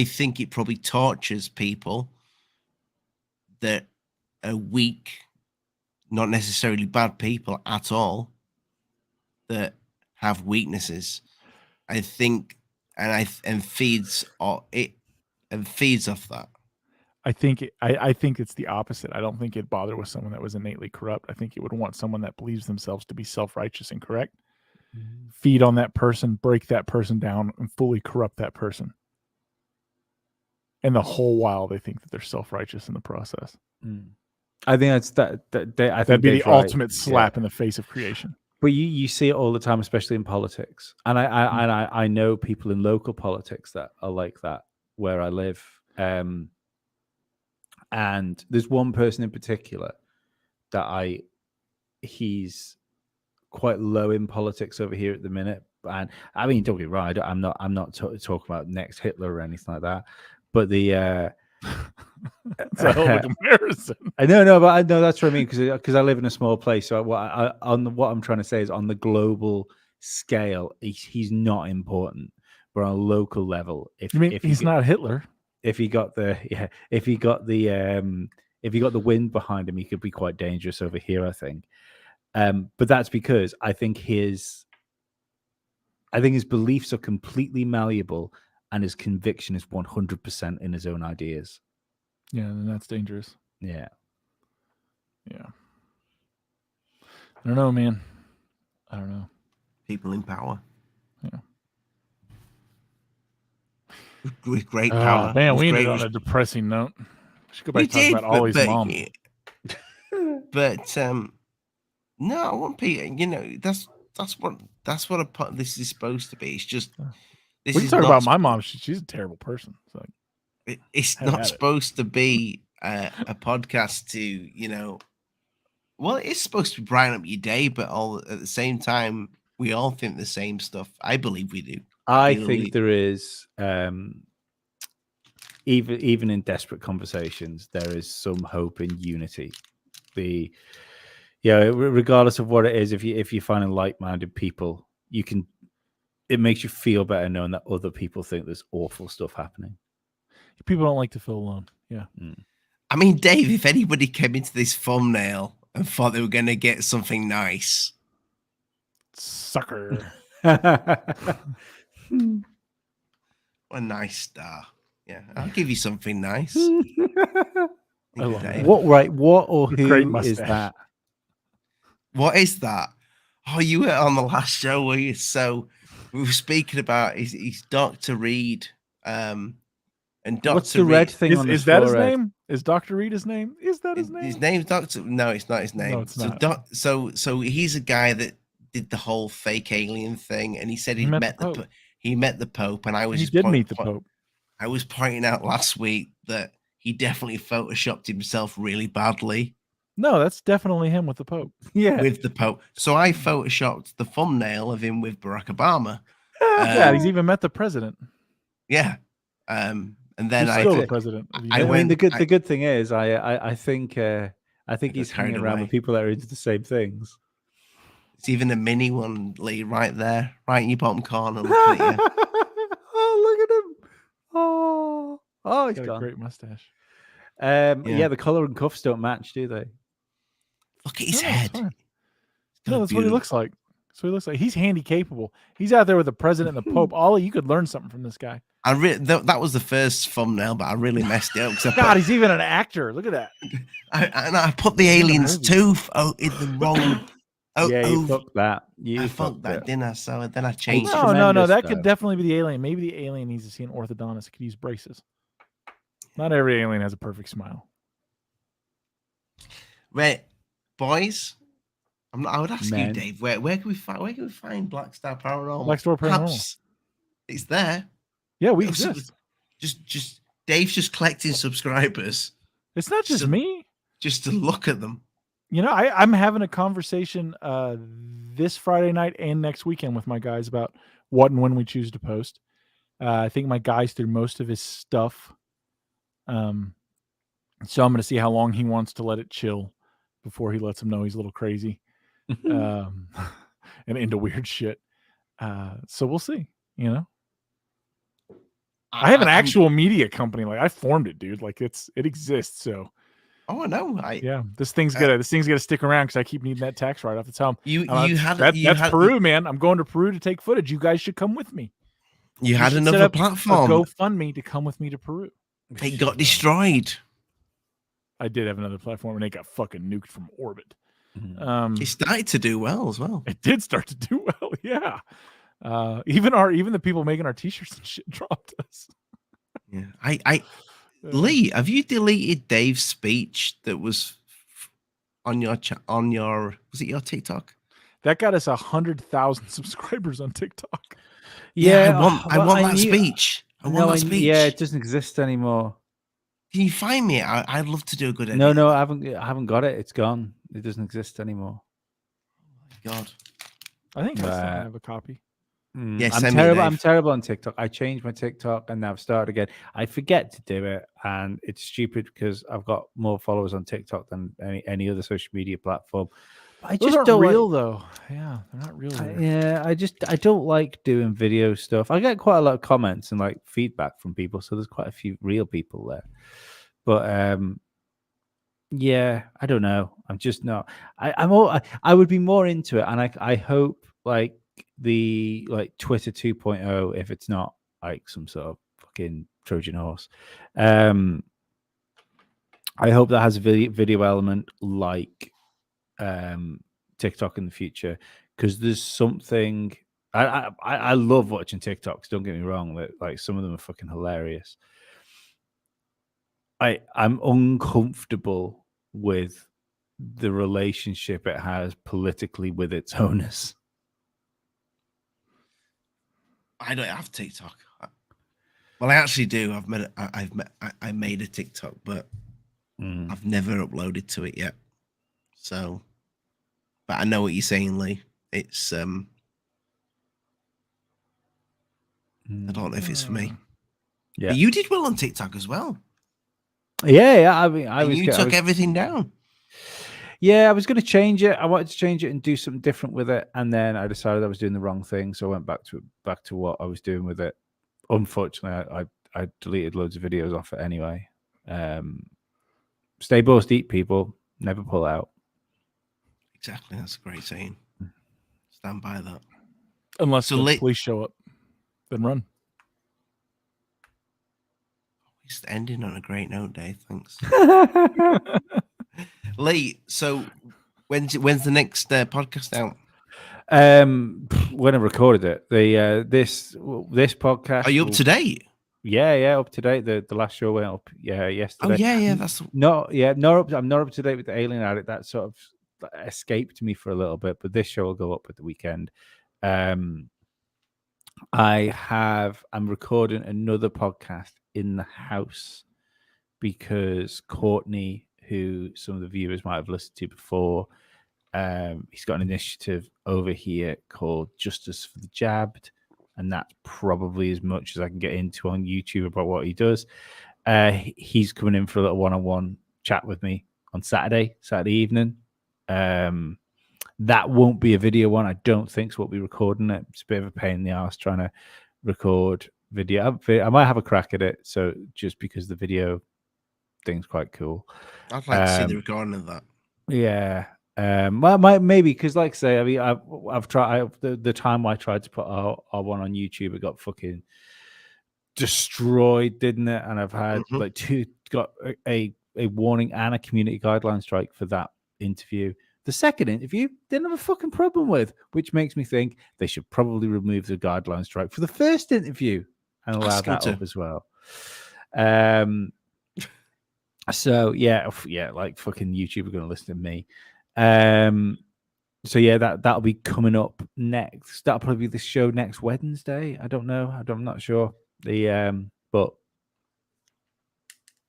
think it probably tortures people that are weak, not necessarily bad people at all, that have weaknesses. I think, and feeds off that. I think it's the opposite. I don't think it'd bother with someone that was innately corrupt. I think it would want someone that believes themselves to be self-righteous and correct. Feed on that person, break that person down, and fully corrupt that person. And the whole while they think that they're self-righteous in the process. I think that'd be the ultimate slap in the face of creation. But you see it all the time, especially in politics. And I know people in local politics that are like that where I live. And there's one person in particular that he's quite low in politics over here at the minute. And I mean, don't get me wrong, I'm not talking about next Hitler or anything like that. But the that's a hell of a comparison. I know, but I know that's what I mean because I live in a small place. So what I'm trying to say is on the global scale, he's not important, but on a local level, if he's not Hitler, if he got the wind behind him, he could be quite dangerous over here, I think. But that's because I think his beliefs are completely malleable and his conviction is 100% in his own ideas. Yeah, and that's dangerous. Yeah. I don't know, man. I don't know. People in power. Yeah. With great power. Man, we ended on a depressing note. We should go back and talk about Ollie's mom. But no, I want people. That's what this is supposed to be. It's just we can talk about my mom. She's a terrible person. So it's not supposed to be a podcast to well, it's supposed to brighten up your day, but all at the same time, we all think the same stuff. I believe we do. I think there is, even in desperate conversations, there is some hope in unity. Regardless of what it is, if you're finding like-minded people, it makes you feel better knowing that other people think there's awful stuff happening. People don't like to feel alone. Yeah. I mean, Dave, if anybody came into this thumbnail and thought they were going to get something nice, sucker. A nice star. Yeah, I'll give you something nice. I love that. What or who is that? What is that? Oh, you were on the last show where we were speaking about he's Dr. Reed. And Dr. What's the red thing on the Is that his name? Is Dr. Reed his name? Is that his name? His name's Dr. No, it's not his name. No, it's not. So he's a guy that did the whole fake alien thing, and he said he met the Pope, and I was meet the Pope. I was pointing out last week that he definitely photoshopped himself really badly. No, that's definitely him with the Pope. Yeah, with the Pope. So I photoshopped the thumbnail of him with Barack Obama. Yeah, he's even met the president. Yeah. And then he's still the president. The good thing is, I think he's hanging around with people that are into the same things. It's even a mini one, Lee, right there, right in your bottom corner. Looking at you. Oh, look at him! Oh, he's got a great mustache. Yeah, the collar and cuffs don't match, do they? Look at his head. No, that's what he looks like. So he looks like he's handy capable. He's out there with the president and the Pope. Ollie, you could learn something from this guy. That was the first thumbnail, but I really messed it up. He's even an actor. Look at that. I put the alien's tooth in the wrong you fucked that. I fucked that, didn't I? So then I changed. No. That could definitely be the alien. Maybe the alien needs to see an orthodontist. Could use braces. Not every alien has a perfect smile. Right, boys. I would ask you, Dave. Where can we find BlackStar Paranormal? BlackStar Paranormal. Perhaps it's there. Yeah, we exist. Just Dave's just collecting subscribers. It's not just me. Just to look at them. You know, I'm having a conversation this Friday night and next weekend with my guys about what and when we choose to post. I think my guy's through most of his stuff. So I'm going to see how long he wants to let it chill before he lets him know he's a little crazy and into weird shit. So we'll see, you know. I have an actual media company. Like I formed it, dude. Like it exists. So oh, I know. This thing's gonna stick around because I keep needing that tax write-off. That's how that's Peru, man. I'm going to Peru to take footage. You guys should come with me. You had another platform. GoFundMe to come with me to Peru. It got destroyed. I did have another platform, and it got fucking nuked from orbit. It started to do well as well. It did start to do well, yeah. Even the people making our t-shirts and shit dropped us. Yeah, Lee, have you deleted Dave's speech that was on your was it your TikTok? That got us 100,000 subscribers on TikTok. Yeah, I want that speech. I want that speech. Yeah, it doesn't exist anymore. Can you find me? I'd love to do a good edit. No, I haven't got it. It's gone. It doesn't exist anymore. Oh my God. I think I still have a copy. Yes, I'm terrible on TikTok. I changed my TikTok and now I've started again. I forget to do it, and it's stupid because I've got more followers on TikTok than any other social media platform. But I just don't real though. Yeah, they're not real. I don't like doing video stuff. I get quite a lot of comments and like feedback from people, so there's quite a few real people there. But yeah, I don't know. I'm just not. I would be more into it, and I hope like the Twitter 2.0, if it's not like some sort of fucking Trojan horse. I hope that has a video element like TikTok in the future, because there's something I love watching TikToks. Don't get me wrong, that like some of them are fucking hilarious. I'm uncomfortable with the relationship it has politically with its owners. I don't have TikTok. Well, I actually do. I made a TikTok, but I've never uploaded to it yet. So, but I know what you're saying, Lee. It's I don't know if it's for me. Yeah, but you did well on TikTok as well. Yeah. I mean, you took everything down. Yeah, I was going to change it. I wanted to change it and do something different with it, and then I decided I was doing the wrong thing, so I went back to what I was doing with it. Unfortunately, I deleted loads of videos off it anyway. Stay boast, eat people, never pull out. Exactly, that's a great saying. Stand by that. Unless the police show up, then run. Just ending on a great note, Dave. Thanks. Lee, so when's the next podcast out? When I recorded it, this podcast. Are you up to date? Yeah, up to date. The last show went up yesterday. Oh yeah, that's I'm not up to date with the Alien Addict. That sort of escaped me for a little bit, but this show will go up at the weekend. I'm recording another podcast in the house because Courtney, who some of the viewers might have listened to before, he's got an initiative over here called Justice for the Jabbed, and that's probably as much as I can get into on YouTube about what he does. He's coming in for a little one-on-one chat with me on Saturday evening. That won't be a video one, I don't think, so we'll be recording it. It's a bit of a pain in the ass trying to record video. I might have a crack at it, so just because the video thing's quite cool. I'd like to see the recording of that. Yeah. Well, maybe because, like I say, I mean, I've tried the time I tried to put our one on YouTube, it got fucking destroyed, didn't it? And I've had got a warning and a community guideline strike for that interview. The second interview, didn't have a fucking problem with, which makes me think they should probably remove the guideline strike for the first interview and allow that up as well. So yeah, like fucking YouTube are going to listen to me. So yeah, that'll be coming up next. That'll probably be the show next Wednesday. I don't know. I'm not sure. But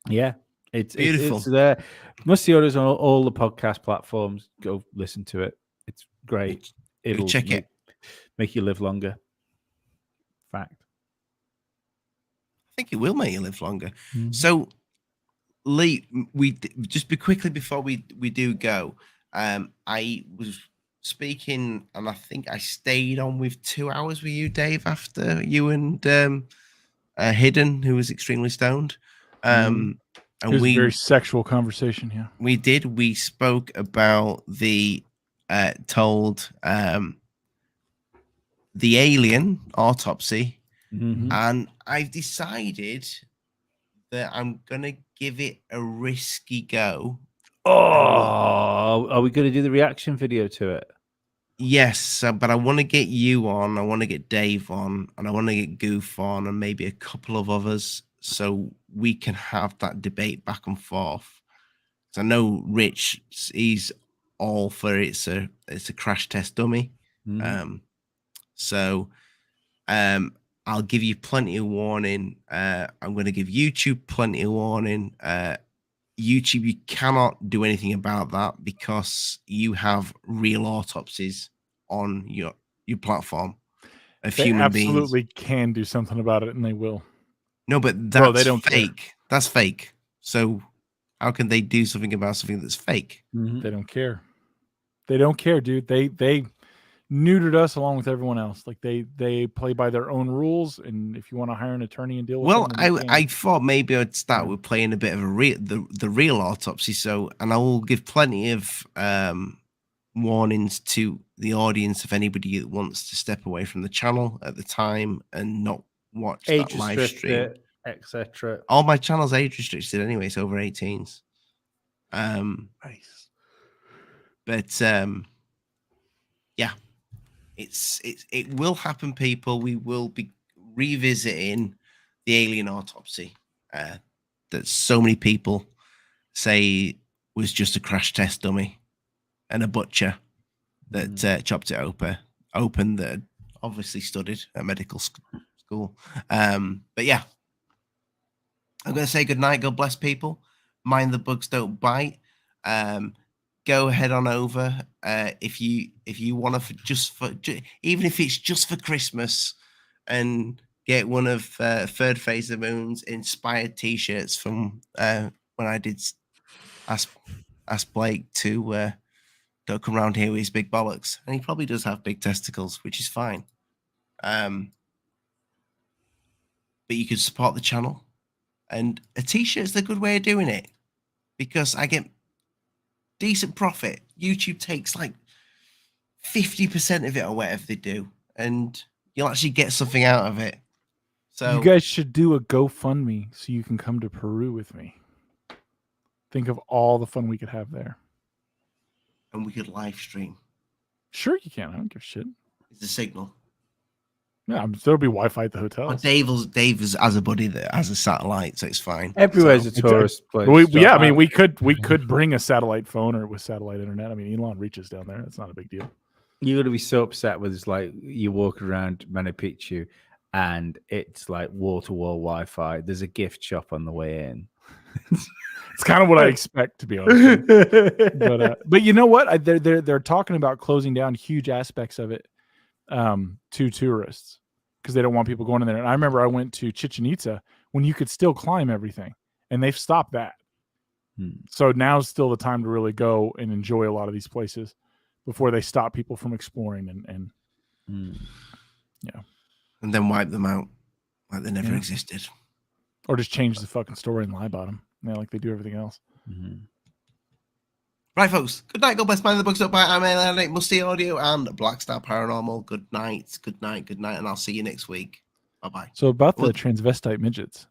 yeah, it's beautiful. It's there. Must see others on all the podcast platforms. Go listen to it. It's great. It'll check it. Make you live longer. Fact. I think it will make you live longer. Mm-hmm. So, Lee, we just quickly before we do go. I was speaking, and I think I stayed on with 2 hours with you, Dave, after you and Hidden, who was extremely stoned. And it was a very sexual conversation. Yeah, we did. We spoke about the alien autopsy, and I've decided that I'm gonna give it a risky go. Oh, are we going to do the reaction video to it? Yes, but I want to get you on, I want to get Dave on, and I want to get Goof on, and maybe a couple of others, so we can have that debate back and forth. So I know Rich, he's all for it's a crash test dummy. So I'll give you plenty of warning. I'm going to give YouTube plenty of warning. YouTube, you cannot do anything about that because you have real autopsies on your platform of human beings. They absolutely can do something about it, and they will. No, but that's they don't fake. Care. That's fake. So how can they do something about something that's fake? They don't care. They don't care, dude. They neutered us along with everyone else. Like they play by their own rules, and if you want to hire an attorney and deal with them, I thought maybe I'd start with playing a bit of the real autopsy. So, and I will give plenty of warnings to the audience if anybody that wants to step away from the channel at the time and not watch that live stream, etc. All my channel's age restricted anyway. It's over 18s. Nice. But yeah. It will happen, people. We will be revisiting the alien autopsy that so many people say was just a crash test dummy and a butcher that chopped it open that obviously studied at medical school. But yeah, I'm going to say good night. God bless people. Mind the bugs don't bite. Go ahead on over if you want to even if it's just for Christmas, and get one of Third Phase of the Moon's inspired T-shirts from when I did ask Blake to don't come around here with his big bollocks, and he probably does have big testicles, which is fine. But you can support the channel, and a T-shirt is a good way of doing it because I get decent profit. YouTube takes like 50% of it or whatever they do, and you'll actually get something out of it. So you guys should do a GoFundMe so you can come to Peru with me. Think of all the fun we could have there. And we could live stream. Sure you can. I don't give a shit. It's a signal. Yeah, there'll be Wi-Fi at the hotel. Dave is as a buddy that has a satellite, so it's fine. Everywhere's a tourist place. I mean, we could bring a satellite phone or with satellite internet. I mean, Elon reaches down there. It's not a big deal. You're gonna be so upset with it's like you walk around Machu Picchu and it's like wall-to-wall Wi-Fi. There's a gift shop on the way in. It's kind of what I expect, to be honest. But you know what? They're talking about closing down huge aspects of it to tourists because they don't want people going in there. And I remember I went to Chichen Itza when you could still climb everything, and they've stopped that. So now's still the time to really go and enjoy a lot of these places before they stop people from exploring and yeah, and then wipe them out like they never existed, or just change the fucking story and lie about them, like they do everything else. Right, folks. Good night. God bless. Mind the books up by I'm Musty Audio and BlackStar Paranormal. Good night. Good night. Good night. And I'll see you next week. Bye bye. So about the transvestite midgets.